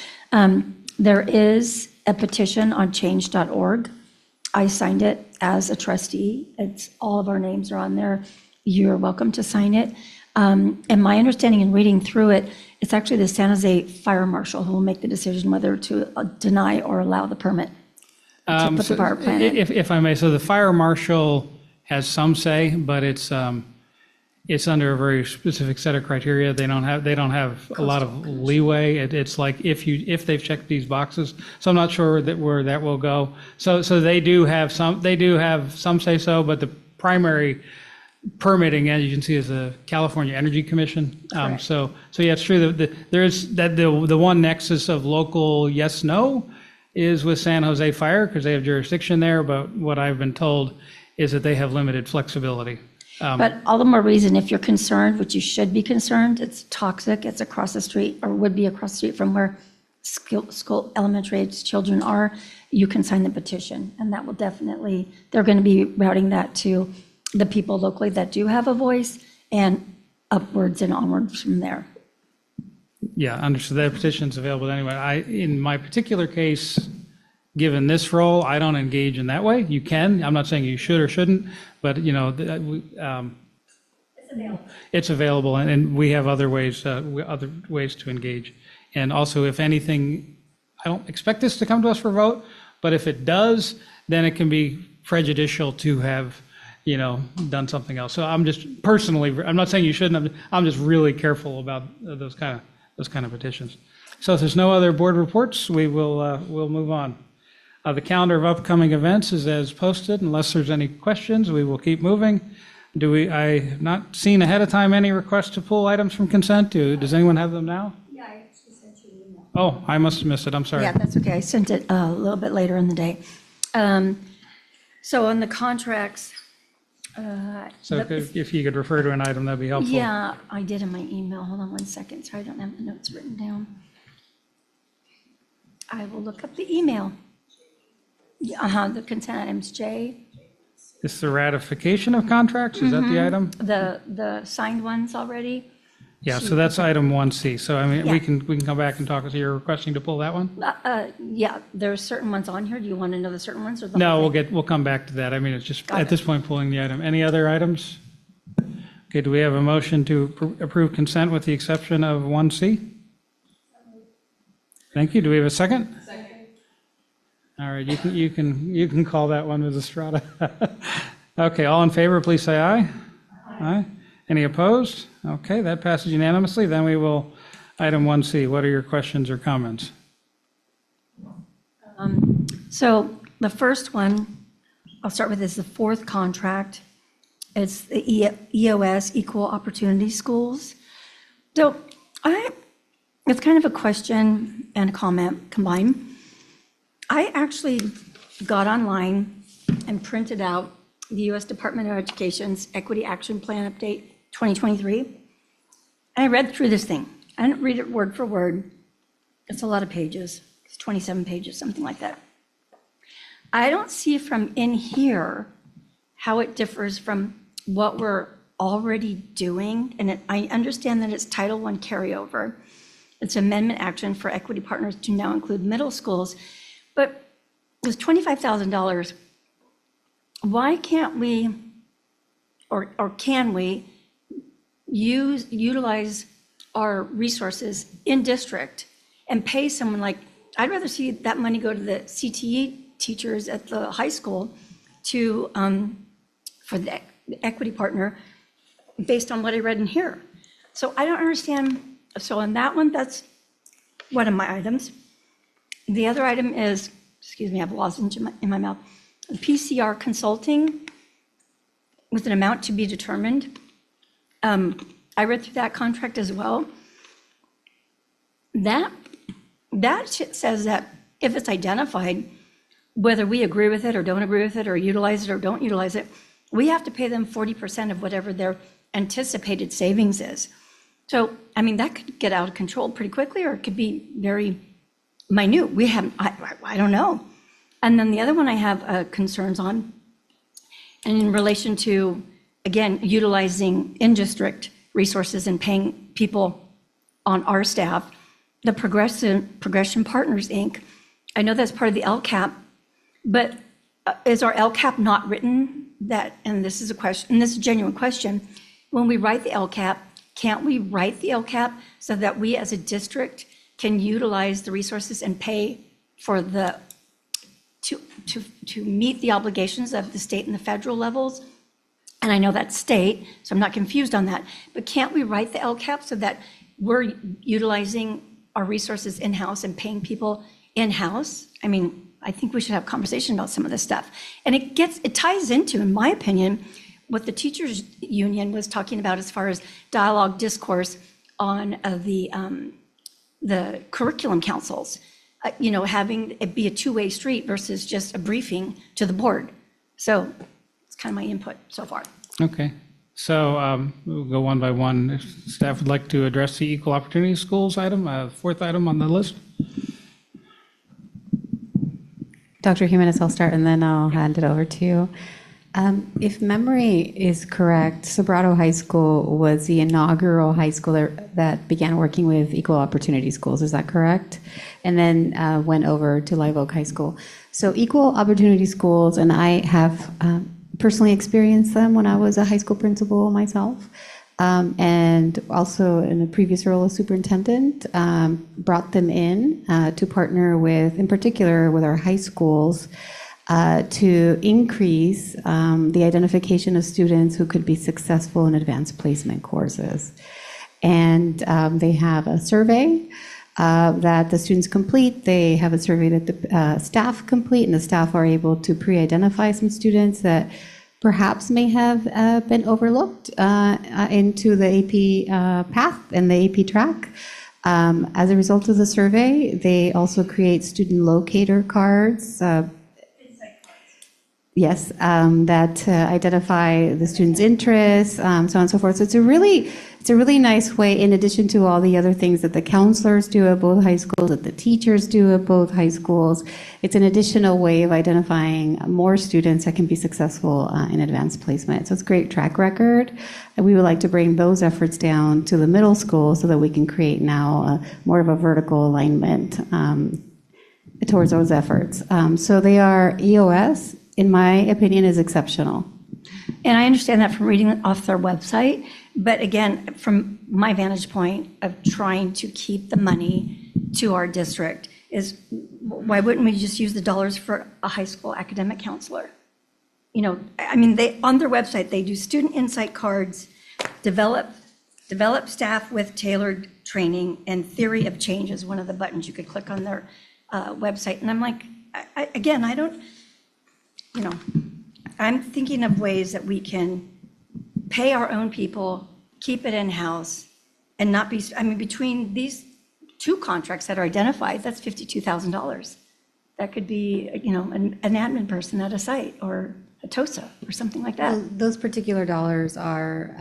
There is a petition on change.org. I signed it as a trustee. It's all of our names are on there. You're welcome to sign it. And my understanding in reading through it, it's actually the San Jose Fire Marshal who will make the decision whether to deny or allow the permit to put the power plant in. If I may, so the fire marshal has some say, but it's under a very specific set of criteria. They don't have a lot of leeway. It's like if they've checked these boxes. So I'm not sure where that will go. So they do have some say so, but the primary permitting, as you can see, is the California Energy Commission. So yeah, it's true that there's that the one nexus of local yes no is with San Jose Fire because they have jurisdiction there. But what I've been told is that they have limited flexibility. But all the more reason, if you're concerned, which you should be concerned, it's toxic, it's across the street, or would be across the street from where school elementary age children are, you can sign the petition. And that will definitely, they're going to be routing that to the people locally that do have a voice and upwards and onwards from there. Yeah, understood. That petition's available anyway. In my particular case, given this role, I don't engage in that way. You can. I'm not saying you should or shouldn't, but you know, it's available, and we have other ways to engage. And also, if anything, I don't expect this to come to us for vote, but if it does, then it can be prejudicial to have, you know, done something else. So I'm just personally, I'm not saying you shouldn't. I'm just really careful about those kind of petitions. So if there's no other board reports, we'll move on. The calendar of upcoming events is as posted. Unless there's any questions, we will keep moving. I have not seen ahead of time any requests to pull items from consent. Does anyone have them now? Yeah, I actually sent you an email. Oh, I must have missed it. I'm sorry. Yeah, that's okay. I sent it a little bit later in the day. So on the contracts. So if you could refer to an item, that'd be helpful. Yeah, I did in my email. Hold on one second. Sorry, I don't have the notes written down. I will look up the email. The consent items, J. This is the ratification of contracts, is that the item? The signed ones already. Yeah, so that's item 1C. So I mean, Yeah. we can come back and talk, so you're requesting to pull that one? Yeah, there's certain ones on here. Do you want to know the certain ones or the No, whole thing? we'll come back to that. I mean, it's just, Got at it. this point, pulling the item. Any other items? Okay, do we have a motion to approve consent with the exception of 1C? Thank you. Do we have a second? Second. All right, you can call that one, Ms. Estrada. Okay, all in favor, please say aye. Aye. Any opposed? Okay, that passes unanimously. Then we will, item 1C, what are your questions or comments? So the first one, I'll start with, is the fourth contract. It's the EOS, Equal Opportunity Schools. So it's kind of a question and a comment combined. I actually got online and printed out the U.S. Department of Education's Equity Action Plan Update 2023. And I read through this thing. I didn't read it word for word. It's a lot of pages. It's 27 pages, something like that. I don't see from in here how it differs from what we're already doing. And I understand that it's Title I carryover. It's amendment action for equity partners to now include middle schools. But with $25,000, why can't we, or can we, utilize our resources in district and pay someone like, I'd rather see that money go to the CTE teachers at the high school to, for the equity partner, based on what I read in here. So I don't understand. So on that one, that's one of my items. The other item is, excuse me, I have a lozenge in my mouth. PCR consulting with an amount to be determined. I read through that contract as well. That says that if it's identified, whether we agree with it or don't agree with it or utilize it or don't utilize it, we have to pay them 40% of whatever their anticipated savings is. So, I mean, that could get out of control pretty quickly, or it could be very minute. We haven't, I don't know. And then the other one I have concerns on, and in relation to, again, utilizing in-district resources and paying people on our staff, the Progression Partners, Inc. I know that's part of the LCAP, but is our LCAP not written that, and this is a question, and this is a genuine question, when we write the LCAP, can't we write the LCAP so that we as a district can utilize the resources and pay for the, to meet the obligations of the state and the federal levels? And I know that's state, so I'm not confused on that, but can't we write the LCAP so that we're utilizing our resources in-house and paying people in-house? I mean, I think we should have a conversation about some of this stuff. And it ties into, in my opinion, what the teachers union was talking about as far as dialogue discourse on the curriculum councils, having it be a two-way street versus just a briefing to the board. So it's kind of my input so far. Okay, so we'll go one by one. If staff would like to address the equal opportunity schools item, fourth item on the list. Dr. Jimenez, I'll start and then I'll hand it over to you. If memory is correct, Sobrato High School was the inaugural high school that began working with equal opportunity schools. Is that correct? And then went over to Live Oak High School. So equal opportunity schools, and I have personally experienced them when I was a high school principal myself, and also in a previous role as superintendent, brought them in to partner with, in particular, with our high schools, to increase the identification of students who could be successful in advanced placement courses. And they have a survey that the students complete. They have a survey that the staff complete, and the staff are able to pre-identify some students that perhaps may have been overlooked into the AP path and the AP track. As a result of the survey, they also create student locator cards. Yes, that identify the students' interests, so on and so forth. So it's a really nice way, in addition to all the other things that the counselors do at both high schools, that the teachers do at both high schools. It's an additional way of identifying more students that can be successful in advanced placement. So it's a great track record. And we would like to bring those efforts down to the middle school so that we can create now more of a vertical alignment towards those efforts. So they are EOS, in my opinion, is exceptional. And I understand that from reading off their website, but again, from my vantage point of trying to keep the money to our district is, why wouldn't we just use the dollars for a high school academic counselor? You know, I mean, they, on their website, they do student insight cards, develop staff with tailored training, and theory of change is one of the buttons you could click on their website. And I'm like, again, I don't, you know, I'm thinking of ways that we can pay our own people, keep it in-house, and not be, I mean, between these two contracts that are identified, that's $52,000. That could be, you know, an admin person at a site or a TOSA or something like that. Well, those particular dollars are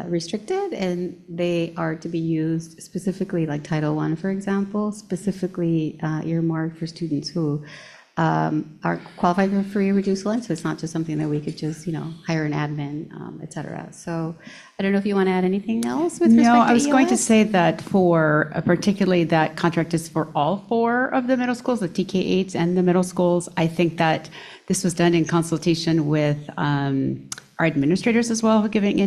restricted, and they are to be used specifically, like Title I, for example, specifically earmarked for students who are qualified for free or reduced lunch. So it's not just something that we could just, you know, hire an admin, et cetera. So I don't know if you want to add anything else with respect to No, I was going to EOS? say that for, particularly that contract is for all 4 of the middle schools, the TK8s and the middle schools. I think that this was done in consultation with our administrators as well, giving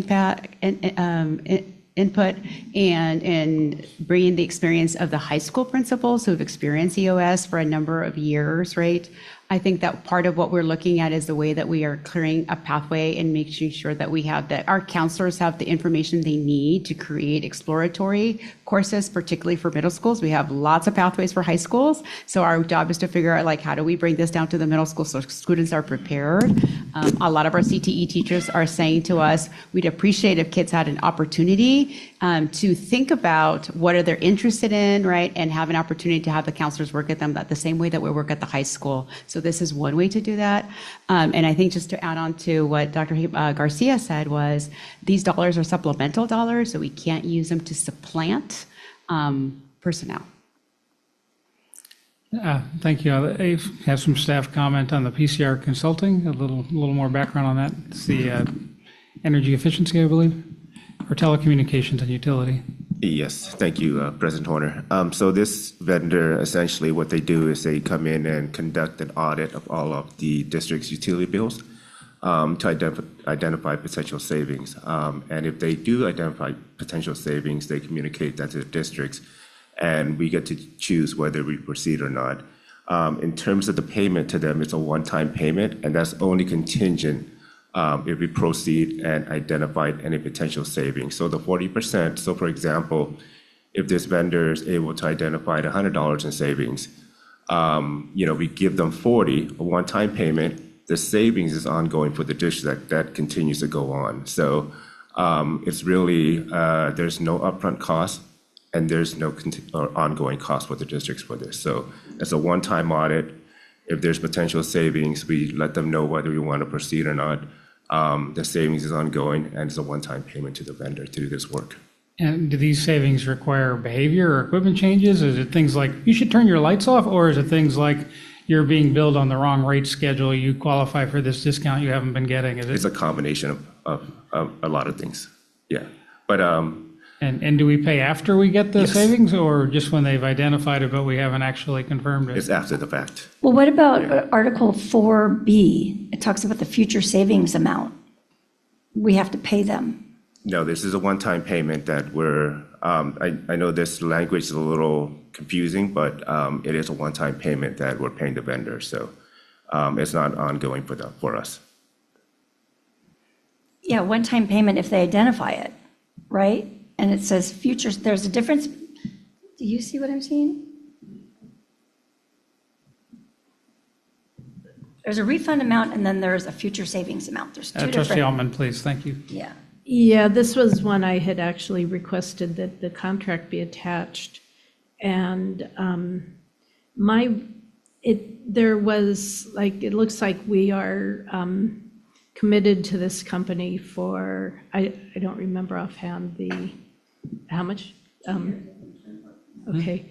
input and bringing the experience of the high school principals who've experienced EOS for a number of years, right? I think that part of what we're looking at is the way that we are clearing a pathway and making sure that we have that our counselors have the information they need to create exploratory courses, particularly for middle schools. We have lots of pathways for high schools. So our job is to figure out, like, how do we bring this down to the middle school so students are prepared? A lot of our CTE teachers are saying to us, we'd appreciate if kids had an opportunity to think about what are they interested in, right? And have an opportunity to have the counselors work at them the same way that we work at the high school. So this is one way to do that. And I think just to add on to what Dr. Garcia said was, these dollars are supplemental dollars, so we can't use them to supplant personnel. Thank you. I have some staff comment on the PCR consulting, a little more background on that. It's the energy efficiency, I believe, or telecommunications and utility. Yes, thank you, President Horner. So this vendor, essentially what they do is they come in and conduct an audit of all of the district's utility bills to identify potential savings. And if they do identify potential savings, they communicate that to the districts, and we get to choose whether we proceed or not. In terms of the payment to them, it's a one-time payment, and that's only contingent if we proceed and identify any potential savings. So the 40%, so for example, if this vendor is able to identify $100 in savings, we give them 40, a one-time payment. The savings is ongoing for the district, that continues to go on. So it's really, there's no upfront cost, and there's no ongoing cost for the districts for this. So it's a one-time audit. If there's potential savings, we let them know whether we want to proceed or not. The savings is ongoing, and it's a one-time payment to the vendor to do this work. And do these savings require behavior or equipment changes? Is it things like, you should turn your lights off, or is it things like you're being billed on the wrong rate schedule, you qualify for this discount you haven't been getting? It's a combination of a lot of things, yeah. But And do we pay after we get the Yes. savings, or just when they've identified it but we haven't actually confirmed it? it's after the fact. Well, what about Article 4B? It talks about the future savings amount. We have to pay them. No, this is a one-time payment that we're, I know this language is a little confusing, but it is a one-time payment that we're paying the vendor. So it's not ongoing for us. Yeah, one-time payment if they identify it, right? And it says futures, there's a difference. Do you see what I'm seeing? There's a refund amount, and then there's a future savings amount. There's two different. Trustee Altman, please, thank you. Yeah. Yeah, this was one I had actually requested that the contract be attached. And my there was, like, it looks like we are committed to this company for, I don't remember offhand how much? Okay.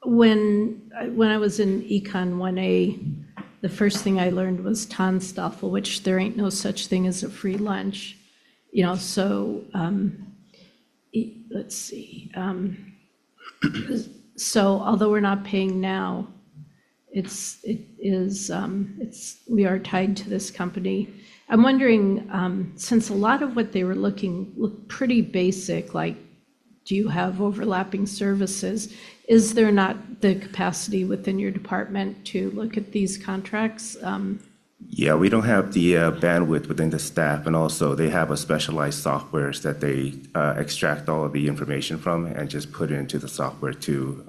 When I was in Econ 1A, the first thing I learned was Tanstaffel, which there ain't no such thing as a free lunch. So let's see. So although we're not paying now, we are tied to this company. I'm wondering, since a lot of what they were looked pretty basic, like, do you have overlapping services? Is there not the capacity within your department to look at these contracts? Yeah, we don't have the bandwidth within the staff, and also they have a specialized softwares that they extract all of the information from and just put it into the software to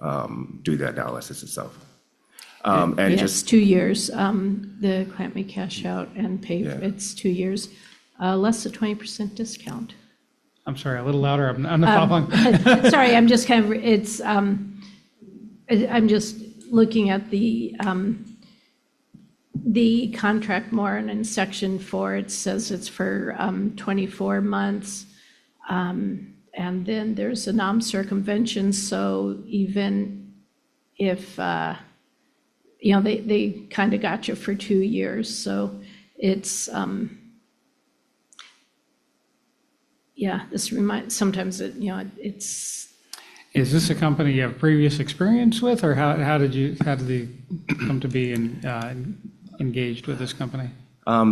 do the analysis itself. And yes, just 2 years. The client may cash out and pay. It's 2 years, less than 20% discount. I'm sorry, a little louder. I'm not following. Sorry, I'm just kind of, I'm just looking at the contract more, and in section 4, it says it's for 24 months. And then there's a non-circumvention, so even if, they kind of got you for 2 years, so it's, this sometimes it's. Is this a company you have previous experience with, or how did they come to be engaged with this company?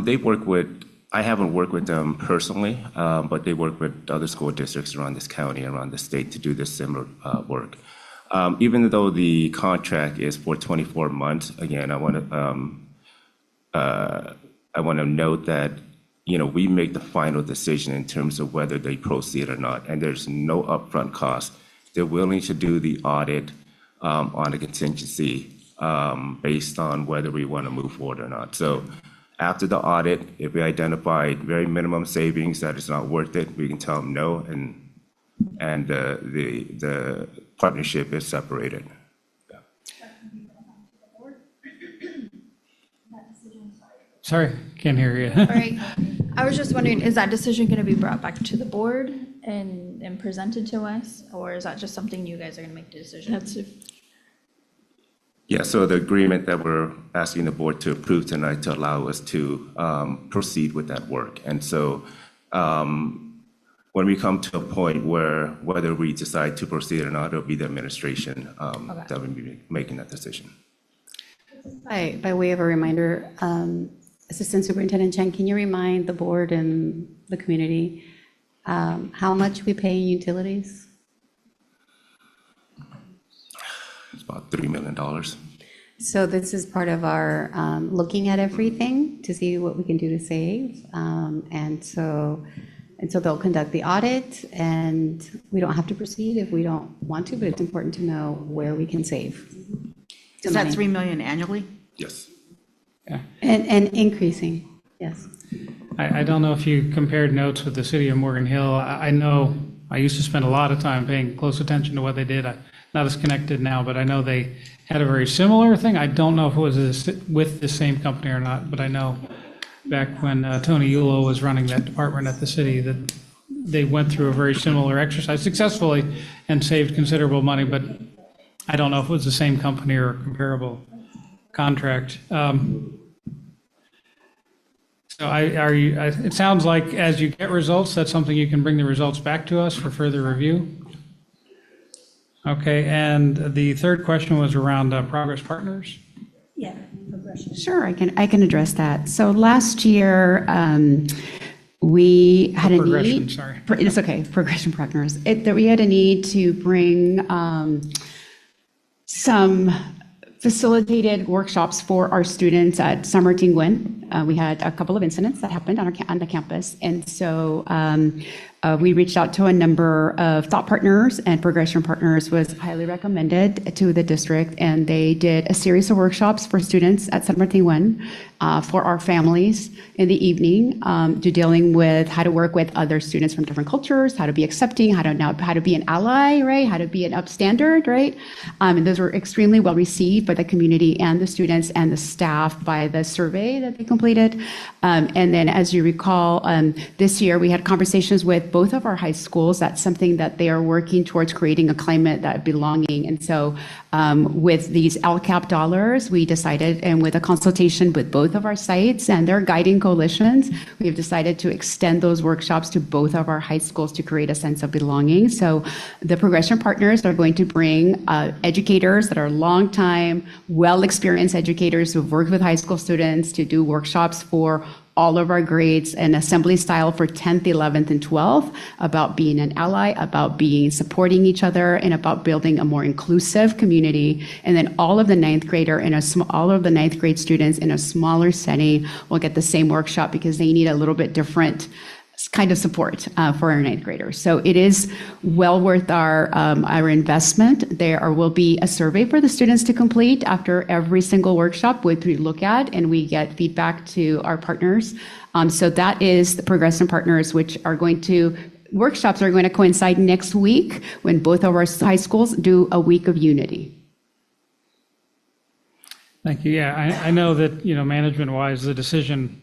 They work with, I haven't worked with them personally, but they work with other school districts around this county, around the state, to do this similar work. Even though the contract is for 24 months, again, I want to note that we make the final decision in terms of whether they proceed or not, and there's no upfront cost. They're willing to do the audit on a contingency based on whether we want to move forward or not. So after the audit, if we identify very minimum savings that it's not worth it, we can tell them no, and the partnership is separated. Sorry, can't hear you. All right. I was just wondering, is that decision going to be brought back to the board and presented to us? Or is that just something you guys are going to make the decision? That's it. Yeah, so the agreement that we're asking the board to approve tonight to allow us to proceed with that work. And so when we come to a point where whether we decide to proceed or not, it'll be the administration that will be making that decision. By way of a reminder, Assistant Superintendent Chen, can you remind the board and the community how much we pay in utilities? It's about $3 million. So this is part of our looking at everything to see what we can do to save. And so they'll conduct the audit, and we don't have to proceed if we don't want to, but it's important to know where we can save. Is that $3 million annually? Yes. Yeah. And increasing, yes. I don't know if you compared notes with the city of Morgan Hill. I know I used to spend a lot of time paying close attention to what they did. I'm not as connected now, but I know they had a very similar thing. I don't know if it was with the same company or not, but I know back when Tony Yulo was running that department at the city that they went through a very similar exercise successfully and saved considerable money, but I don't know if it was the same company or a comparable contract. So it sounds like as you get results, that's something you can bring the results back to us for further review. Okay, and the third question was around Progress Partners. Yeah, progression. Sure, I can address that. So last year, we had a Progression, need. sorry. It's okay, Progression Partners. That we had a need to bring some facilitated workshops for our students at Summer Tingwin. We had a couple of incidents that happened on the campus, and so We reached out to a number of thought partners, and Progression Partners was highly recommended to the district, and they did a series of workshops for students at San Martin 1 for our families in the evening, to dealing with how to work with other students from different cultures, how to be accepting, how to be an ally, right? How to be an upstander, right? And those were extremely well received by the community and the students and the staff by the survey that they completed. And then, as you recall, this year we had conversations with both of our high schools. That's something that they are working towards, creating a climate that belonging. And so with these LCAP dollars, we decided, and with a consultation with both of our sites and their guiding coalitions, we have decided to extend those workshops to both of our high schools to create a sense of belonging. So the Progression Partners are going to bring educators that are long-time, well-experienced educators who've worked with high school students to do workshops for all of our grades and assembly style for 10th, 11th, and 12th about being an ally, about supporting each other, and about building a more inclusive community. And then all of the ninth grade students in a smaller setting will get the same workshop because they need a little bit different kind of support for our ninth graders. So it is well worth our investment. There will be a survey for the students to complete after every single workshop, which we look at and we get feedback to our partners. So that is the Progression Partners, workshops are going to coincide next week when both of our high schools do a week of unity. Thank you. Yeah, I know that, management-wise, the decision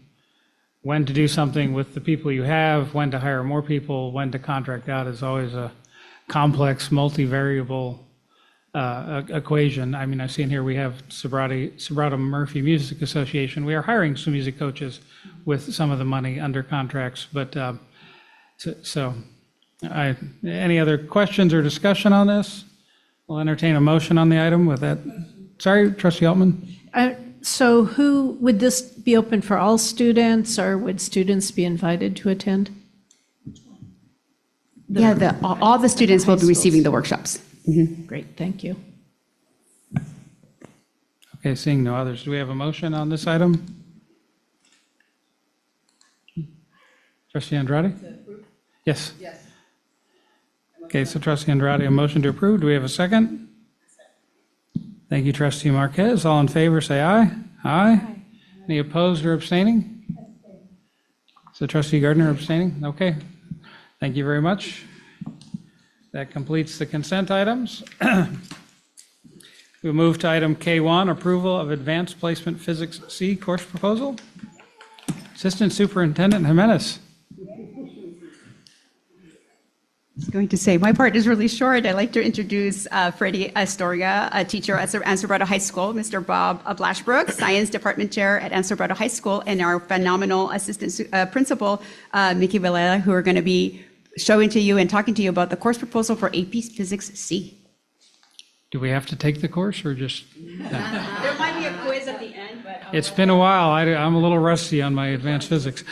when to do something with the people you have, when to hire more people, when to contract out is always a complex, multivariable equation. I mean, I've seen here we have Sobrato Murphy Music Association. We are hiring some music coaches with some of the money under contracts. But any other questions or discussion on this? We'll entertain a motion on the item with that. Sorry, Trustee Altman. So would this be open for all students, or would students be invited to attend? All the students will be receiving the workshops. Mm-hmm. Great, thank you. Okay, seeing no others, do we have a motion on this item? Trustee Andrade? Yes. Okay, so Trustee Andrade, a motion to approve. Do we have a second? Thank you, Trustee Marquez. All in favor, say aye. Aye. Any opposed or abstaining? So Trustee Gardner abstaining? Okay. Thank you very much. That completes the consent items. We'll move to item K1, approval of advanced placement physics C course proposal. Assistant Superintendent Jimenez. I was going to say, my part is really short. I'd like to introduce Freddie Astorga, a teacher at Ansobrado High School, Mr. Bob Blashbrook, Science Department Chair at Ansobrado High School, and our phenomenal Assistant Principal, Mickey Veleda, who are going to be showing to you and talking to you about the course proposal for AP Physics C. Do we have to take the course or just? There might be a quiz at the end, but... It's been a while. I'm a little rusty on my advanced physics.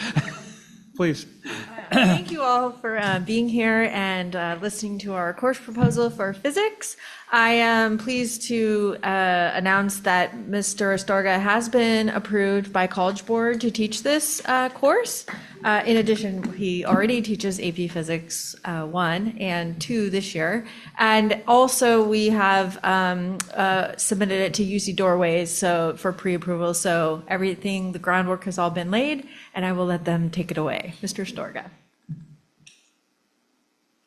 Please. Thank you all for being here and listening to our course proposal for physics. I am pleased to announce that Mr. Astorga has been approved by College Board to teach this course. In addition, he already teaches AP Physics 1 and 2 this year. And also we have submitted it to UC Doorways for pre-approval. So the groundwork has all been laid, and I will let them take it away. Mr. Astorga.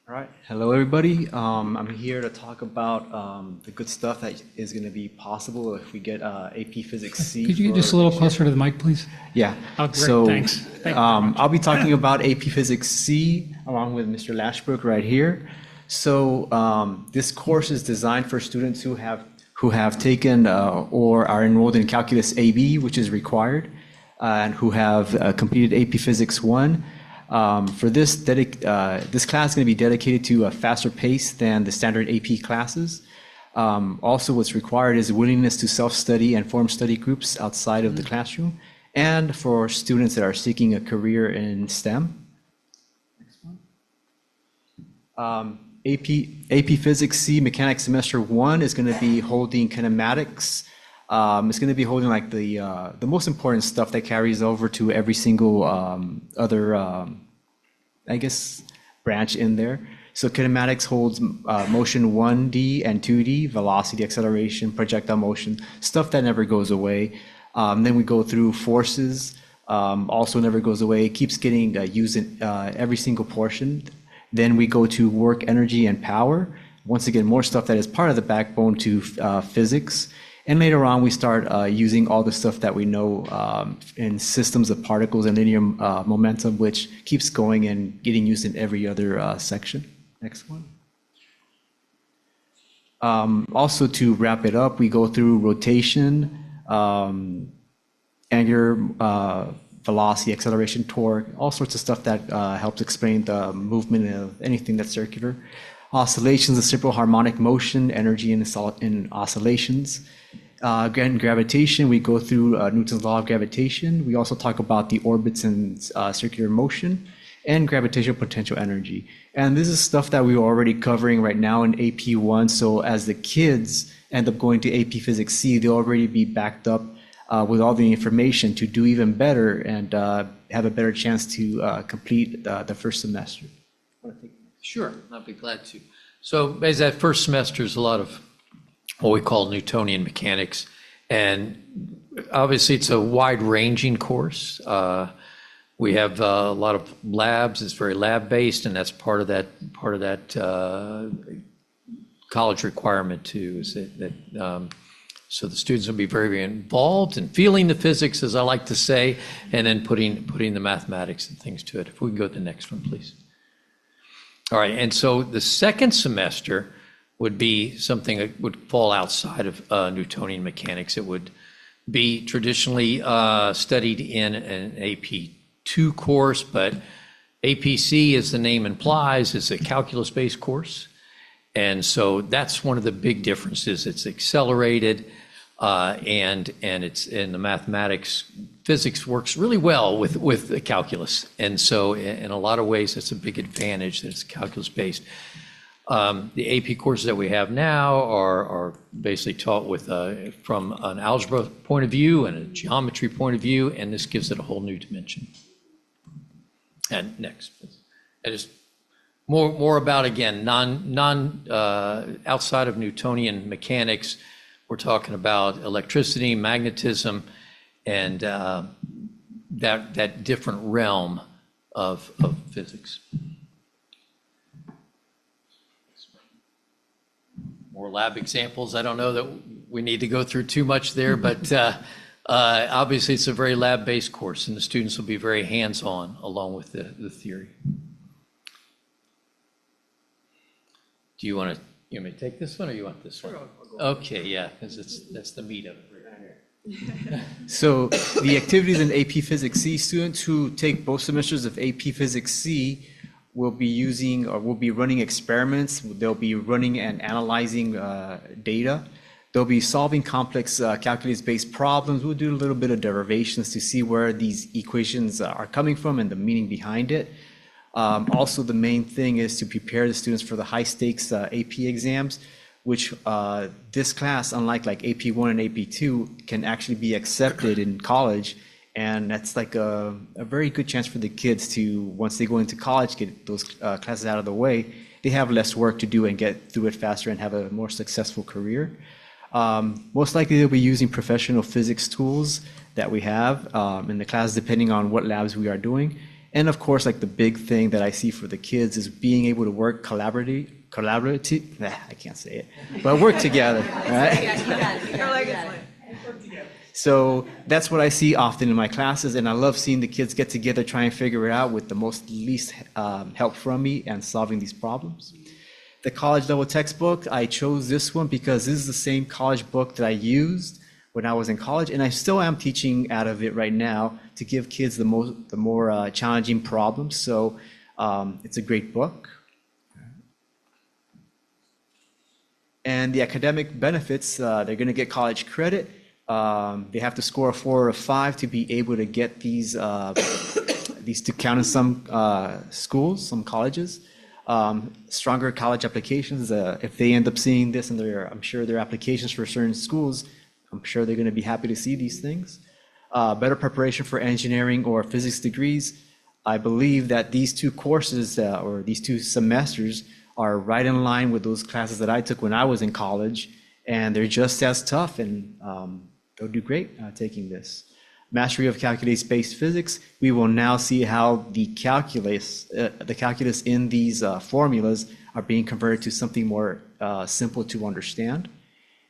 All right. Hello, everybody. I'm here to talk about the good stuff that is going to be possible if we get AP Physics C. Could you get just a little closer to the mic, please? Yeah. Oh, great. So, Thanks. I'll be talking about AP Physics C along with Mr. Lashbrook right here. So this course is designed for students who have taken or are enrolled in Calculus AB, which is required, and who have completed AP Physics 1. For this class is going to be dedicated to a faster pace than the standard AP classes. Also, what's required is willingness to self-study and form study groups outside of the classroom, and for students that are seeking a career in STEM. Next one. AP Physics C Mechanics Semester 1 is going to be holding kinematics. It's going to be holding like the most important stuff that carries over to every single other, branch in there. So kinematics holds motion 1D and 2D, velocity, acceleration, projectile motion, stuff that never goes away. Then we go through forces, also never goes away, keeps getting used in every single portion. Then we go to work, energy, and power. Once again, more stuff that is part of the backbone to physics. And later on, we start using all the stuff that we know in systems of particles and linear momentum, which keeps going and getting used in every other section. Next one. Also, to wrap it up, we go through rotation, angular velocity, acceleration, torque, all sorts of stuff that helps explain the movement of anything that's circular. Oscillations, the simple harmonic motion, energy in oscillations. Again, gravitation, we go through Newton's law of gravitation. We also talk about the orbits and circular motion and gravitational potential energy. And this is stuff that we're already covering right now in AP1. So as the kids end up going to AP Physics C, they'll already be backed up with all the information to do even better and have a better chance to complete the first semester. Sure, I'll be glad to. So as that first semester is a lot of what we call Newtonian mechanics, and obviously it's a wide-ranging course. We have a lot of labs. It's very lab-based, and that's part of that college requirement too. Is that so the students will be very, very involved in feeling the physics, as I like to say, and then putting the mathematics and things to it. If we can go to the next one, please. All right, and so the second semester would be something that would fall outside of Newtonian mechanics. It would be traditionally studied in an AP2 course, but APC, as the name implies, is a calculus-based course. And so that's one of the big differences. It's accelerated, and the mathematics, physics works really well with the calculus. And so in a lot of ways, that's a big advantage that it's calculus-based. The AP courses that we have now are basically taught with from an algebra point of view and a geometry point of view, and this gives it a whole new dimension. And next, please. And just more about, again, outside of Newtonian mechanics, we're talking about electricity, magnetism, and that different realm of physics. More lab examples. I don't know that we need to go through too much there, but obviously it's a very lab-based course, and the students will be very hands-on along with the theory. Do you want me to take this one, or you want this one? Okay, yeah, because that's the meat of it right here. So the activities in AP Physics C, students who take both semesters of AP Physics C will be using or will be running experiments. They'll be running and analyzing data. They'll be solving complex calculus-based problems. We'll do a little bit of derivations to see where these equations are coming from and the meaning behind it. Also, the main thing is to prepare the students for the high-stakes AP exams, which this class, unlike like AP1 and AP2, can actually be accepted in college. And that's like a very good chance for the kids to, once they go into college, get those classes out of the way. They have less work to do and get through it faster and have a more successful career. Most likely they'll be using professional physics tools that we have in the class, depending on what labs we are doing. And of course, like the big thing that I see for the kids is being able to work collaborative, I can't say it, but work together, right? So that's what I see often in my classes, and I love seeing the kids get together, try and figure it out with the least help from me and solving these problems. The college level textbook, I chose this one because this is the same college book that I used when I was in college, and I still am teaching out of it right now to give kids the more challenging problems. So it's a great book. And the academic benefits, they're going to get college credit. They have to score a 4 or a 5 to be able to get these to count in some schools, some colleges. Stronger college applications. If they end up seeing this in I'm sure their applications for certain schools, I'm sure they're going to be happy to see these things. Better preparation for engineering or physics degrees. I believe that these two courses or these two semesters are right in line with those classes that I took when I was in college, and they're just as tough, and they'll do great taking this. Mastery of calculus-based physics, we will now see how the calculus in these formulas are being converted to something more simple to understand.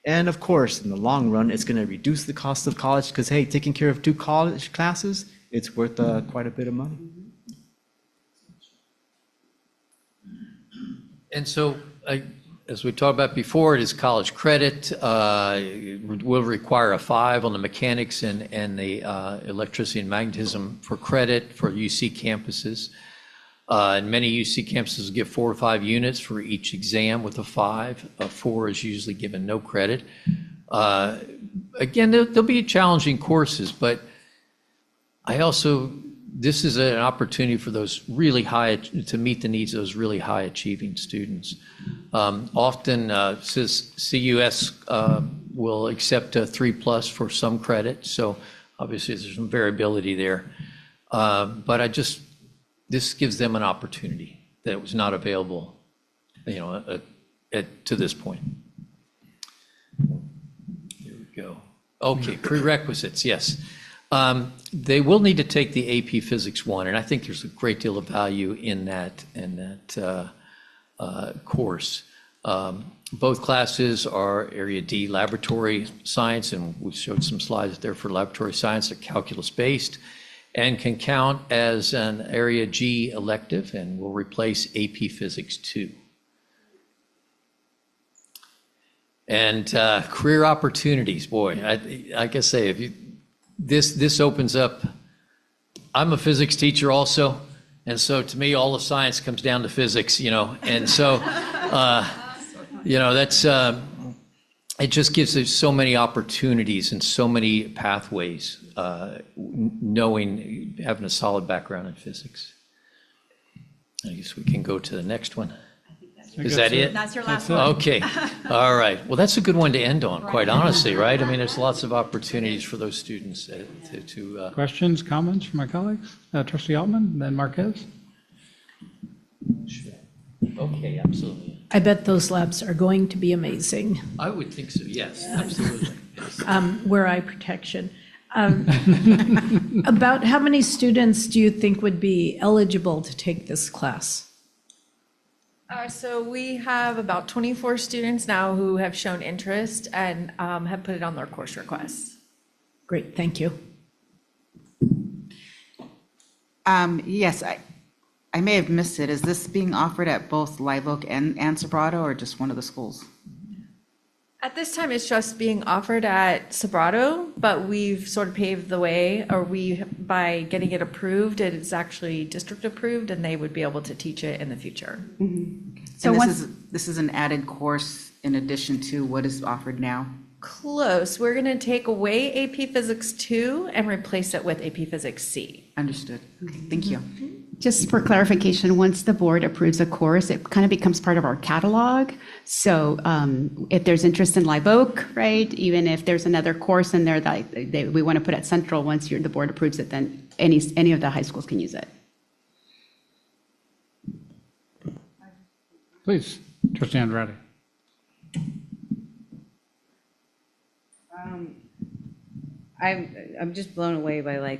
And of course, in the long run, it's going to reduce the cost of college because, hey, taking care of 2 college classes, it's worth quite a bit of money. And so, as we talked about before, it is college credit. It will require a 5 on the mechanics and the electricity and magnetism for credit for UC campuses. And many UC campuses give 4 or 5 units for each exam with a 5. 4 is usually given no credit. Again, there'll be challenging courses, but this is an opportunity for those really high, to meet the needs of those really high achieving students. Often CUS will accept a 3+ for some credit, so obviously there's some variability there. But this gives them an opportunity that was not available, to this point. Here we go. Okay, prerequisites, yes. They will need to take the AP Physics 1, and I think there's a great deal of value in that course. Both classes are Area D laboratory science, and we showed some slides there for laboratory science. They're calculus-based and can count as an Area G elective and will replace AP Physics 2. And career opportunities, boy, I can say, if you this opens up. I'm a physics teacher also, and so to me all the science comes down to physics, and so that's it just gives us so many opportunities and so many pathways, having a solid background in physics. I guess we can go to the next one. Is that it? That's your last one. Okay. All right. Well, that's a good one to end on, quite honestly, right? I mean, there's lots of opportunities for those students to Questions, comments from my colleagues? Trustee Altman, then Marquez. Sure. Okay, absolutely. I bet those labs are going to be amazing. I would think so, yes, absolutely. Yes. Wear eye protection. About how many students do you think would be eligible to take this class? So we have about 24 students now who have shown interest and have put it on their course requests. Great, thank you. Yes, I may have missed it. Is this being offered at both Live Oak and Sobrato, or just one of the schools? At this time, it's just being offered at Sobrato, but we've sort of paved the way, by getting it approved, it is actually district approved, and they would be able to teach it in the future. Mm-hmm. So this is an added course in addition to what is offered now? Close. We're going to take away AP Physics 2 and replace it with AP Physics C. Understood. Okay, thank you. Just for clarification, once the board approves a course, it kind of becomes part of our catalog. So if there's interest in Live Oak, right, even if there's another course in there that we want to put at Central, once the board approves it, then any of the high schools can use it. Please, Trustee Andrade. I'm just blown away by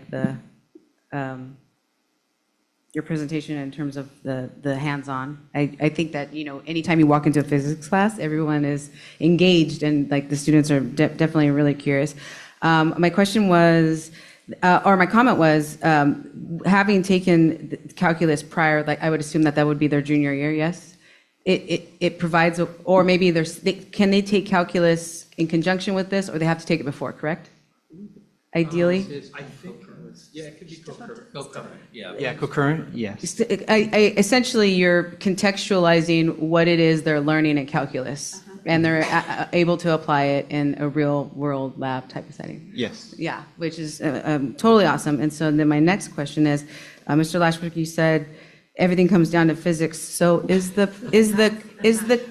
your presentation in terms of the hands-on. I think that, anytime you walk into a physics class, everyone is engaged and the students are definitely really curious. My question was, or my comment was, having taken calculus prior, I would assume that would be their junior year, yes? It provides, or maybe can they take calculus in conjunction with this, or they have to take it before, correct? Ideally? I think, yeah, it could be concurrent. Yeah, concurrent, yes. Essentially, you're contextualizing what it is they're learning in calculus, and they're able to apply it in a real-world lab type of setting. Yes. Yeah, which is totally awesome. And so then my next question is, Mr. Lashbrook, you said everything comes down to physics. So is the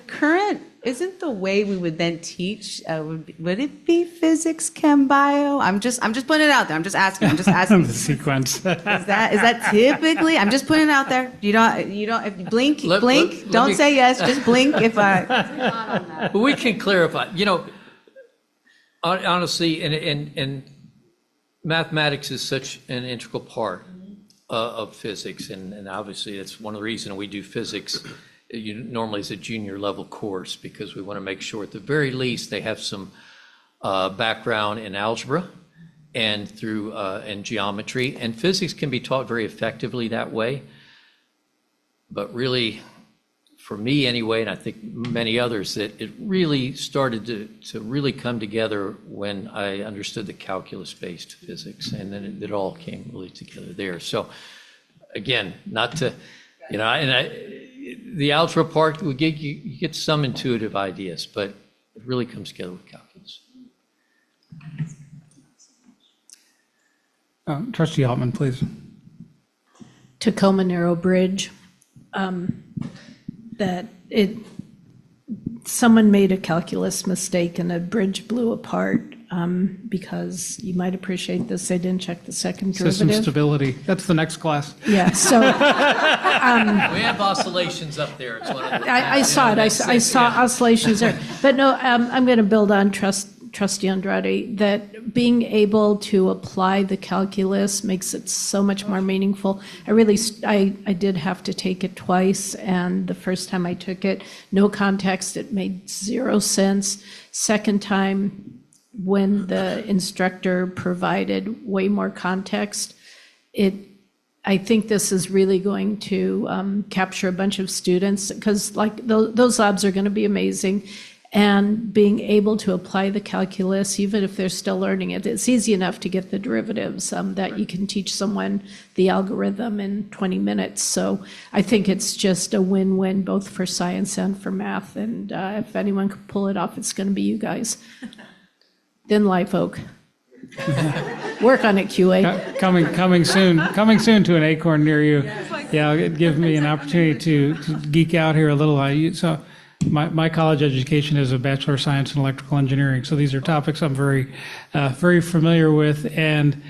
current isn't the way we would then teach, would it be physics, chem, bio? I'm just putting it out there. I'm just asking. The sequence. Is that typically? I'm just putting it out there. You don't. If you blink. Let Don't me- say yes. Just blink. If I. But we can clarify, honestly, and mathematics is such an integral part of physics, and obviously that's one of the reasons we do physics normally as a junior level course, because we want to make sure at the very least they have some background in algebra and and geometry, and physics can be taught very effectively that way. But really, for me anyway, and I think many others, that it really started to really come together when I understood the calculus-based physics, and then it all came really together there. So again, not to, the algebra part, you get some intuitive ideas, but it really comes together with calculus. Trustee Altman, please. Tacoma Narrow Bridge, someone made a calculus mistake and a bridge blew apart, because you might appreciate this, they didn't check the second System derivative. stability. That's the next class. Yeah, so. We have oscillations up there. It's one of the, I saw it, I saw oscillations there. But no, I'm going to build on Trustee Andrade, that being able to apply the calculus makes it so much more meaningful. I did have to take it twice, and the first time I took it, no context, it made 0 sense. Second time, when the instructor provided way more context, I think this is really going to capture a bunch of students, because like those labs are going to be amazing. And being able to apply the calculus, even if they're still learning it, it's easy enough to get the derivatives that you can teach someone the algorithm in 20 minutes. So I think it's just a win-win both for science and for math. And if anyone could pull it off, it's going to be you guys. Then Live Oak. Work on it, QA. Coming soon to an Acorn near you. Yeah, it'll give me an opportunity to geek out here a little. So my college education is a Bachelor of Science in Electrical Engineering. So these are topics I'm very familiar with. And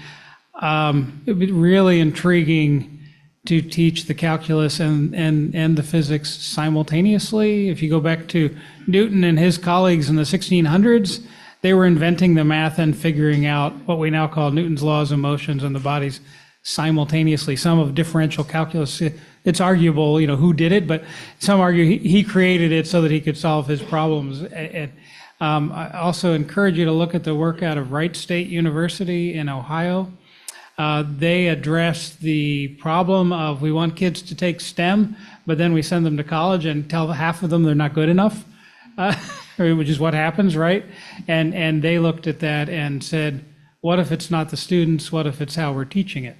it'd be really intriguing to teach the calculus and the physics simultaneously. If you go back to Newton and his colleagues in the 1600s, they were inventing the math and figuring out what we now call Newton's laws of motions and the bodies simultaneously. Some of differential calculus, it's arguable, who did it, but some argue he created it so that he could solve his problems. And I also encourage you to look at the work out of Wright State University in Ohio. They address the problem of we want kids to take STEM, but then we send them to college and tell half of them they're not good enough. Which is what happens, right? And they looked at that and said, what if it's not the students? What if it's how we're teaching it?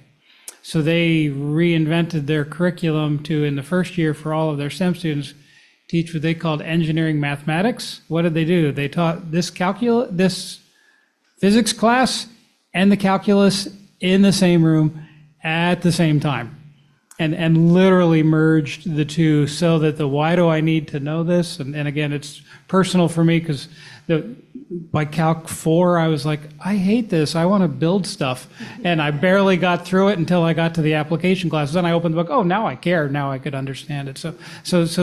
So they reinvented their curriculum to, in the first year for all of their STEM students, teach what they called engineering mathematics. What did they do? They taught this physics class and the calculus in the same room at the same time. And literally merged the two so that why do I need to know this? And again, it's personal for me because by Calc 4, I was like, I hate this. I want to build stuff. And I barely got through it until I got to the application classes. Then I opened the book. Oh, now I care. Now I could understand it. So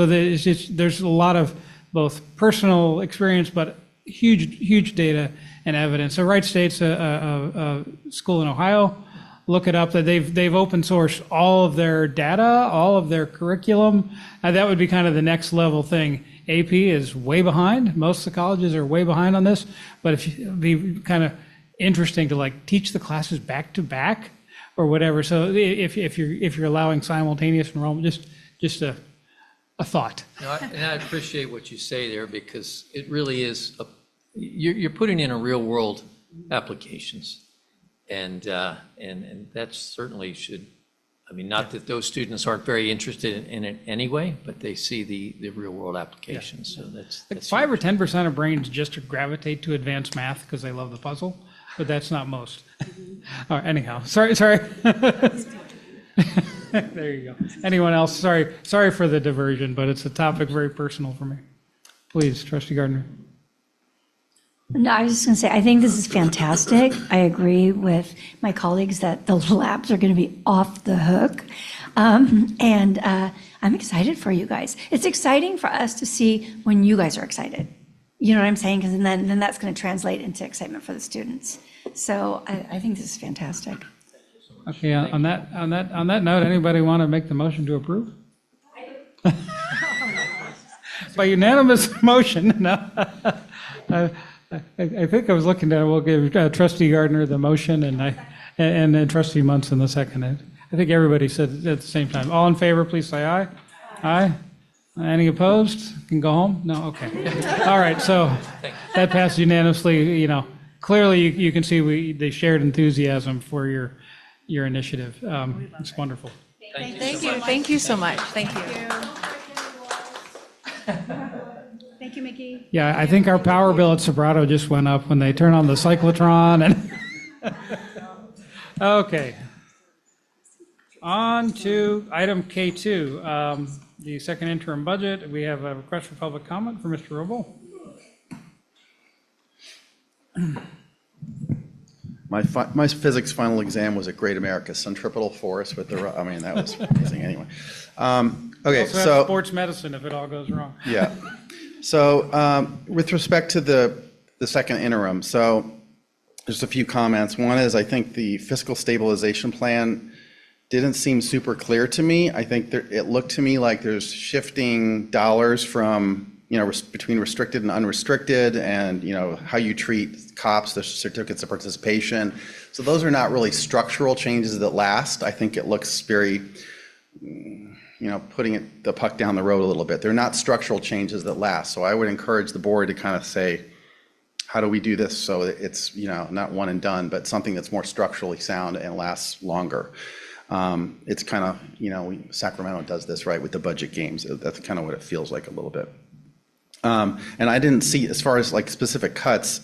there's a lot of both personal experience, but huge data and evidence. So Wright State's a school in Ohio. Look it up. That they've open sourced all of their data, all of their curriculum. That would be kind of the next level thing. AP is way behind. Most of the colleges are way behind on this. But it'd be kind of interesting to teach the classes back to back or whatever. So if you're allowing simultaneous enrollment, just a thought. And I appreciate what you say there, because it really is you're putting in a real world applications. And that certainly should, not that those students aren't very interested in it anyway, but they see the real world applications. So that's 5 or 10% of brains just gravitate to advanced math because they love the puzzle, but that's not most. All right, anyhow, sorry. There you go. Anyone else? Sorry for the diversion, but it's a topic very personal for me. Please, trustee Gardner. No, I was just going to say, I think this is fantastic. I agree with my colleagues that the labs are going to be off the hook. And I'm excited for you guys. It's exciting for us to see when you guys are excited. You know what I'm saying? Because then that's going to translate into excitement for the students. So I think this is fantastic. Okay, on that note, anybody want to make the motion to approve? By unanimous motion, no. I think I was looking at, we'll give trustee Gardner the motion and then trustee Munson the second. I think everybody said it at the same time. All in favor, please say aye. Aye. Any opposed? Can go home? No? Okay. All right, so that passed unanimously. You know, clearly you can see they shared enthusiasm for your initiative. It's wonderful. Thank you. Thank you so much. Thank you. Thank you, Mickey. Yeah, I think our power bill at Sobrato just went up when they turned on the cyclotron and okay. On to item K2, the second interim budget. We have a request for public comment for Mr. Robo. My physics final exam was at Great America Centripetal Forest with I mean, that was amazing anyway. Okay, Also have so. sports medicine if it all goes wrong. Yeah. So with respect to the second interim, so just a few comments. One is I think the fiscal stabilization plan didn't seem super clear to me. I think it looked to me like there's shifting dollars from, between restricted and unrestricted and, how you treat cops, the certificates of participation. So those are not really structural changes that last. I think it looks very, putting the puck down the road a little bit. They're not structural changes that last. So I would encourage the board to kind of say, how do we do this so that it's, not one and done, but something that's more structurally sound and lasts longer. It's kind of, Sacramento does this, right, with the budget games. That's kind of what it feels like a little bit. And I didn't see, as far as like specific cuts,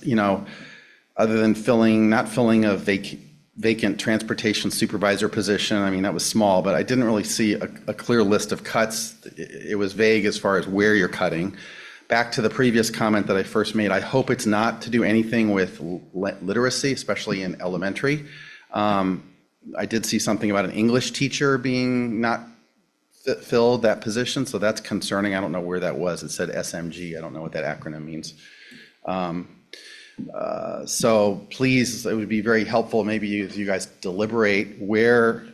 other than not filling a vacant transportation supervisor position. I mean, that was small, but I didn't really see a clear list of cuts. It was vague as far as where you're cutting. Back to the previous comment that I first made, I hope it's not to do anything with literacy, especially in elementary. I did see something about an English teacher being not filled that position, so that's concerning. I don't know where that was. It said SMG. I don't know what that acronym means. So please, it would be very helpful maybe if you guys deliberate where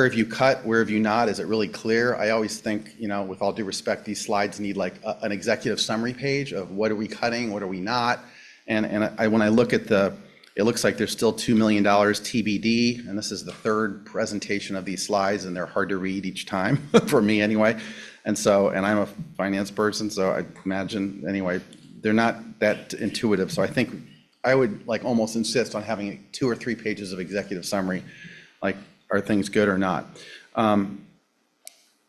have you cut, where have you not? Is it really clear? I always think, with all due respect, these slides need like an executive summary page of what are we cutting, what are we not? And when I look at it looks like there's still $2 million TBD, and this is the third presentation of these slides, and they're hard to read each time, for me anyway. And I'm a finance person, so I imagine, anyway, they're not that intuitive. So I think I would like almost insist on having 2 or 3 pages of executive summary, like, are things good or not?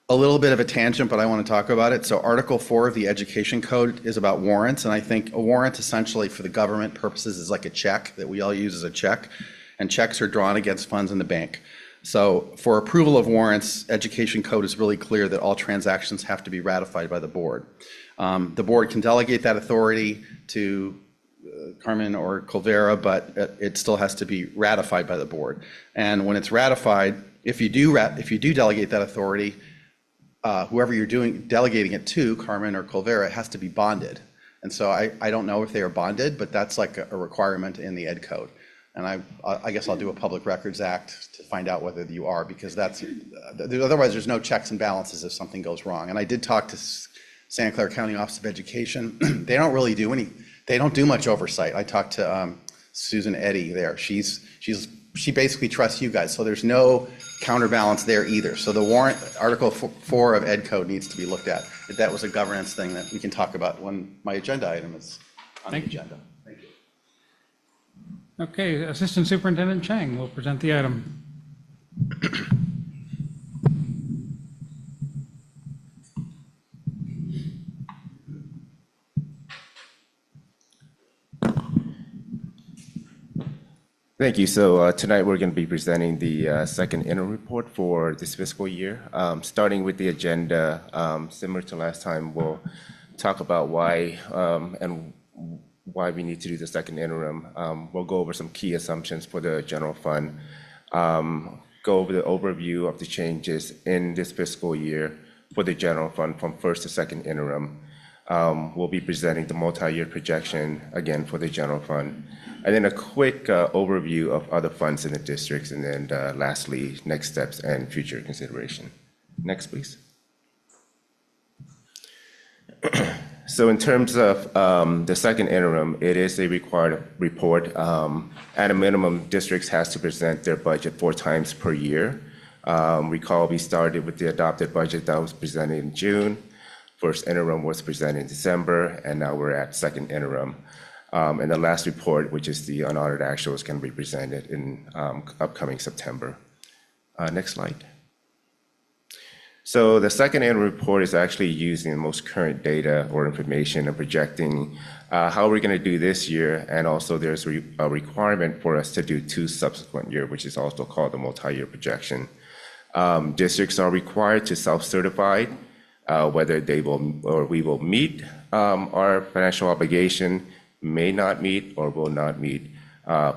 A little bit of a tangent, but I want to talk about it. So Article 4 of the Education Code is about warrants, and I think a warrant essentially for the government purposes is like a check that we all use as a check, and checks are drawn against funds in the bank. So for approval of warrants, Education Code is really clear that all transactions have to be ratified by the board. The board can delegate that authority to Carmen or Colvera, but it still has to be ratified by the board. And when it's ratified, if you do delegate that authority, whoever you're delegating it to, Carmen or Colvera, it has to be bonded. And so I don't know if they are bonded, but that's like a requirement in the Ed Code. And I guess I'll do a Public Records Act to find out whether you are, because otherwise there's no checks and balances if something goes wrong. And I did talk to Santa Clara County Office of Education. They don't really they don't do much oversight. I talked to Susan Eddy there. She basically trusts you guys, so there's no counterbalance there either. So the warrant, Article 4 of Ed Code needs to be looked at. That was a governance thing that we can talk about when my agenda item is on the agenda. Thank you. Okay, Assistant Superintendent Chang will present the item. Thank you. So tonight we're going to be presenting the second interim report for this fiscal year. Starting with the agenda, similar to last time, we'll talk about why and why we need to do the second interim. We'll go over some key assumptions for the general fund, go over the overview of the changes in this fiscal year for the general fund from first to second interim. We'll be presenting the multi-year projection again for the general fund, and then a quick overview of other funds in the districts, and then lastly, next steps and future consideration. Next, please. So in terms of the second interim, it is a required report. At a minimum, districts has to present their budget 4 times per year. Recall we started with the adopted budget that was presented in June. First interim was presented in December, and now we're at second interim. And the last report, which is the unaudited actuals, can be presented in upcoming September. Next slide. So the second interim report is actually using the most current data or information and projecting how we're going to do this year, and also there's a requirement for us to do 2 subsequent years, which is also called the multi-year projection. Districts are required to self-certify whether they will or we will meet our financial obligation, may not meet, or will not meet.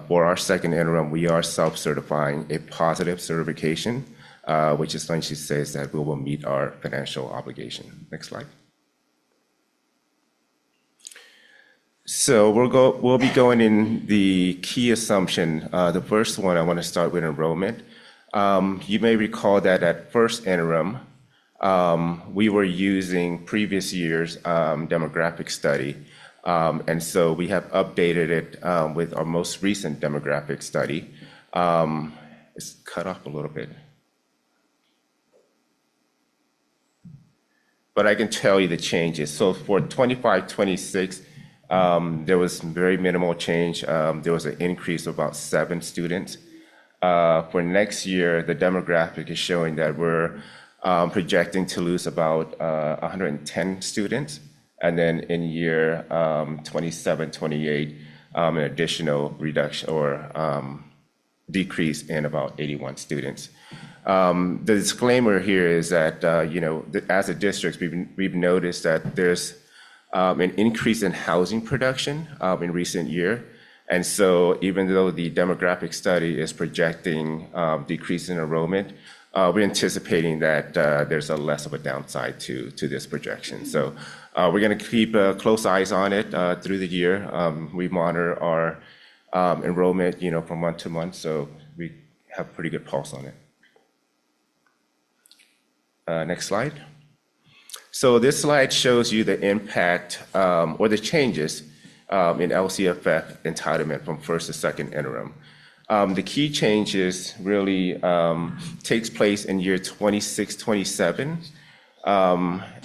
For our second interim, we are self-certifying a positive certification, which essentially says that we will meet our financial obligation. Next slide. So we'll be going in the key assumption. The first one, I want to start with enrollment. You may recall that at first interim, we were using previous year's demographic study. And so we have updated it with our most recent demographic study. It's cut off a little bit. But I can tell you the changes. So for 25-26, there was very minimal change. There was an increase of about 7 students. For next year, the demographic is showing that we're projecting to lose about 110 students. And then in year 27-28, an additional reduction or decrease in about 81 students. The disclaimer here is that, as a district, we've noticed that there's an increase in housing production in recent year. And so even though the demographic study is projecting decrease in enrollment, we're anticipating that there's a less of a downside to this projection. So we're going to keep close eyes on it through the year. We monitor our enrollment, from month to month, so we have pretty good pulse on it. Next slide. So this slide shows you the impact or the changes in LCFF entitlement from first to second interim. The key changes really takes place in year 26-27.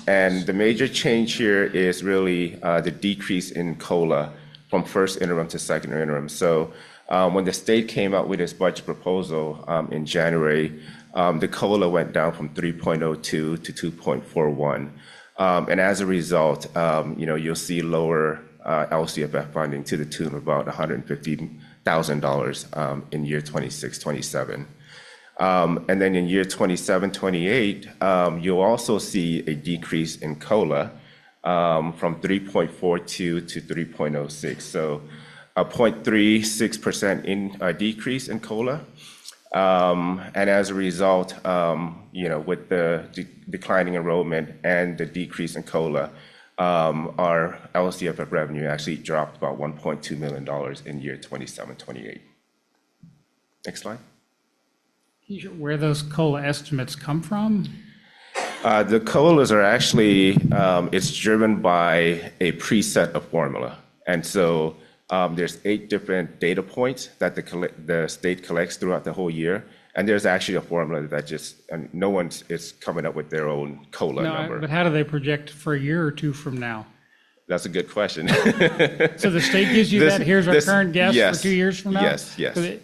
And the major change here is really the decrease in COLA from first interim to second interim. So when the state came out with its budget proposal in January, the COLA went down from 3.02 to 2.41. And as a result, you'll see lower LCFF funding to the tune of about $150,000 in year 26-27. And then in year 27-28, you'll also see a decrease in COLA from 3.42 to 3.06. So a 0.36% decrease in COLA. And as a result, with the declining enrollment and the decrease in COLA, our LCFF revenue actually dropped about $1.2 million in year 27-28. Next slide. Where those COLA estimates come from? The COLAs are actually, it's driven by a preset of formula. And so there's 8 different data points that the state collects throughout the whole year. And there's actually a formula that no one is coming up with their own COLA number. But how do they project for a year or 2 from now? That's a good question. So the state gives you that, here's our current guess for 2 years from now? Yes.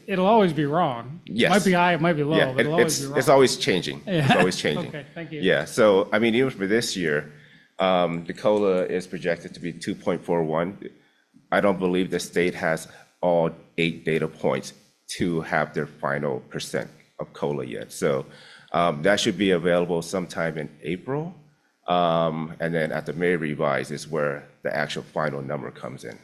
It'll always be wrong. Yes. It might be high, it might be low, but it'll always be wrong. It's always changing. Yeah. It's always changing. Okay, thank you. Yeah, so, even for this year, the COLA is projected to be 2.41. I don't believe the state has all 8 data points to have their final percent of COLA yet. So that should be available sometime in April. And then at the May revise is where the actual final number comes in.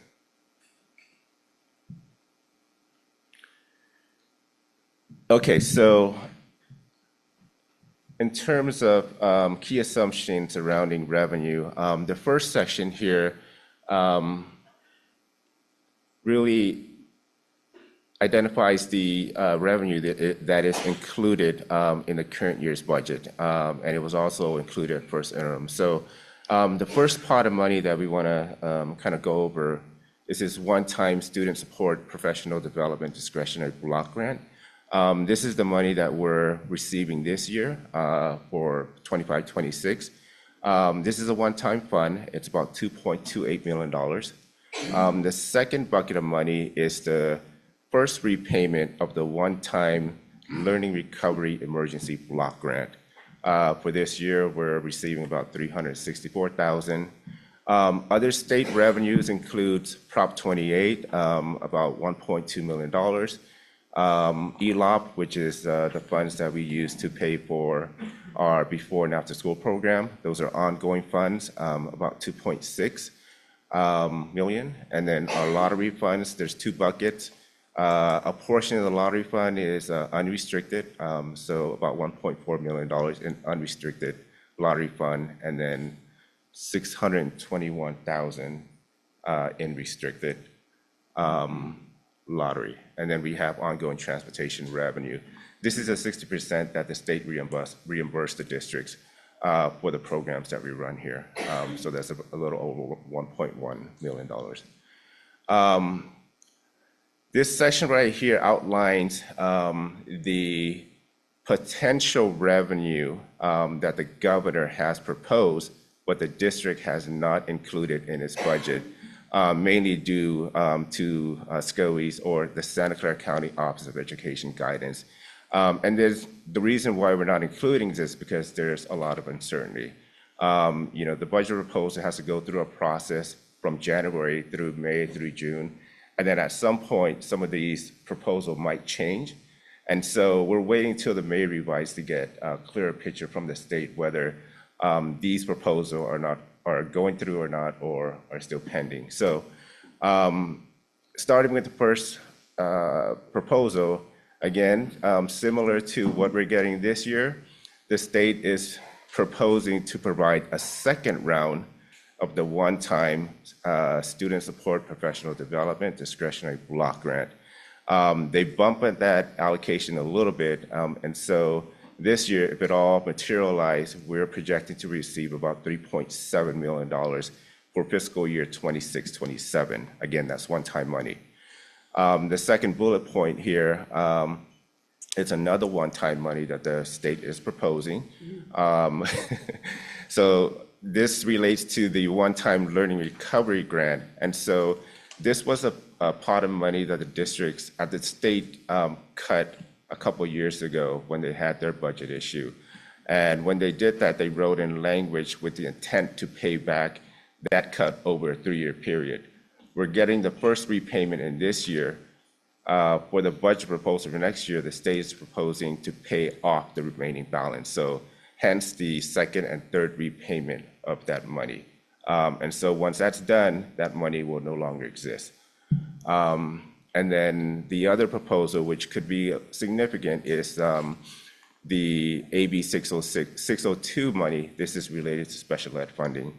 Okay, so in terms of key assumptions surrounding revenue, the first section here really identifies the revenue that is included in the current year's budget, and it was also included first interim. So the first pot of money that we want to kind of go over is this one-time student support professional development discretionary block grant. This is the money that we're receiving this year for 25-26. This is a one-time fund. It's about $2.28 million. The second bucket of money is the first repayment of the one-time Learning Recovery Emergency Block Grant. For this year, we're receiving about $364,000. Other state revenues includes Prop 28, about $1.2 million. ELOP, which is the funds that we use to pay for our before and after school program. Those are ongoing funds, about $2.6 million. And then our lottery funds, there's two buckets. A portion of the lottery fund is unrestricted, so about $1.4 million in unrestricted lottery fund, and then $621,000 in restricted lottery. And then we have ongoing transportation revenue. This is a 60% that the state reimburse the districts for the programs that we run here. So that's a little over $1.1 million. This section right here outlines the potential revenue that the governor has proposed, but the district has not included in its budget, mainly due to SCOE's or the Santa Clara County Office of Education guidance. And the reason why we're not including this is because there's a lot of uncertainty. The budget proposal has to go through a process from January through May through June. And then at some point, some of these proposals might change. And so we're waiting till the May revise to get a clearer picture from the state whether these proposals are going through or not, or are still pending. So starting with the first proposal, again, similar to what we're getting this year, the state is proposing to provide a second round of the one-time student support professional development discretionary block grant. They bumped that allocation a little bit, and so this year, if it all materialized, we're projecting to receive about $3.7 million for fiscal year 26-27. Again, that's one-time money. The second bullet point here, it's another one-time money that the state is proposing. So this relates to the one-time learning recovery grant. And so this was a pot of money that the districts at the state cut a couple years ago when they had their budget issue. And when they did that, they wrote in language with the intent to pay back that cut over a 3-year period. We're getting the first repayment in this year. For the budget proposal for next year, the state is proposing to pay off the remaining balance. So hence the second and third repayment of that money. And so once that's done, that money will no longer exist. And then the other proposal, which could be significant, is the AB 602 money. This is related to special ed funding.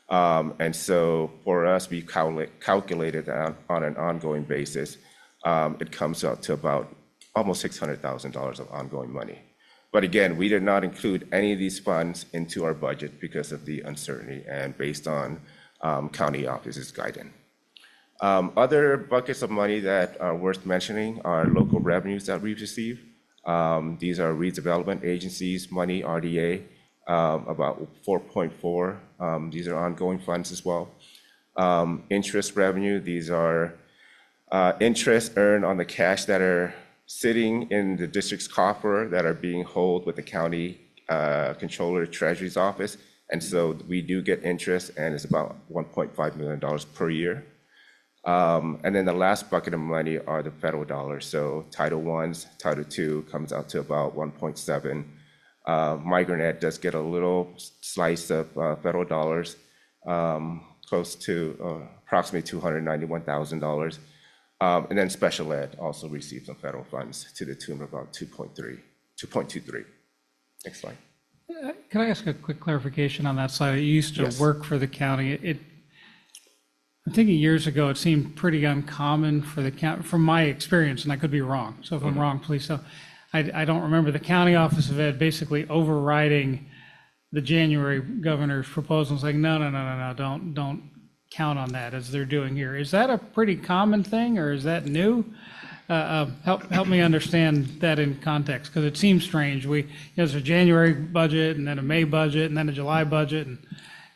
And so for us, we calculated on an ongoing basis. It comes out to about almost $600,000 of ongoing money. But again, we did not include any of these funds into our budget because of the uncertainty and based on county offices' guidance. Other buckets of money that are worth mentioning are local revenues that we've received. These are redevelopment agencies, money, RDA, about 4.4. These are ongoing funds as well. Interest revenue, these are interest earned on the cash that are sitting in the district's coffer that are being held with the county controller treasury's office. And so we do get interest, and it's about $1.5 million per year. And then the last bucket of money are the federal dollars. So Title I's, Title II comes out to about 1.7. Migrant Ed does get a little slice of federal dollars, close to approximately $291,000. And then Special Ed also receives some federal funds to the tune of about 2.23. Next slide. Can I ask a quick clarification on that slide? You used to Yes. work for the county. I'm thinking years ago, it seemed pretty uncommon for the county, from my experience, and I could be wrong. So if I'm wrong, please tell. I don't remember the County Office of Ed basically overriding the January governor's proposal, saying, no, don't count on that as they're doing here. Is that a pretty common thing, or is that new? Help me understand that in context, because it seems strange. There's a January budget, and then a May budget, and then a July budget, and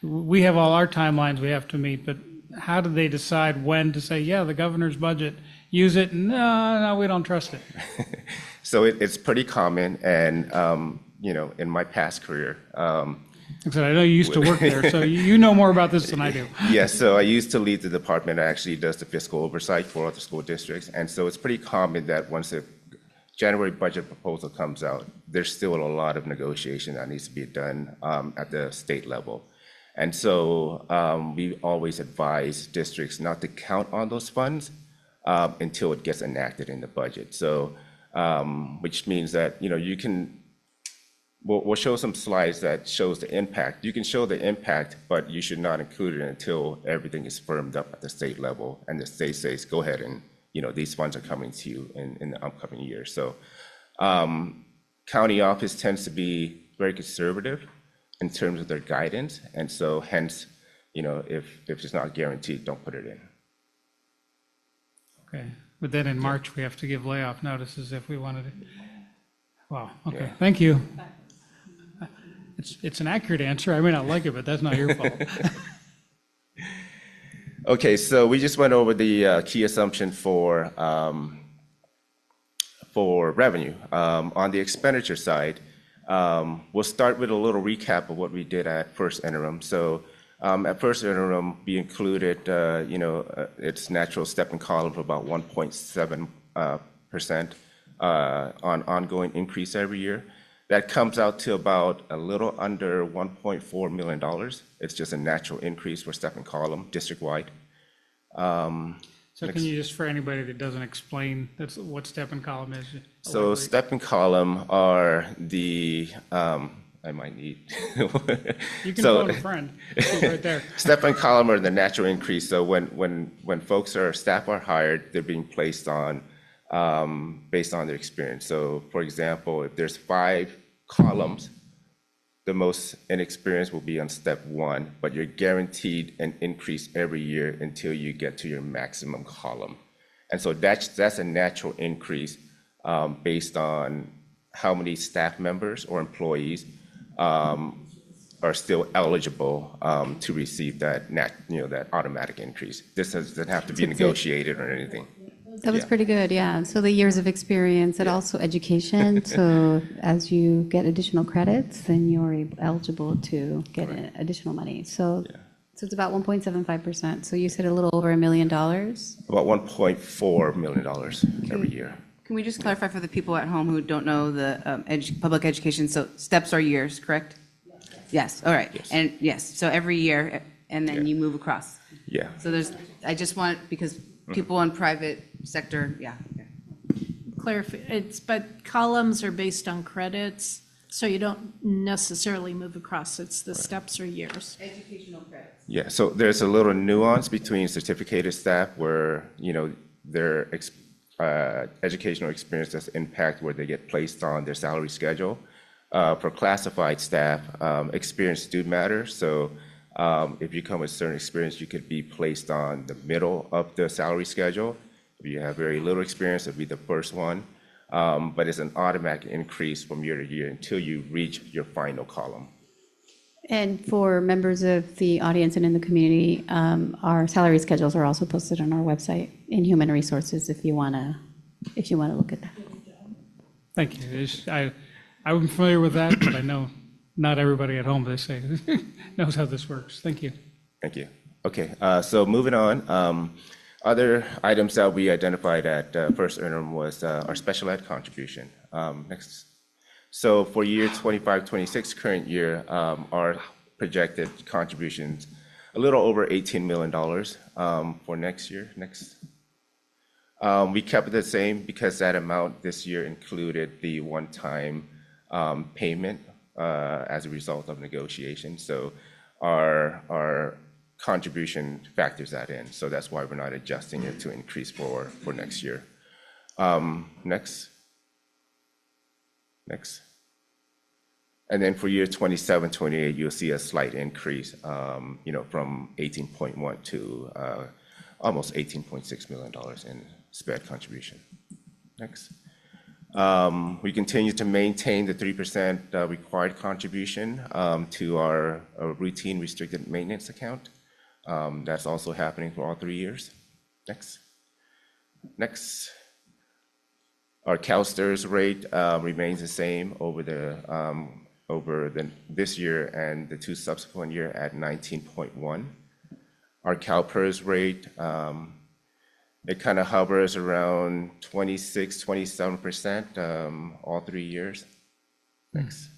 we have all our timelines we have to meet, but how do they decide when to say, yeah, the governor's budget, use it, no, we don't trust it? So it's pretty common, and in my past career. Like I said, I know you used to work there, so you know more about this than I do. Yes, so I used to lead the department that actually does the fiscal oversight for other school districts, and so it's pretty common that once the January budget proposal comes out, there's still a lot of negotiation that needs to be done at the state level. And so we always advise districts not to count on those funds until it gets enacted in the budget. So, which means that, you can, we'll show some slides that shows the impact. You can show the impact, but you should not include it until everything is firmed up at the state level and the state says, go ahead and, these funds are coming to you in the upcoming year. So county office tends to be very conservative in terms of their guidance. And so hence, if it's not guaranteed, don't put it in. Okay, but then in March, we have to give layoff notices if we wanted to. Wow, okay, Yeah. thank you. It's an accurate answer. I may not like it, but that's not your fault. Okay, so we just went over the key assumption for revenue. On the expenditure side, we'll start with a little recap of what we did at first interim. So at first interim, we included, its natural stepping column of about 1.7% on ongoing increase every year. That comes out to about a little under $1.4 million. It's just a natural increase for stepping column district-wide. So can you just, for anybody that doesn't explain what step and column is? So step and column are the, I might need. You can phone a friend, she's right there. Step and column are the natural increase. So when staff are hired, they're being placed on based on their experience. So for example, if there's 5 columns, the most inexperienced will be on step 1, but you're guaranteed an increase every year until you get to your maximum column. And so that's a natural increase based on how many staff members or employees are still eligible to receive that that automatic increase. This doesn't have to be negotiated or anything. That was Yeah. pretty good, yeah. So the years of experience and also education. So as you get additional credits, then you're eligible to get additional money. So it's about 1.75%. So you said a little over $1 million. About $1.4 million every year. Can we just clarify for the people at home who don't know the public education? So steps are years, correct? Yes, all right. And yes, so every year, and then you move across. Yeah. So I just want, because people in private sector, But columns are based on credits, so you don't necessarily move across. It's the steps or years. Educational credits. Yeah, so there's a little nuance between certificated staff where, their educational experience does impact where they get placed on their salary schedule. For classified staff, experience do matter. So if you come with certain experience, you could be placed on the middle of the salary schedule. If you have very little experience, it'll be the first one. But it's an automatic increase from year to year until you reach your final column. And for members of the audience and in the community, our salary schedules are also posted on our website in Human Resources if you want to look at that. Thank you. I'm familiar with that, but I know not everybody at home, they say, knows how this works. Thank you. Thank you. Okay, so moving on. Other items that we identified at first interim was our special ed contribution. Next. So for year 25, 26, current year, our projected contributions, a little over $18 million for next year. Next. We kept it the same because that amount this year included the one-time payment as a result of negotiations. So our contribution factors that in. So that's why we're not adjusting it to increase for next year. Next. And then for year 27, 28, you'll see a slight increase, from 18.1 to almost $18.6 million in SPED contribution. Next. We continue to maintain the 3% required contribution to our routine restricted maintenance account. That's also happening for all 3 years. Next. Our CalSTRS rate remains the same over this year and the 2 subsequent year at 19.1. Our CalPERS rate, it kind of hovers around 26, 27% all 3 years. Next.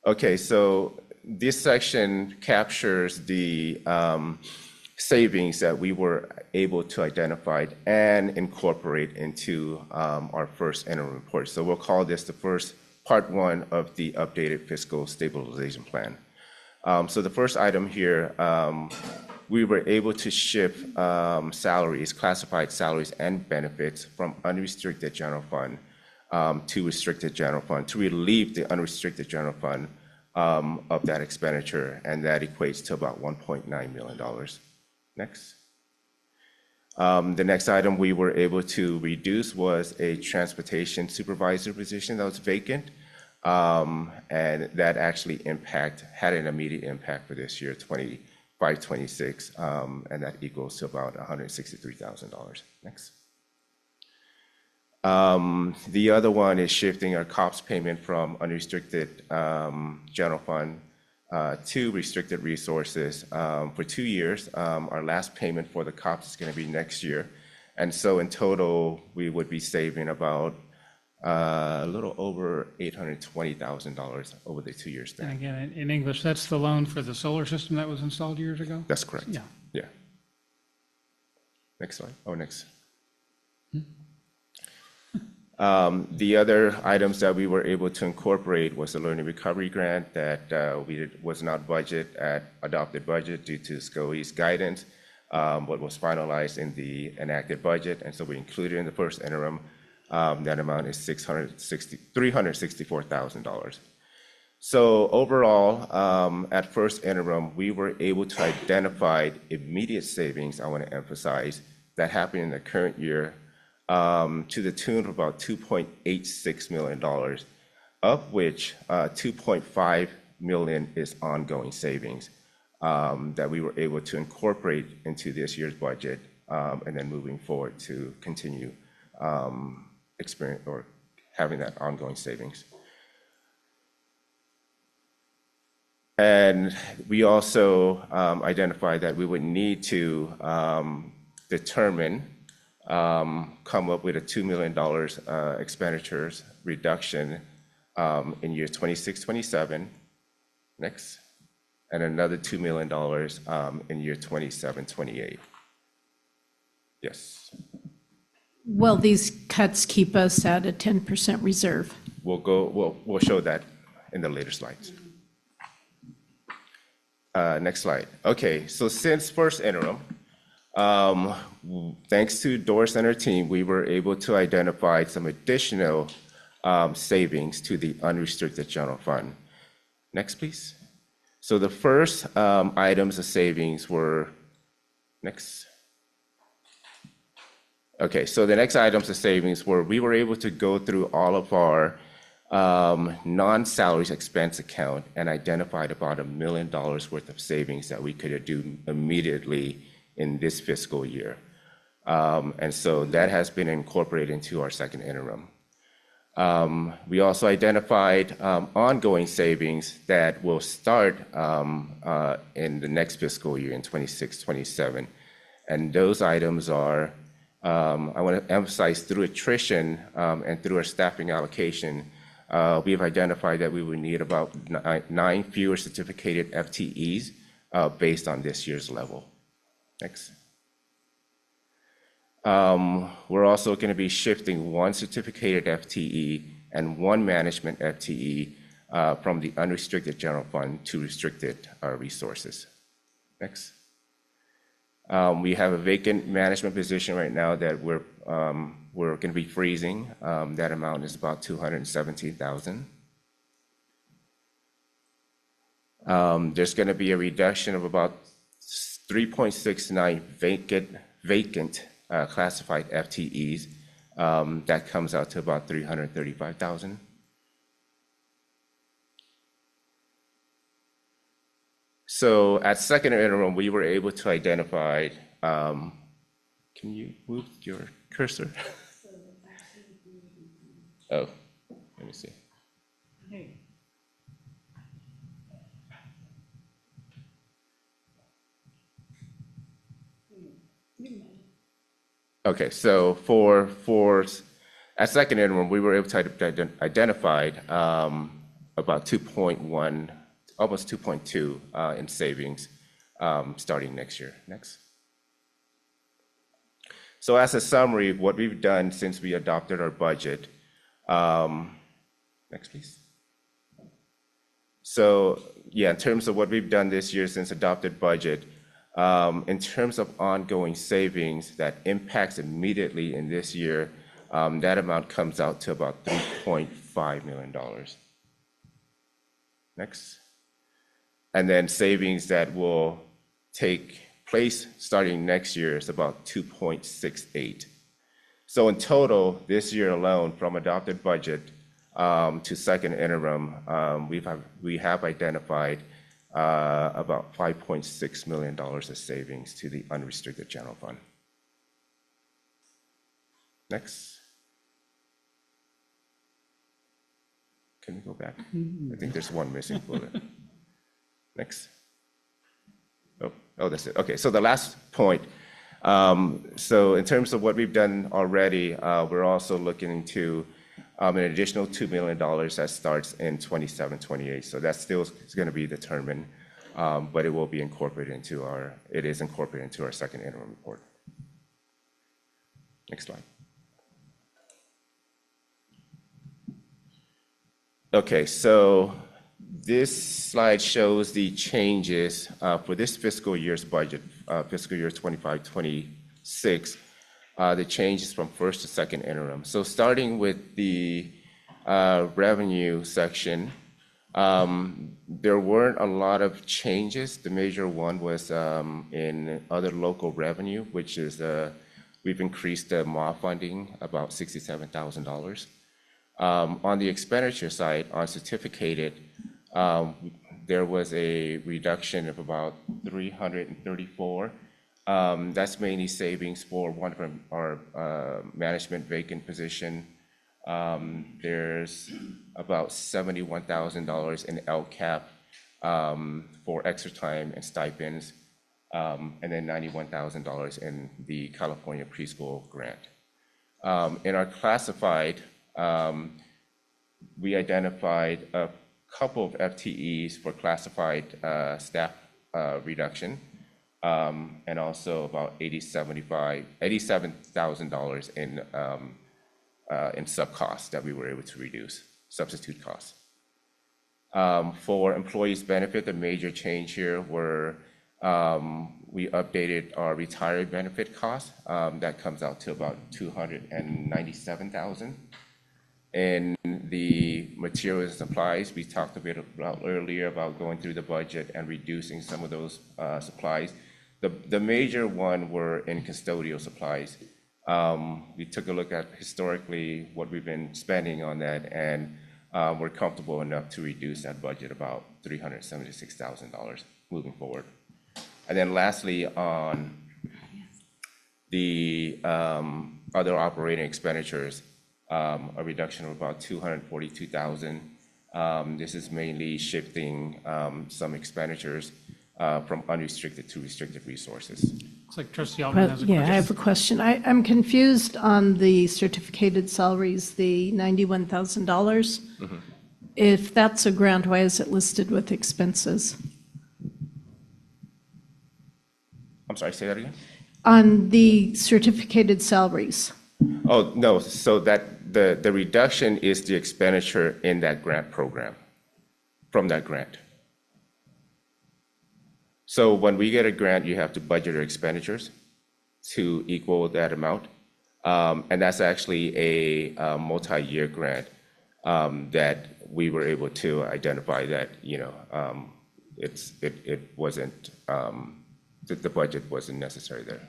Okay, so this section captures the savings that we were able to identify and incorporate into our first interim report. So we'll call this the first part 1 of the updated fiscal stabilization plan. So the first item here, we were able to shift salaries, classified salaries and benefits from unrestricted general fund to restricted general fund to relieve the unrestricted general fund of that expenditure, and that equates to about $1.9 million. Next. The next item we were able to reduce was a transportation supervisor position that was vacant, and that actually had an immediate impact for this year, 25, 26, and that equals to about $163,000. Next. The other one is shifting our COPS payment from unrestricted general fund to restricted resources for 2 years. Our last payment for the COPS is going to be next year. And so in total, we would be saving about a little over $820,000 over the 2 years span. And again, in English, that's the loan for the solar system that was installed years ago? That's correct. Yeah. Yeah. Next slide. Oh, next. The other items that we were able to incorporate was the Learning Recovery Grant that was not adopted budget due to SCOE's guidance, but was finalized in the enacted budget, and so we included in the first interim. That amount is $364,000. So overall, at first interim, we were able to identify immediate savings, I want to emphasize, that happened in the current year to the tune of about $2.86 million, of which $2.5 million is ongoing savings that we were able to incorporate into this year's budget, and then moving forward to continue experience or having that ongoing savings. And we also identified that we would need to come up with a $2 million expenditures reduction in year 26, 27, next, and another $2 million in year 27, 28. Yes. Well, these cuts keep us at a 10% reserve. We'll show that in the later slides. Next slide. Okay, so since first interim, thanks to Doris and her team, we were able to identify some additional savings to the unrestricted general fund. Next, please. So the first items of savings were, next. Okay, so the next items of savings were we were able to go through all of our non-salaries expense account and identified about $1 million worth of savings that we could do immediately in this fiscal year. And so that has been incorporated into our second interim. We also identified ongoing savings that will start in the next fiscal year in 26, 27. And those items are I want to emphasize through attrition and through our staffing allocation, we've identified that we would need about 9 fewer certificated FTEs based on this year's level. Next. We're also going to be shifting 1 certificated FTE and 1 management FTE from the unrestricted general fund to restricted resources. Next. We have a vacant management position right now that we're going to be freezing. That amount is about $217,000. There's going to be a reduction of about 3.69 vacant classified FTEs. That comes out to about $335,000. So at second interim, we were able to identify, can you move your cursor? Oh, let me see. Okay, so at second interim, we were able to identify about 2.1, almost 2.2 in savings starting next year. Next. So as a summary, what we've done since we adopted our budget, next please. So yeah, in terms of what we've done this year since adopted budget, in terms of ongoing savings that impacts immediately in this year, that amount comes out to about $3.5 million. Next. And then savings that will take place starting next year is about 2.68. So in total, this year alone, from adopted budget to second interim, we have identified about $5.6 million of savings to the unrestricted general fund. Next. Can we go back? I think there's one missing bullet. Next. Oh, that's it. Okay, so the last point. So in terms of what we've done already, we're also looking into an additional $2 million that starts in 27-28. So that still is going to be determined, but it will be incorporated into it is incorporated into our second interim report. Next slide. Okay, so this slide shows the changes for this fiscal year's budget, fiscal year 25-26, the changes from first to second interim. So starting with the revenue section, there weren't a lot of changes. The major one was in other local revenue, which is we've increased the MA funding about $67,000. On the expenditure side, on certificated, there was a reduction of about $334. That's mainly savings for one of our management vacant position. There's about $71,000 in LCAP for extra time and stipends, and then $91,000 in the California preschool grant. In our classified, we identified a couple of FTEs for classified staff reduction, and also about $87,000 in sub costs that we were able to reduce, substitute costs. For employees' benefit, the major change here were we updated our retiree benefit cost. That comes out to about $297,000. In the materials and supplies, we talked a bit about earlier about going through the budget and reducing some of those supplies. The major one were in custodial supplies. We took a look at historically what we've been spending on that, and we're comfortable enough to reduce that budget about $376,000 moving forward. And then lastly, on the other operating expenditures, a reduction of about $242,000. This is mainly shifting some expenditures from unrestricted to restricted resources. Looks like Trustee Altman has a Yeah, I question. have a question. I'm confused on the certificated salaries, the $91,000. If that's a grant, why is it listed with expenses? I'm sorry, say that again? On the certificated salaries. Oh, no, so that the reduction is the expenditure in that grant program, from that grant. So when we get a grant, you have to budget your expenditures to equal that amount. And that's actually a multi-year grant that we were able to identify that, it wasn't, the budget wasn't necessary there.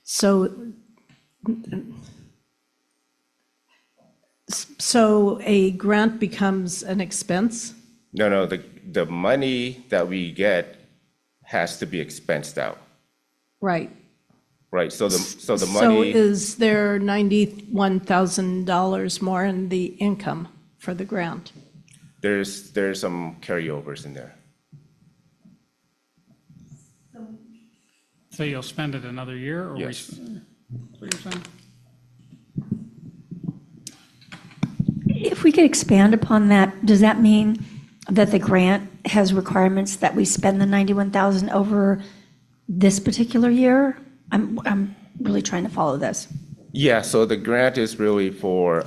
So a grant becomes an expense? No, the money that we get has to be expensed out. Right. Right, so the So money, is there $91,000 more in the income for the grant? there's some carryovers in there. So you'll spend it another year, or? Yes. What you're saying? If we could expand upon that, does that mean that the grant has requirements that we spend the 91,000 over this particular year? I'm really trying to follow this. Yeah, so the grant is really for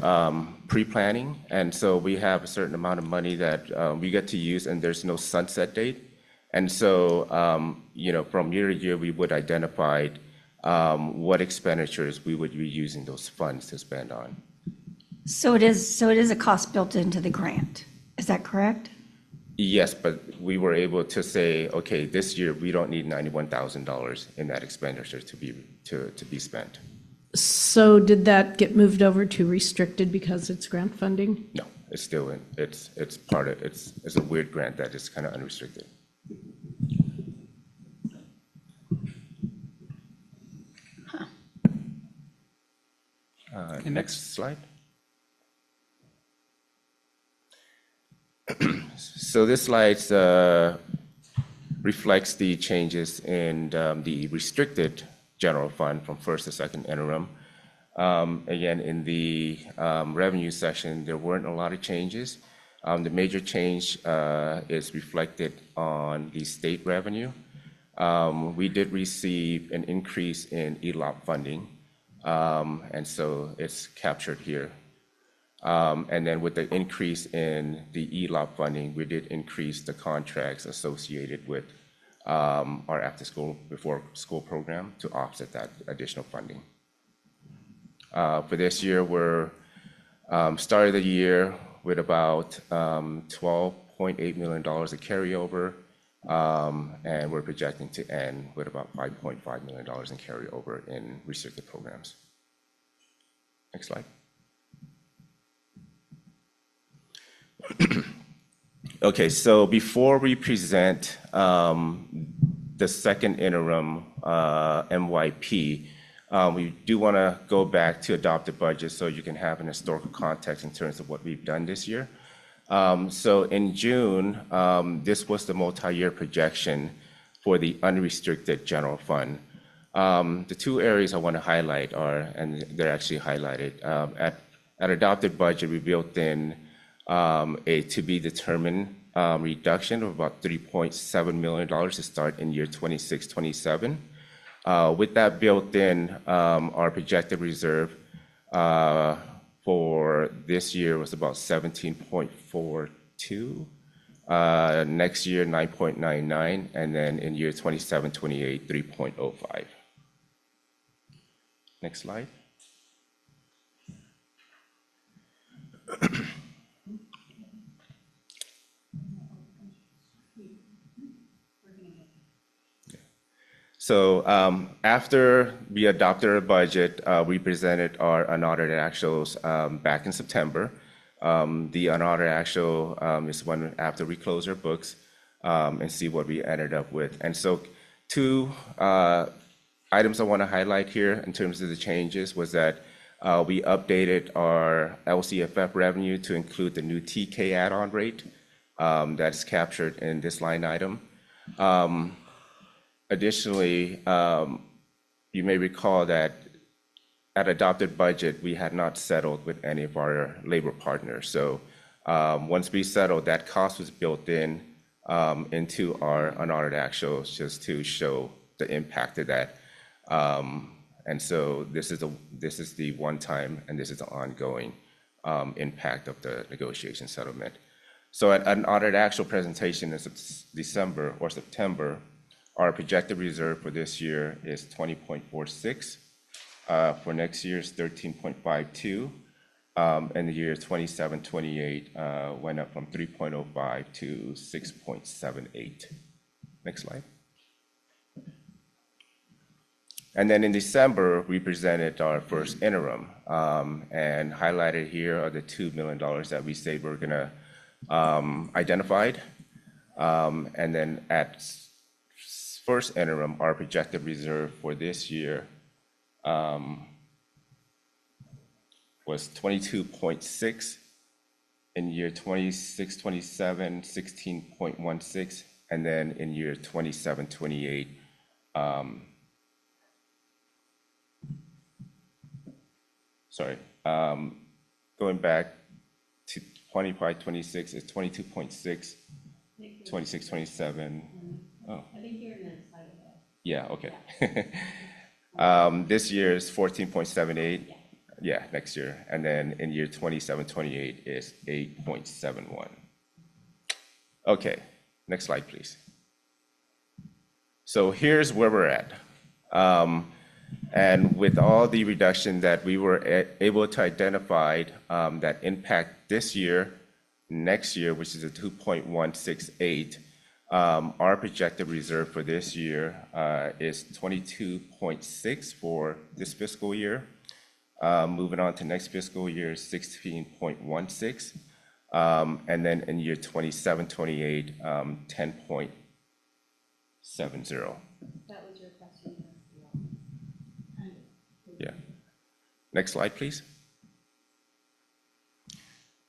pre-planning, and so we have a certain amount of money that we get to use, and there's no sunset date. And so, from year to year, we would identify what expenditures we would be using those funds to spend on. So it is a cost built into the grant. Is that correct? Yes, but we were able to say, okay, this year, we don't need $91,000 in that expenditure to be spent. So did that get moved over to restricted because it's grant funding? No, it's still it's part of, it's a weird grant that is kind of unrestricted. Next slide. So this slide reflects the changes in the restricted general fund from first to second interim. Again, in the revenue section, there weren't a lot of changes. The major change is reflected on the state revenue. We did receive an increase in ELOP funding, and so it's captured here. And then with the increase in the ELOP funding, we did increase the contracts associated with our after-school, before-school program to offset that additional funding. For this year, we're started the year with about $12.8 million of carryover, and we're projecting to end with about $5.5 million in carryover in restricted programs. Next slide. Okay, so before we present the second interim MYP, we do want to go back to adopted budget so you can have an historical context in terms of what we've done this year. So in June, this was the multi-year projection for the unrestricted general fund. The two areas I want to highlight are, and they're actually highlighted, at adopted budget, we built in a to-be-determined reduction of about $3.7 million to start in year 26-27. With that built in, our projected reserve for this year was about 17.42. Next year, 9.99, and then in year 27-28, 3.05. Next slide. So after we adopted our budget, we presented our unaudited actuals back in September. The unaudited actual is one after we close our books and see what we ended up with. And so two items I want to highlight here in terms of the changes was that we updated our LCFF revenue to include the new TK add-on rate that's captured in this line item. Additionally, you may recall that at adopted budget, we had not settled with any of our labor partners. So once we settled, that cost was built in into our unaudited actuals just to show the impact of that. And so this is the one time, and this is the ongoing impact of the negotiation settlement. So at an audited actual presentation in December or September, our projected reserve for this year is 20.46. For next year's 13.52. And the year 27-28 went up from 3.05 to 6.78. Next slide. And then in December, we presented our first interim, and highlighted here are the $2 million that we say we're gonna identified. And then at first interim, our projected reserve for this year was 22.6, in year 26-27, 16.16, and then in year 27-28, going back to 25-26 is 22.6, 26-27. Oh. I think you're in the slide ahead. Yeah, okay. This year is 14.78. Yeah, next year. And then in year 27-28 is 8.71. Okay, next slide, please. So here's where we're at. And with all the reduction that we were able to identify that impact this year, next year, which is a 2.168, our projected reserve for this year is 22.6 for this fiscal year. Moving on to next fiscal year, 16.16. And then in year 27-28, 10.70. That was your question. Yeah. Next slide, please.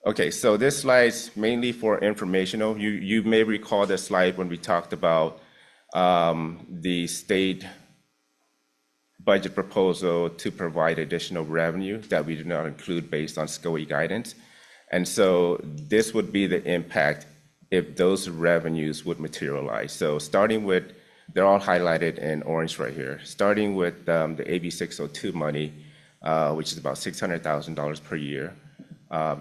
Okay, so this slide's mainly for informational. You may recall this slide when we talked about the state budget proposal to provide additional revenue that we do not include based on SCOE guidance. And so this would be the impact if those revenues would materialize. So starting with, they're all highlighted in orange right here. Starting with the AB 602 money, which is about $600,000 per year.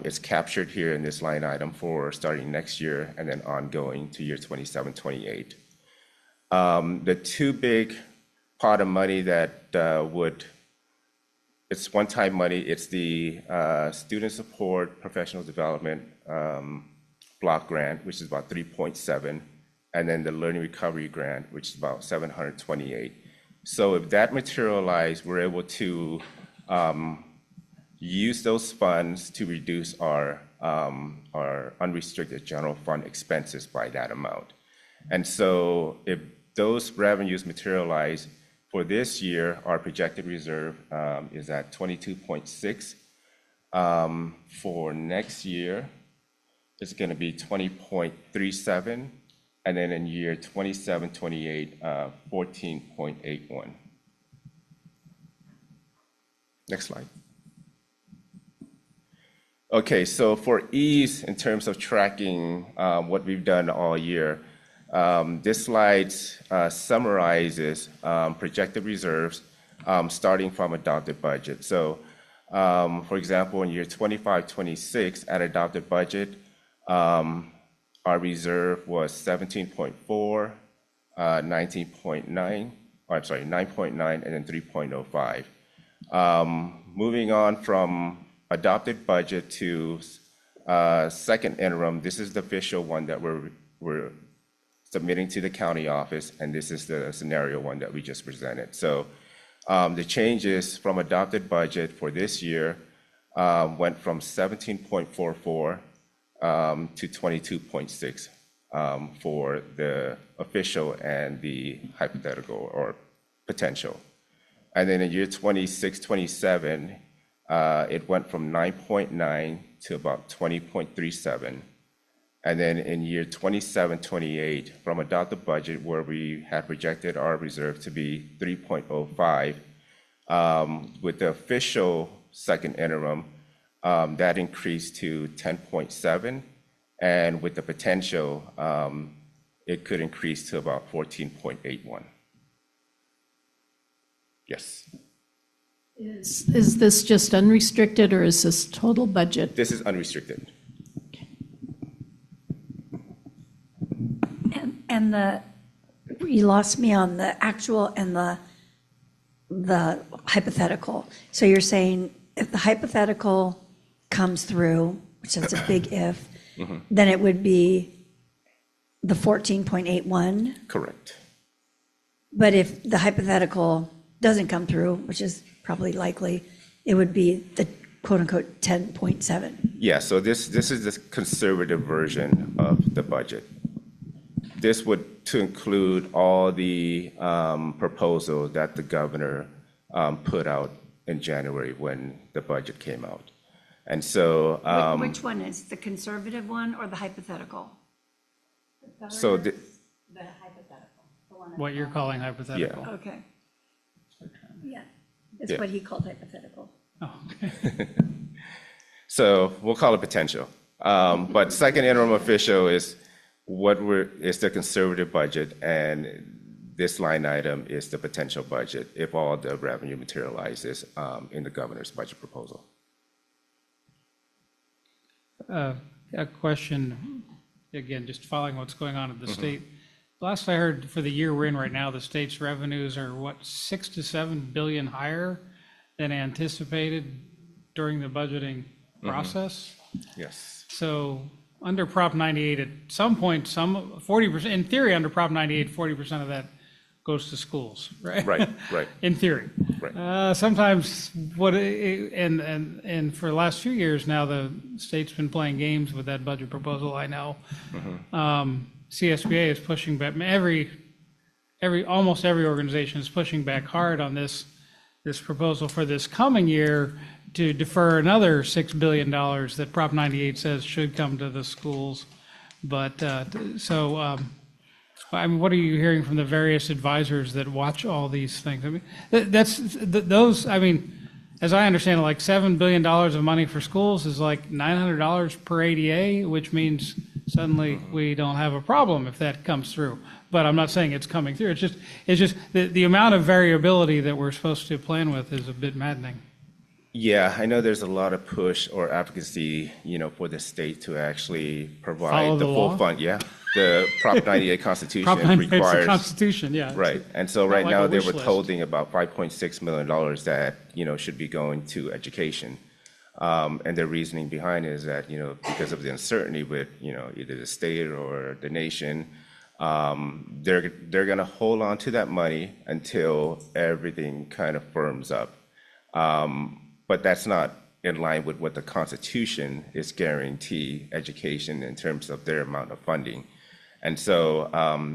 It's captured here in this line item for starting next year and then ongoing to year 27-28. The two big pot of money that it's one-time money. It's the student support professional development block grant, which is about 3.7, and then the learning recovery grant, which is about 728. So if that materializes, we're able to use those funds to reduce our unrestricted general fund expenses by that amount. And so if those revenues materialize, for this year, our projected reserve is at 22.6. For next year, it's going to be 20.37, and then in year 27-28, 14.81. Next slide. Okay, so for ease in terms of tracking what we've done all year, this slide summarizes projected reserves starting from adopted budget. So, for example, in year 25-26 at adopted budget, our reserve was 17.4, 19.9, or I'm sorry, 9.9, and then 3.05. Moving on from adopted budget to second interim, this is the official one that we're submitting to the county office, and this is the scenario one that we just presented. So the changes from adopted budget for this year went from 17.44 to 22.6 for the official and the hypothetical or potential. And then in year 26-27, it went from 9.9 to about 20.37. And then in year 27, 28, from adopted budget where we had projected our reserve to be 3.05, with the official second interim, that increased to 10.7, and with the potential, it could increase to about 14.81. Yes. Is this just unrestricted, or is this total budget? This is unrestricted. And you lost me on the actual and the hypothetical. So you're saying if the hypothetical comes through, which is a big if, then it would be the 14.81. Correct. But if the hypothetical doesn't come through, which is probably likely, it would be the quote-unquote 10.7. Yeah, so this is the conservative version of the budget. This would to include all the proposal that the governor put out in January when the budget came out. And so Which one is the conservative one or the hypothetical? so The hypothetical. the one What you're calling hypothetical. Okay. Yeah, it's Yeah. what he called hypothetical. Oh, okay. So we'll call it potential. But second interim official is is the conservative budget, and this line item is the potential budget if all the revenue materializes in the governor's budget proposal. A question, again, just following what's going on at the state. Last I heard, for the year we're in right now, the state's revenues are, what, 6 to 7 billion higher than anticipated during the budgeting process? Yes. So under Prop 98, at some point, 40%, in theory, under Prop 98, 40% of that goes to schools, right? Right, right. In theory. Right. Sometimes and for the last few years now, the state's been playing games with that budget proposal, I know. CSBA is pushing back, almost every organization is pushing back hard on this proposal for this coming year to defer another $6 billion that Prop 98 says should come to the schools. But, I mean, what are you hearing from the various advisors that watch all these things? I mean, I mean, as I understand it, like $7 billion of money for schools is like $900 per ADA, which means suddenly we don't have a problem if that comes through. But I'm not saying it's coming through. It's just the amount of variability that we're supposed to plan with is a bit maddening. Yeah, I know there's a lot of push or advocacy, for the state to actually provide Follow the the full law? fund. Yeah, the Prop 98 Constitution Prop 98 's the requires. Constitution, yeah. Right, and so Not right like now a they wish were list. holding about $5.6 million that, should be going to education. And their reasoning behind it is that, because of the uncertainty with, either the state or the nation, they're going to hold on to that money until everything kind of firms up. But that's not in line with what the Constitution is guarantee education in terms of their amount of funding. And so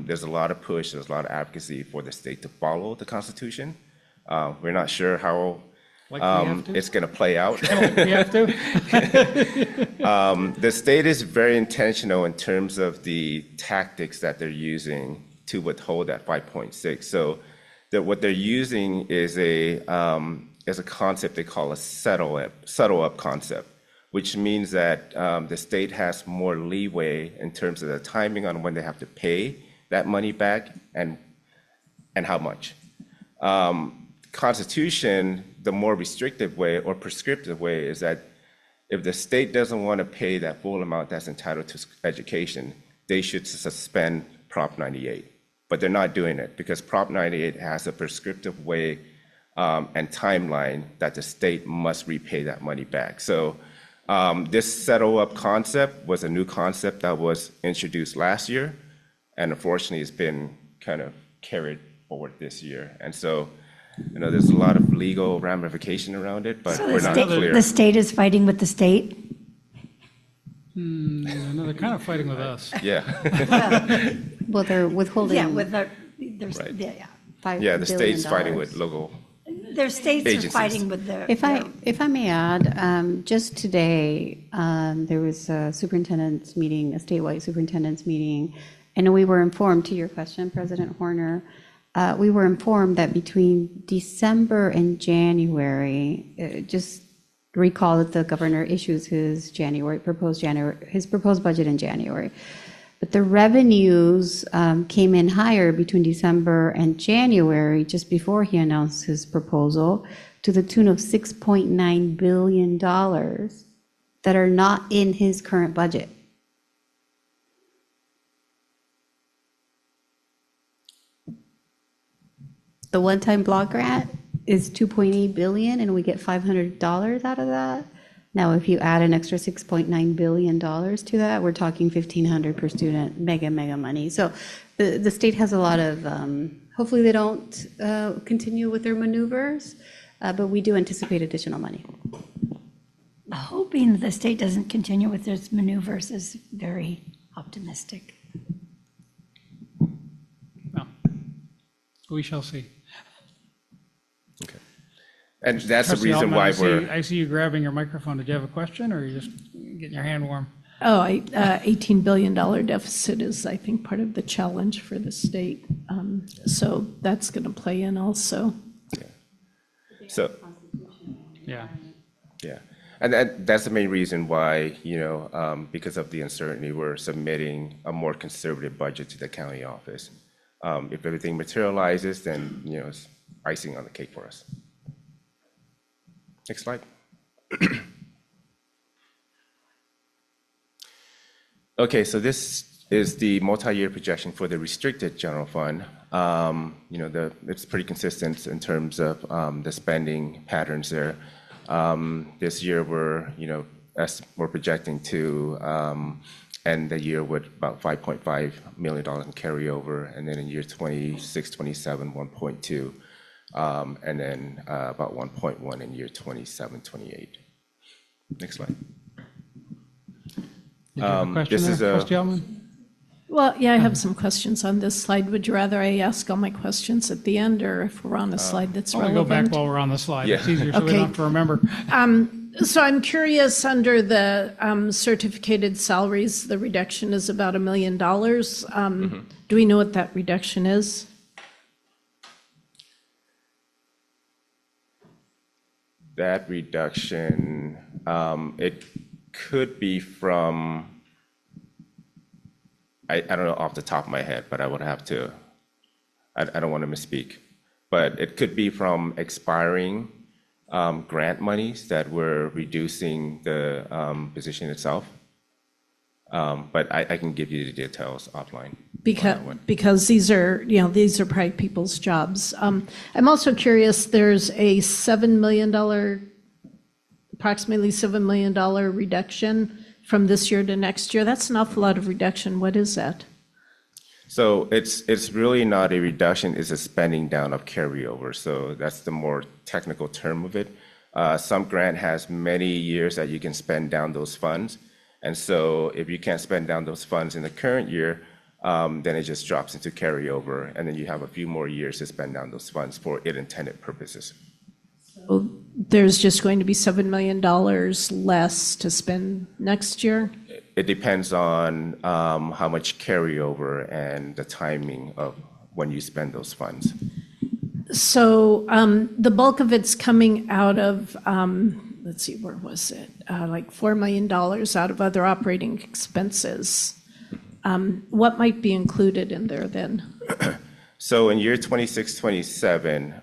there's a lot of push, there's a lot of advocacy for the state to follow the Constitution. We're not sure how Like we have to? it's going to play out. We have to? The state is very intentional in terms of the tactics that they're using to withhold that 5.6. So what they're using is a concept they call a settle up concept, which means that the state has more leeway in terms of the timing on when they have to pay that money back and how much. Constitution, the more restrictive way or prescriptive way is that if the state doesn't want to pay that full amount that's entitled to education, they should suspend Prop 98. But they're not doing it because Prop 98 has a prescriptive way and timeline that the state must repay that money back. So this settle up concept was a new concept that was introduced last year, and unfortunately it's been kind of carried forward this year. And so, there's a lot of legal ramification around it, but we're not clear. The state is fighting with the state? No, they're kind of fighting with us. Yeah. Well, they're withholding. Yeah, with there's, Right. yeah. $5 Yeah, the billion. state's fighting with local. Their states are agencies. fighting with their. If I may add, just today, there was a superintendent's meeting, a statewide superintendent's meeting, and we were informed, to your question, President Horner, we were informed that between December and January, just recall that the governor issues his proposed budget in January. But the revenues came in higher between December and January, just before he announced his proposal, to the tune of $6.9 billion that are not in his current budget. The one-time block grant is $2.8 billion, and we get $500 out of that. Now, if you add an extra $6.9 billion to that, we're talking $1,500 per student, mega money. So the state has a lot of, hopefully they don't continue with their maneuvers, but we do anticipate additional money. Hoping the state doesn't continue with its maneuvers is very optimistic. Well, we shall see. And that's the Trustee reason Altman, why I see you grabbing your microphone. Did you have a question, or are you just getting your hand warm? Oh, $18 billion deficit is, I think, part of the challenge for the state. So that's going to play in also. So, Yeah. yeah. And that's the main reason why, because of the uncertainty, we're submitting a more conservative budget to the county office. If everything materializes, then, it's icing on the cake for us. Next slide. Okay, so this is the multi-year projection for the restricted general fund. It's pretty consistent in terms of the spending patterns there. This year, we're projecting to end the year with about $5.5 million in carryover, and then in year 26, 27, 1.2. And then about 1.1 in year 27, 28. Next slide. Did you have a question there, Trustee Altman? Well, yeah, I have some questions on this slide. Would you rather I ask all my questions at the end, or if we're on a slide that's I want to relevant? go back while we're on the slide. Yeah. It's easier so we don't have to remember. So I'm curious, under the certificated salaries, the reduction is about $1 million. Do we know what that reduction is? That reduction, it could be from, I don't know off the top of my head, but I would have to, I don't want to misspeak, but it could be from expiring grant monies that were reducing the position itself. But I can give you the details offline. Because these are probably people's jobs. I'm also curious, there's a approximately $7 million reduction from this year to next year. That's an awful lot of reduction. What is that? So it's really not a reduction, it's a spending down of carryover. So that's the more technical term of it. Some grant has many years that you can spend down those funds. And so if you can't spend down those funds in the current year, then it just drops into carryover. And then you have a few more years to spend down those funds for its intended purposes. So there's just going to be $7 million less to spend next year? It depends on how much carryover and the timing of when you spend those funds. So the bulk of it's coming out of, let's see, where was it? Like $4 million out of other operating expenses. What might be included in there then? So in year 26, 27,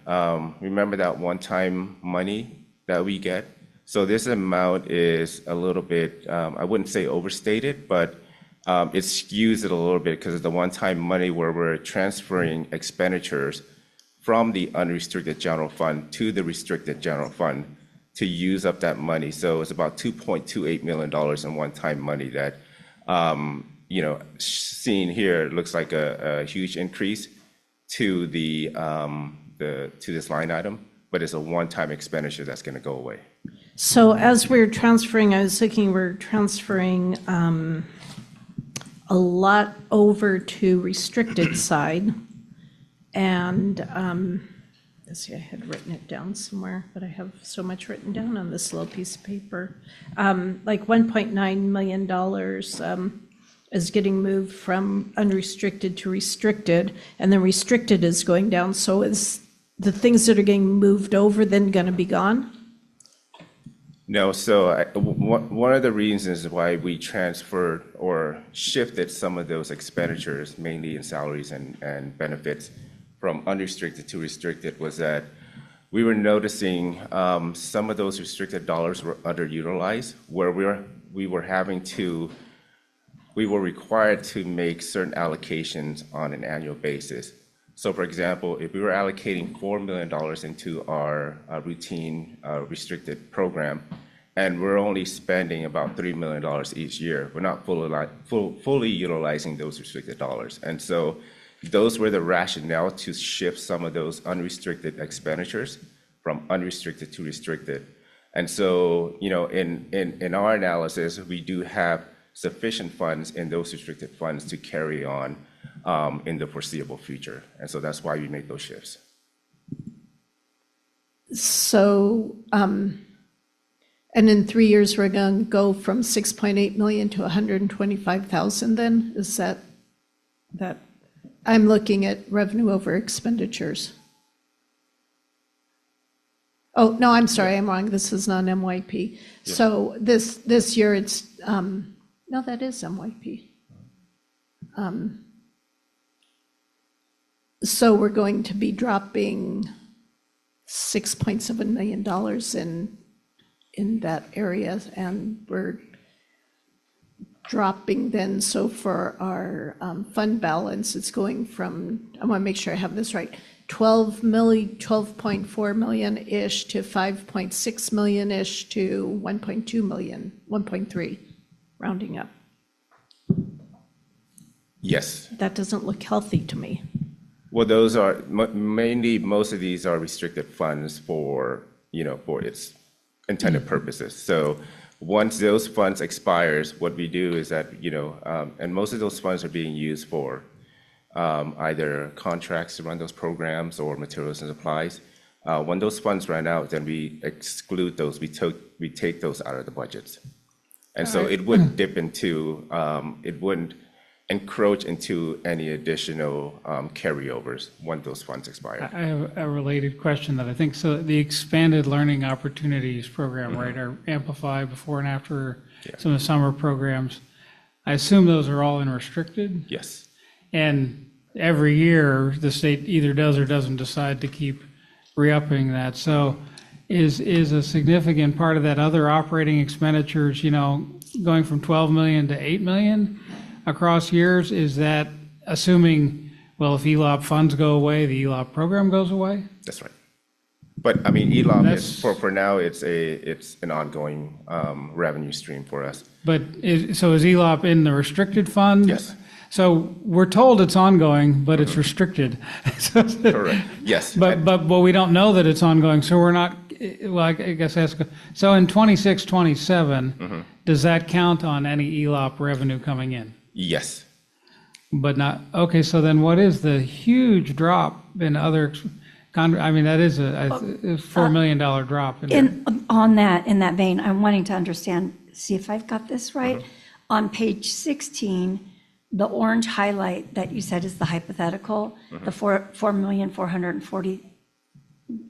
remember that one-time money that we get? So this amount is a little bit, I wouldn't say overstated, but it skews it a little bit because of the one-time money where we're transferring expenditures from the unrestricted general fund to the restricted general fund to use up that money. So it's about $2.28 million in one-time money that, seen here, looks like a huge increase to to this line item, but it's a one-time expenditure that's going to go away. So as we're transferring, I was thinking we're transferring a lot over to restricted side. And Let's see, I had written it down somewhere, but I have so much written down on this little piece of paper. Like $1.9 million is getting moved from unrestricted to restricted, and then restricted is going down. So is the things that are getting moved over then going to be gone? No, so one of the reasons why we transferred or shifted some of those expenditures, mainly in salaries and benefits, from unrestricted to restricted was that we were noticing some of those restricted dollars were underutilized, where we were required to make certain allocations on an annual basis. So for example, if we were allocating $4 million into our routine restricted program, and we're only spending about $3 million each year, we're not fully utilizing those restricted dollars. And so those were the rationale to shift some of those unrestricted expenditures from unrestricted to restricted. And so, in our analysis, we do have sufficient funds in those restricted funds to carry on in the foreseeable future. And so that's why we made those shifts. So, and in 3 years, we're going to go from 6.8 million to 125,000 then? Is that, I'm looking at revenue over expenditures. Oh, no, I'm sorry, I'm wrong. This is not MYP. Yeah. So this year it's, no, that is MYP. So we're going to be dropping $6.7 million in that area, and we're dropping then, so for our fund balance, it's going from, I want to make sure I have this right, 12.4 million-ish to 5.6 million-ish to 1.2 million, 1.3, rounding up. Yes. That doesn't look healthy to me. Well, those are mainly, most of these are restricted funds for its intended purposes. So once those funds expires, what we do is that, and most of those funds are being used for either contracts to run those programs or materials and supplies. When those funds run out, then we exclude those, we take those out of the budgets. And so it wouldn't dip into, it wouldn't encroach into any additional carryovers when those funds expire. I have a related question that I think, so the expanded learning opportunities program, right, or Amplify before and after some of the summer programs, I assume those are all in restricted? Yes. And every year, the state either does or doesn't decide to keep re-upping that. So is a significant part of that other operating expenditures, going from 12 million to 8 million across years? Is that assuming, well, if ELOP funds go away, the ELOP program goes away? That's right. But I mean, ELOP is, for now, it's an ongoing revenue stream for us. But so is ELOP in the restricted fund? Yes. So we're told it's ongoing, but it's restricted. Correct. Yes. But we don't know that it's ongoing, so we're not, well, I guess ask, so in 26, 27, does that count on any ELOP revenue coming in? Yes. But not, okay, so then what is the huge drop in other, I mean, that is a $4 million drop. On that, in that vein, I'm wanting to understand, see if I've got this right. On page 16, the orange highlight that you said is the hypothetical, the 4,440,000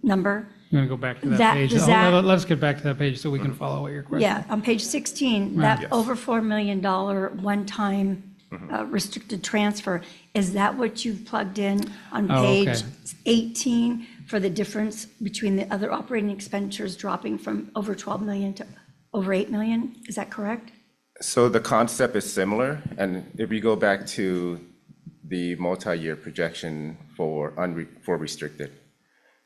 number. You want to go back to that page? Let's get back to that page so we can follow what your question is. Yeah, on page 16, that over $4 million one-time restricted transfer, is that what you've plugged in on page 18 for the difference between the other operating expenditures dropping from over 12 million to over 8 million? Is that correct? So the concept is similar, and if we go back to the multi-year projection for restricted.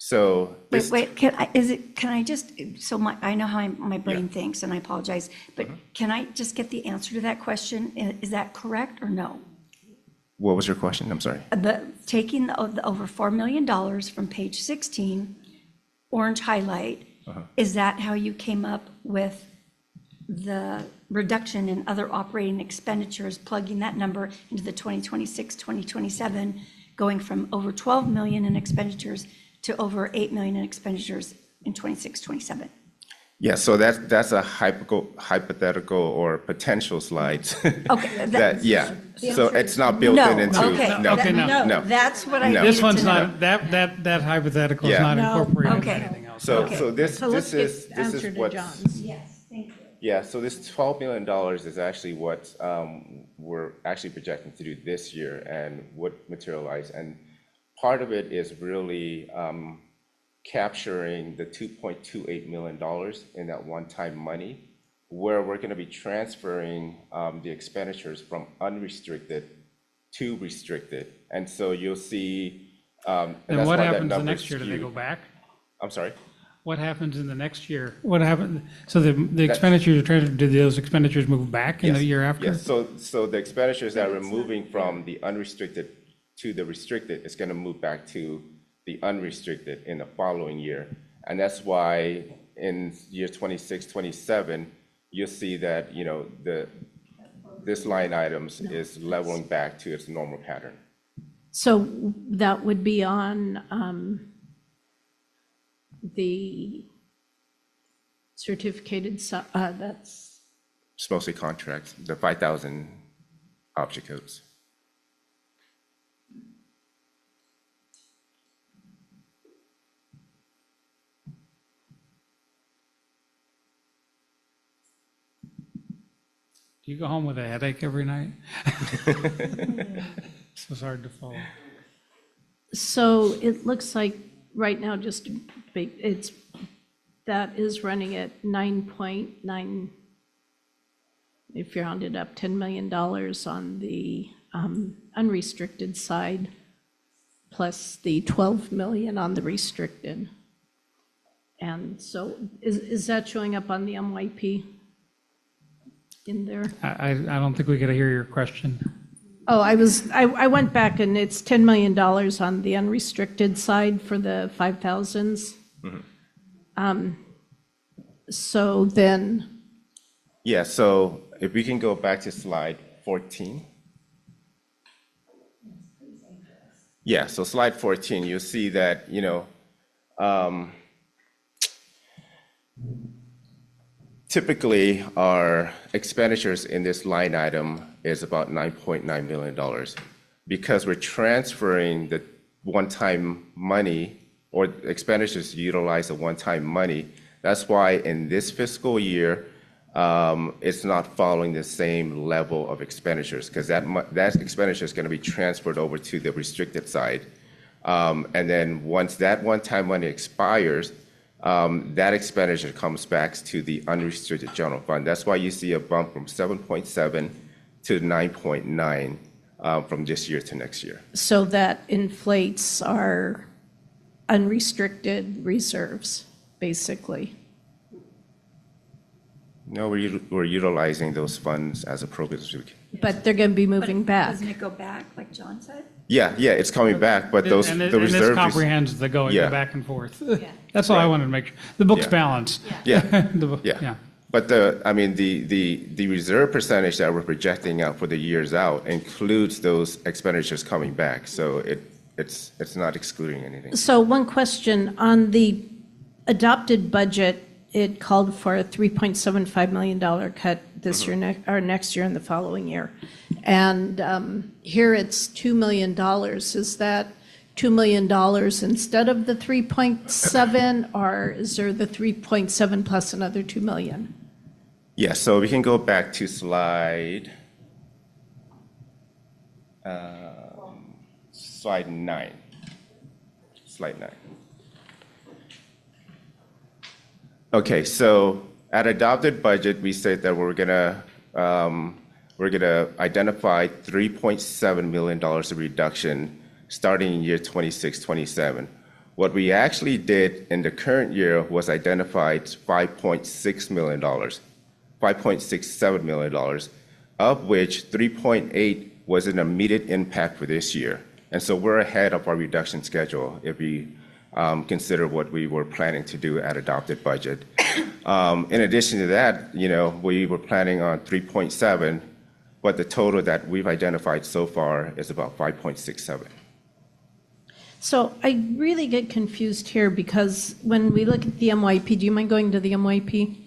So wait, can I just, so I know how my brain thinks, and I apologize, but can I just get the answer to that question? Is that correct or no? What was your question? I'm sorry. Taking the over $4 million from page 16, orange highlight, is that how you came up with the reduction in other operating expenditures, plugging that number into the 2026, 2027, going from over 12 million in expenditures to over 8 million in expenditures in 26, 27. Yeah, so that's a hypothetical or potential slide. Okay, That, yeah, so it's not built in into. Okay, No. that's what I No. needed This one's to know. not, that hypothetical is Yeah. not No. incorporated into Okay. anything else. So this let's is get this answer is to what's. John's. Yes, thank you. Yeah, so this $12 million is actually what we're actually projecting to do this year and what materialized. And part of it is really capturing the $2.28 million in that one-time money, where we're going to be transferring the expenditures from unrestricted to restricted. And so you'll see. And And that's what why that happens the number next year? Do they skewed. go back? I'm sorry? What happens in the next year? What happened, so the expenditures are transferred, do those expenditures move back in the Yes, year after? Yes, so the expenditures that we're moving from the unrestricted to the restricted is gonna move back to the unrestricted in the following year. And that's why in year 26, 27, you'll see that, this line items is leveling back to its normal pattern. So that would be on the certificated, that's, It's mostly contracts, the 5,000 object codes. Do you go home with a headache every night? So it's hard to follow. so it looks like right now, just, that is running at 9.9, if you round it up, $10 million on the unrestricted side, plus the 12 million on the restricted. And so is that showing up on the MYP in there? I don't think we could hear your question. Oh, I went back and it's $10 million on the unrestricted side for the 5,000s. So then, Yeah, so if we can go back to slide 14. Yeah, so slide 14, you'll see that, typically our expenditures in this line item is about $9.9 million. Because we're transferring the one-time money or expenditures to utilize the one-time money, that's why in this fiscal year, it's not following the same level of expenditures, because that expenditure is going to be transferred over to the restricted side. And then once that one-time money expires, that expenditure comes back to the unrestricted general fund. That's why you see a bump from 7.7 to 9.9 from this year to next year. so that inflates our unrestricted reserves, basically. No, we're utilizing those funds as appropriate as we can. But they're going to be moving back. Doesn't it go back, like John said? Yeah, it's coming back, but those, And the this reserve. comprehends the going Yeah. back and forth. That's all I wanted to make sure. The book's Yeah. balanced. Yeah, The book- yeah. But the reserve percentage that we're projecting out for the years out includes those expenditures coming back. So it's not excluding anything. So one question, on the adopted budget, it called for a $3.75 million cut this year, or next year and the following year. And here it's $2 million. Is that $2 million instead of the 3.7, or is there the 3.7 plus another 2 million? Yeah, so we can go back to slide 9. Slide 9. Okay, so at adopted budget, we said that we're gonna identify $3.7 million of reduction starting in year 26, 27. What we actually did in the current year was identified $5.6 million, $5.67 million, of which 3.8 was an immediate impact for this year. And so we're ahead of our reduction schedule if we consider what we were planning to do at adopted budget. In addition to that, we were planning on 3.7, but the total that we've identified so far is about 5.67. So I really get confused here because when we look at the MYP, do you mind going to the MYP?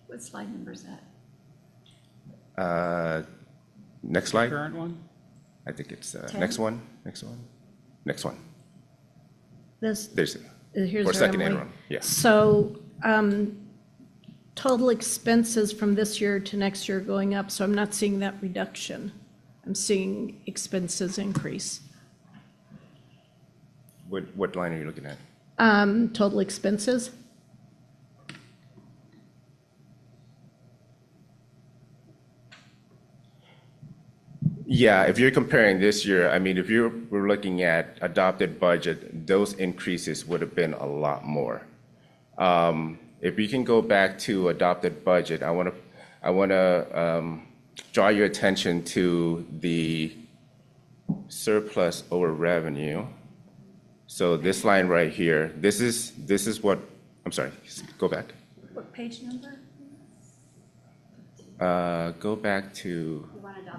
What slide number is that? Next slide. Current one? I think it's 10? next one. Next one. This, There's it. here's Or our second MY. interim, yeah. So total expenses from this year to next year going up, so I'm not seeing that reduction. I'm seeing expenses increase. What line are you looking at? Total expenses? Yeah, if you're comparing this year, I mean, if you were looking at adopted budget, those increases would have been a lot more. If you can go back to adopted budget, I want to draw your attention to the surplus over revenue. So this line right here, this is what, I'm sorry, go back. What page number? Go back to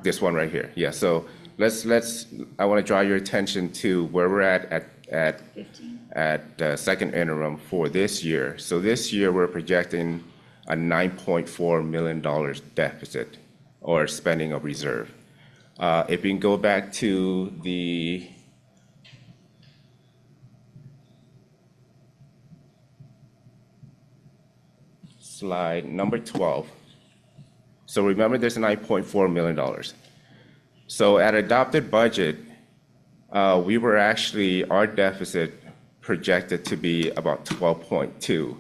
this one right here. Yeah, so I want to draw your attention to where we're at 15. at second interim for this year. So this year, we're projecting a $9.4 million deficit or spending of reserve. If you can go back to the slide number 12. So remember, there's a $9.4 million. So at adopted budget, we were actually, our deficit projected to be about 12.2.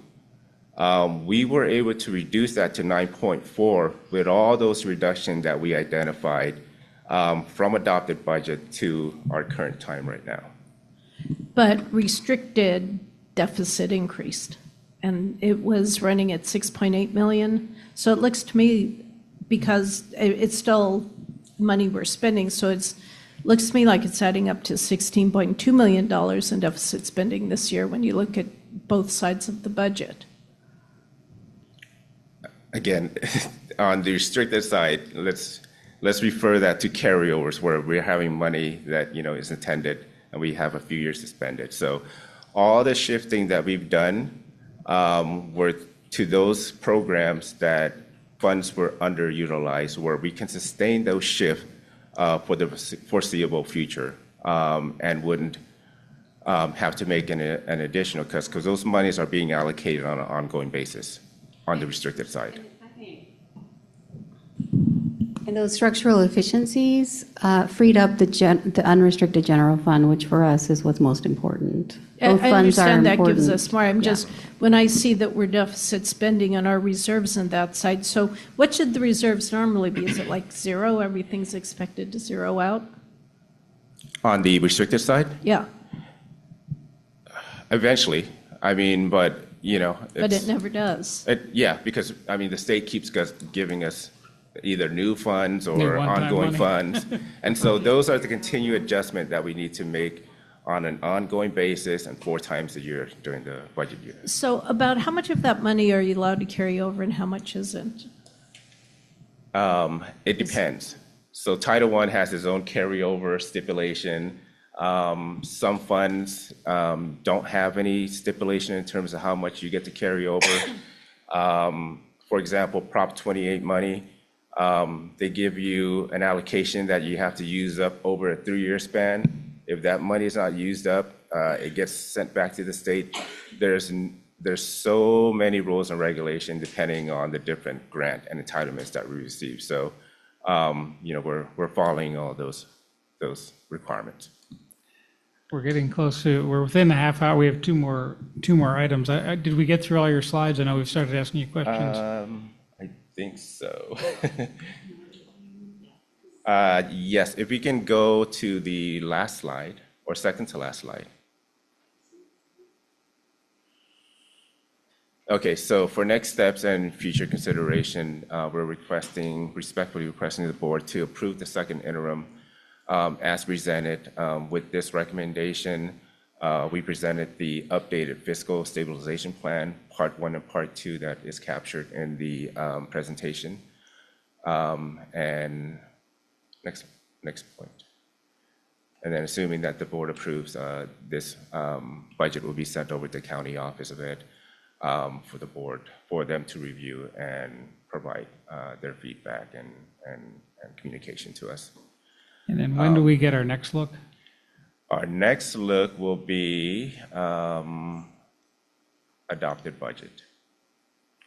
We were able to reduce that to 9.4 with all those reductions that we identified from adopted budget to our current time right now. But restricted deficit increased, and it was running at 6.8 million. So it looks to me, because it's still money we're spending, so looks to me like it's adding up to $16.2 million in deficit spending this year when you look at both sides of the budget. Again, on the restricted side, let's refer that to carryovers where we're having money that is intended and we have a few years to spend it. So all the shifting that we've done were to those programs that funds were underutilized, where we can sustain those shifts for the foreseeable future and wouldn't have to make an additional cuts because those monies are being allocated on an ongoing basis on the restricted side. And those structural efficiencies freed up the unrestricted general fund, which for us is what's most important. Both I funds are understand that gives important. us more. I'm just, when I see that we're deficit spending on our reserves on that side, so what should the reserves normally be? Is it like zero? Everything's expected to zero out? On the restricted side? Yeah, Eventually. I mean, but but it never does. Yeah, because the state keeps giving us either new funds New or one-time ongoing money. funds. And so those are the continued adjustment that we need to make on an ongoing basis and 4 times a year during the budget year. So about how much of that money are you allowed to carry over and how much isn't? It depends. So Title I has its own carryover stipulation. Some funds don't have any stipulation in terms of how much you get to carry over. For example, Prop 28 money, they give you an allocation that you have to use up over a 3-year span. If that money is not used up, it gets sent back to the state. There's so many rules and regulations depending on the different grant and entitlements that we receive. So, we're following all those requirements. We're getting close to, we're within the half hour. We have two more items. Did we get through all your slides? I know we've started asking you questions. I think so. Yes, if we can go to the last slide or second to last slide. Okay, so for next steps and future consideration, we're respectfully requesting the board to approve the second interim as presented. With this recommendation, we presented the updated fiscal stabilization plan, part 1 and part 2 that is captured in the presentation. And next point. And then assuming that the board approves, this budget will be sent over to the county office of ed for the board, for them to review and provide their feedback and communication to us. And then when do we get our next look? Our next look will be adopted budget.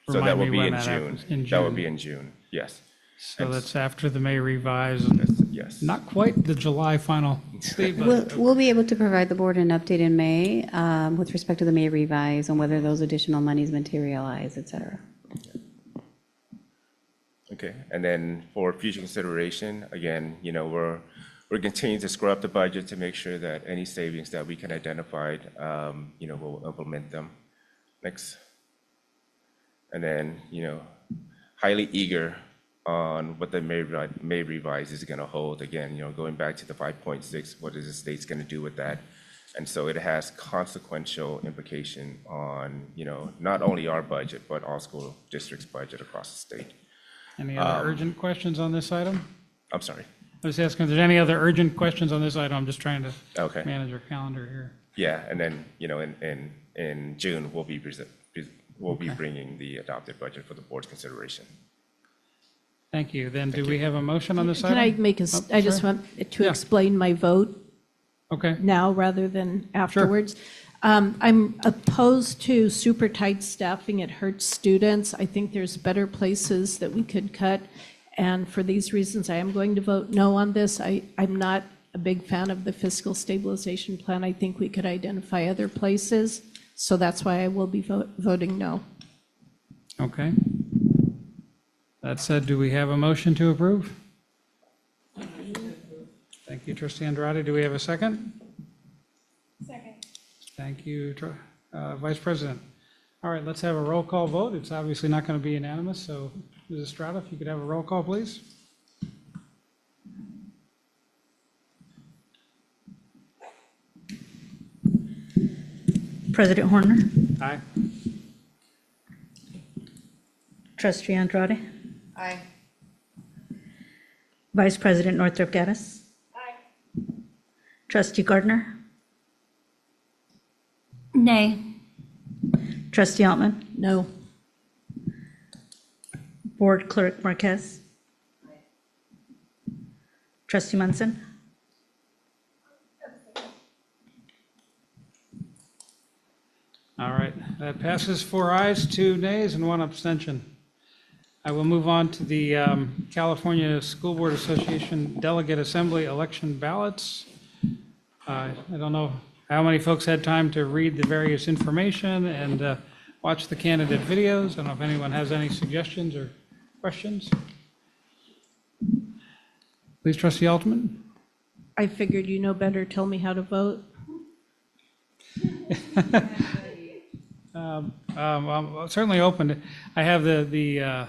So that Remind will me be when in that June. happens. In That will June. be in June, yes. So And that's after the May revise. Yes. Not quite the July final state budget. We'll be able to provide the board an update in May with respect to the May revise on whether those additional monies materialize, et cetera. Okay, and then for future consideration, again, we're continuing to scrub the budget to make sure that any savings that we can identify, we'll implement them. Next. And then, highly eager on what the May revise is going to hold. Again, going back to the 5.6, what is the state's going to do with that? And so it has consequential implication on, not only our budget, but all school districts' budget across the state. Any other urgent questions on this item? I'm sorry. I was asking if there's any other urgent questions on this item. I'm just trying to Okay. manage our calendar here. Yeah, and then, in June, we'll be bringing the adopted budget for the board's consideration. Thank you. Then do we have a motion on this Can item? I make a, I just sorry. want to Yeah. explain my vote Okay. now rather than afterwards. I'm opposed to super tight staffing. It hurts students. I think there's better places that we could cut. And for these reasons, I am going to vote no on this. I'm not a big fan of the fiscal stabilization plan. I think we could identify other places. So that's why I will be voting no. Okay. That said, do we have a motion to approve? Thank you, trustee Andrade. Do we have a second? Second. Thank you, Vice President. All right, let's have a roll call vote. It's obviously not going to be unanimous, so Ms. Estrada, if you could have a roll call, please. President Horner, Aye. Trustee Andrade, Aye. Vice President Northrop Gaddis. Aye. Trustee Gardner, Nay. Trustee Altman, No. Board Clerk Marquez. Trustee Munson, All right, that passes 4 ayes, 2 nays, and 1 abstention. I will move on to the California School Board Association Delegate Assembly election ballots. I don't know how many folks had time to read the various information and watch the candidate videos. I don't know if anyone has any suggestions or questions. Please, Trustee Altman. I figured you know better. Tell me how to vote. I'm certainly open to, I have the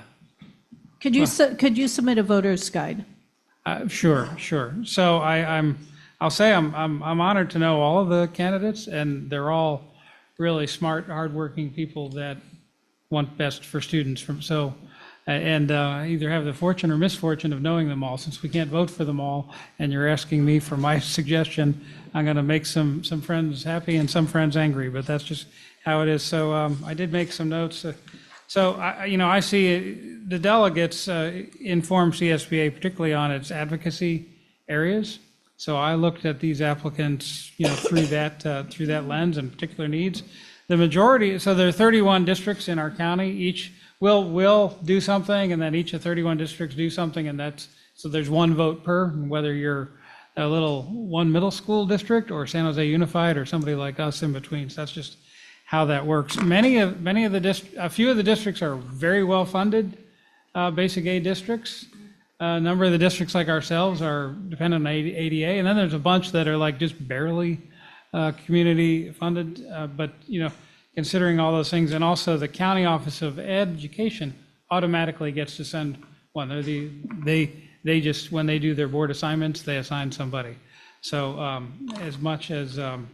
Could you submit a voter's guide? Sure. So I'll say I'm honored to know all of the candidates, and they're all really smart, hardworking people that want best for students. I either have the fortune or misfortune of knowing them all. Since we can't vote for them all, and you're asking me for my suggestion, I'm going to make some friends happy and some friends angry, but that's just how it is. So I did make some notes. I see the delegates inform CSBA particularly on its advocacy areas. So I looked at these applicants, through that lens and particular needs. The majority, so there are 31 districts in our county. Each will do something, and then each of 31 districts do something, and so there's one vote per, whether you're a one middle school district or San Jose Unified or somebody like us in between. So that's just how that works. A few of the districts are very well funded basic aid districts. A number of the districts like ourselves are dependent on ADA, and then there's a bunch that are like just barely community funded. But considering all those things, and also the County Office of Education automatically gets to send one. They just, when they do their board assignments, they assign somebody. So as much as I'm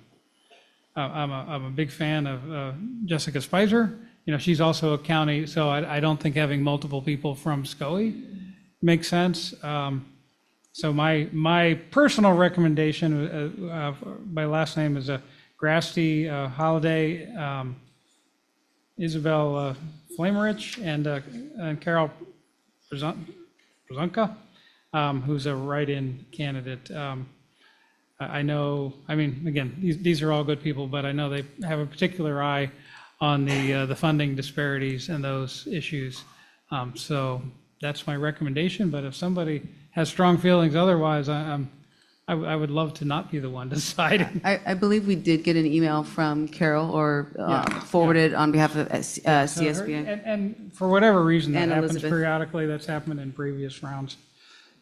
a big fan of Jessica Spicer, she's also a county, so I don't think having multiple people from SCOE makes sense. So my personal recommendation, my last name is Grasty Holiday, Isabel Flamerich, and Carol Przonka, who's a write-in candidate. I know, I mean, again, these are all good people, but I know they have a particular eye on the funding disparities and those issues. So that's my recommendation, but if somebody has strong feelings otherwise, I would love to not be the one deciding. I believe we did get an email from Carol or forwarded on behalf of CSBA. And for whatever reason, that And happens Elizabeth. periodically. That's happened in previous rounds.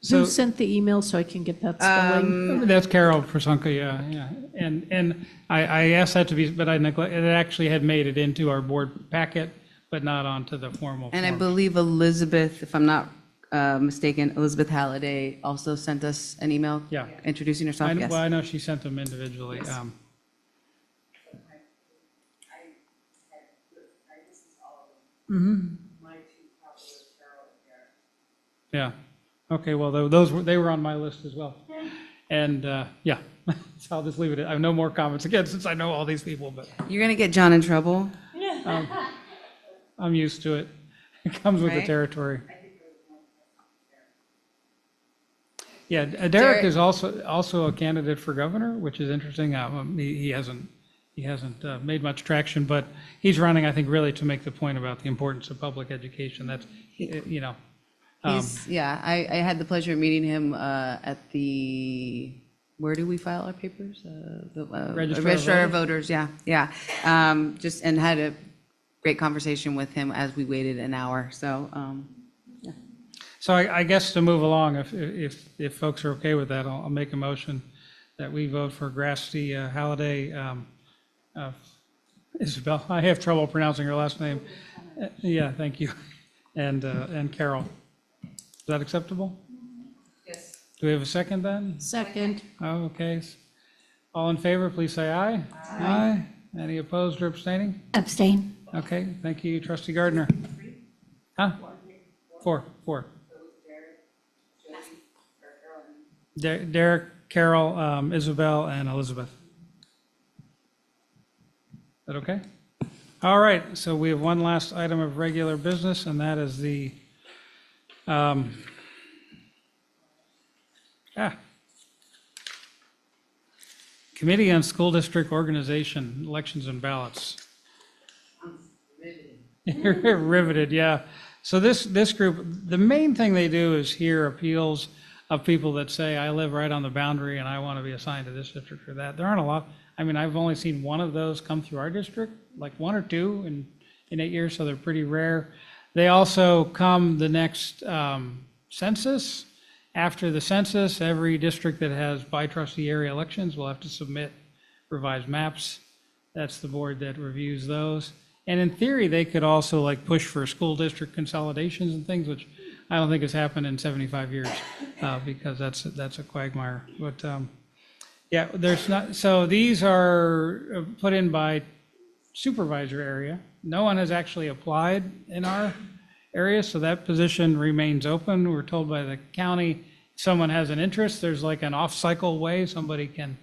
Who sent the email so I can get that spelling? That's Carol Przonka, yeah. And I asked that to be, but I neglected, it actually had made it into our board packet, but not onto the formal And I form. believe Elizabeth, if I'm not mistaken, Elizabeth Halliday also sent us an email introducing herself. Yes. Well, I know she sent them individually. Mhm. Yeah. Okay, well, they were on my list as well. And, yeah, so I'll just leave it at, I have no more comments again, since I know all these people, but You're going to get John in trouble. I'm used to it. It comes with the Right? territory. Yeah, Derek Derek- is also a candidate for governor, which is interesting. He hasn't made much traction, but he's running, I think, really to make the point about the importance of public education. That's, you know. I had the pleasure of meeting him at the, where do we file our papers? The Registrar of Voters, yeah. Just, and had a great conversation with him as we waited an hour, so, So I guess to move along, if folks are okay with that, I'll make a motion that we vote for Grasty Halliday, Isabel, I have trouble pronouncing her last name. Yeah, thank you. And Carol. Is that acceptable? Yes. Do we have a second then? Second. Oh, okay. All in favor, please say aye. Aye. Any opposed or abstaining? Abstain. Okay, thank you, trustee Gardner. Huh? Four. Derek, Carol, Isabel, and Elizabeth. Is that okay? All right, so we have one last item of regular business, and that is the Committee on School District Organization, Elections and Ballots. Riveted, yeah. So this group, the main thing they do is hear appeals of people that say, I live right on the boundary and I want to be assigned to this district or that. There aren't a lot. I mean, I've only seen one of those come through our district, like one or two in 8 years, so they're pretty rare. They also come the next census. After the census, every district that has by-trustee area elections will have to submit revised maps. That's the board that reviews those. And in theory, they could also like push for school district consolidations and things, which I don't think has happened in 75 years, because that's a quagmire. But yeah, there's not. So these are put in by supervisor area. No one has actually applied in our area, so that position remains open. We're told by the county, if someone has an interest, there's like an off-cycle way somebody can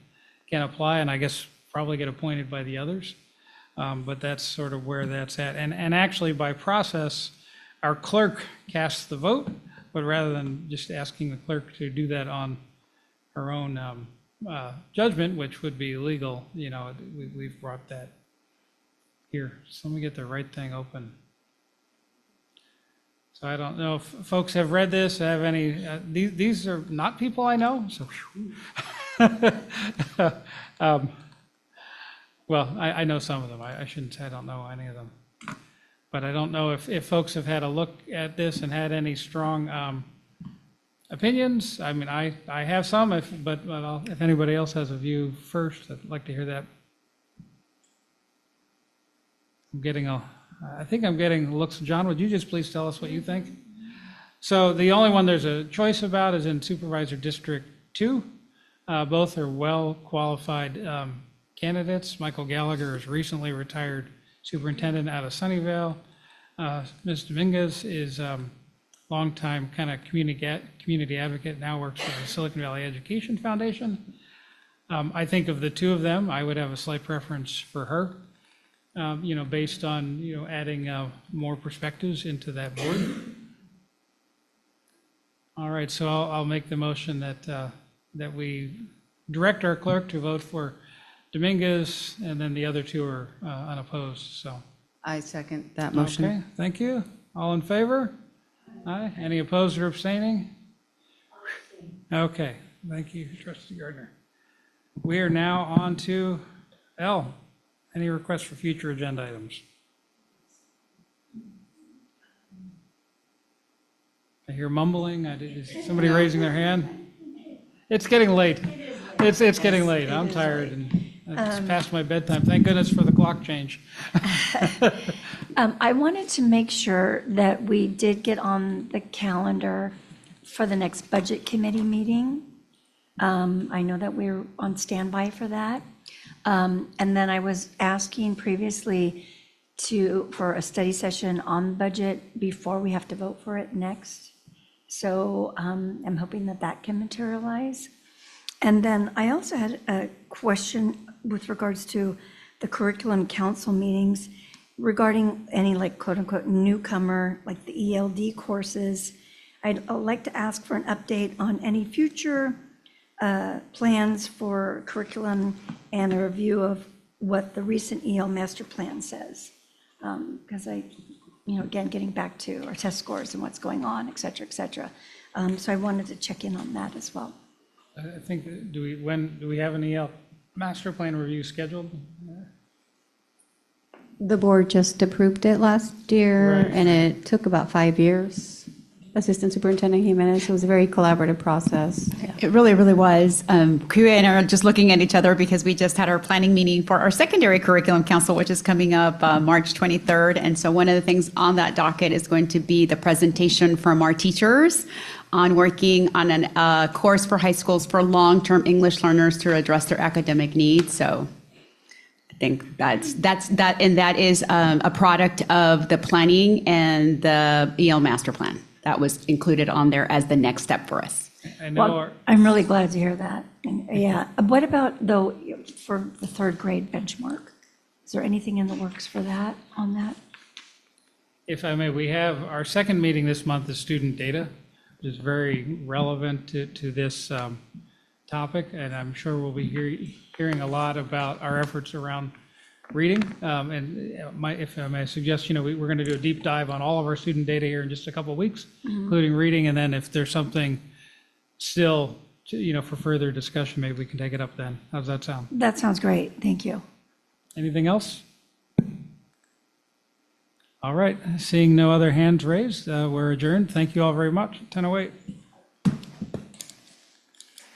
apply, and I guess probably get appointed by the others. But that's sort of where that's at. And actually, by process, our clerk casts the vote, but rather than just asking the clerk to do that on her own judgment, which would be legal, you know, we've brought that here. So let me get the right thing open. So I don't know if folks have read this, have any, these are not people I know, so. Well, I know some of them. I shouldn't say I don't know any of them. But I don't know if folks have had a look at this and had any strong opinions. I mean, I have some, but if anybody else has a view first, I'd like to hear that. I think I'm getting looks. John, would you just please tell us what you think? So the only one there's a choice about is in Supervisor District 2. Both are well-qualified candidates. Michael Gallagher is recently retired superintendent out of Sunnyvale. Ms. Dominguez is longtime kind of community advocate, now works for the Silicon Valley Education Foundation. I think of the two of them, I would have a slight preference for her, based on, adding more perspectives into that board. All right, so I'll make the motion that we direct our clerk to vote for Dominguez, and then the other two are unopposed, so. I second that motion. Okay, thank you. All in favor? Aye. Any opposed or abstaining? Okay, thank you, Trustee Gardner. We are now on to L. Any requests for future agenda items? I hear mumbling. Is somebody raising their hand? It's getting late. It's getting late. I'm tired and it's past my bedtime. Thank goodness for the clock change. I wanted to make sure that we did get on the calendar for the next budget committee meeting. I know that we're on standby for that. And then I was asking previously for a study session on budget before we have to vote for it next. So I'm hoping that can materialize. And then I also had a question with regards to the curriculum council meetings regarding any quote unquote newcomer, like the ELD courses. I'd like to ask for an update on any future plans for curriculum and a review of what the recent EL master plan says. Because again, getting back to our test scores and what's going on, et cetera, et cetera. So I wanted to check in on that as well. I think, do we have an EL master plan review scheduled? The board just approved it last year, Right. and it took about 5 years. Assistant Superintendent Jimenez, it was a very collaborative process. It really, really was. QA and I are just looking at each other because we just had our planning meeting for our secondary curriculum council, which is coming up March 23rd. And so one of the things on that docket is going to be the presentation from our teachers on working on a course for high schools for long-term English learners to address their academic needs. So I think that is a product of the planning and the EL master plan. That was included on there as the next step for us. I know Well, I'm really glad to hear that. And, yeah. What about, though, for the third grade benchmark? Is there anything in the works for that, on that? If I may, we have our second meeting this month is student data, which is very relevant to this topic, and I'm sure we'll be hearing a lot about our efforts around reading. If I may suggest, we're going to do a deep dive on all of our student data here in just a couple of weeks, including reading, and then if there's something still, for further discussion, maybe we can take it up then. How's that sound? That sounds great. Thank you. Anything else? All right, seeing no other hands raised, we're adjourned. Thank you all very much. 10:08.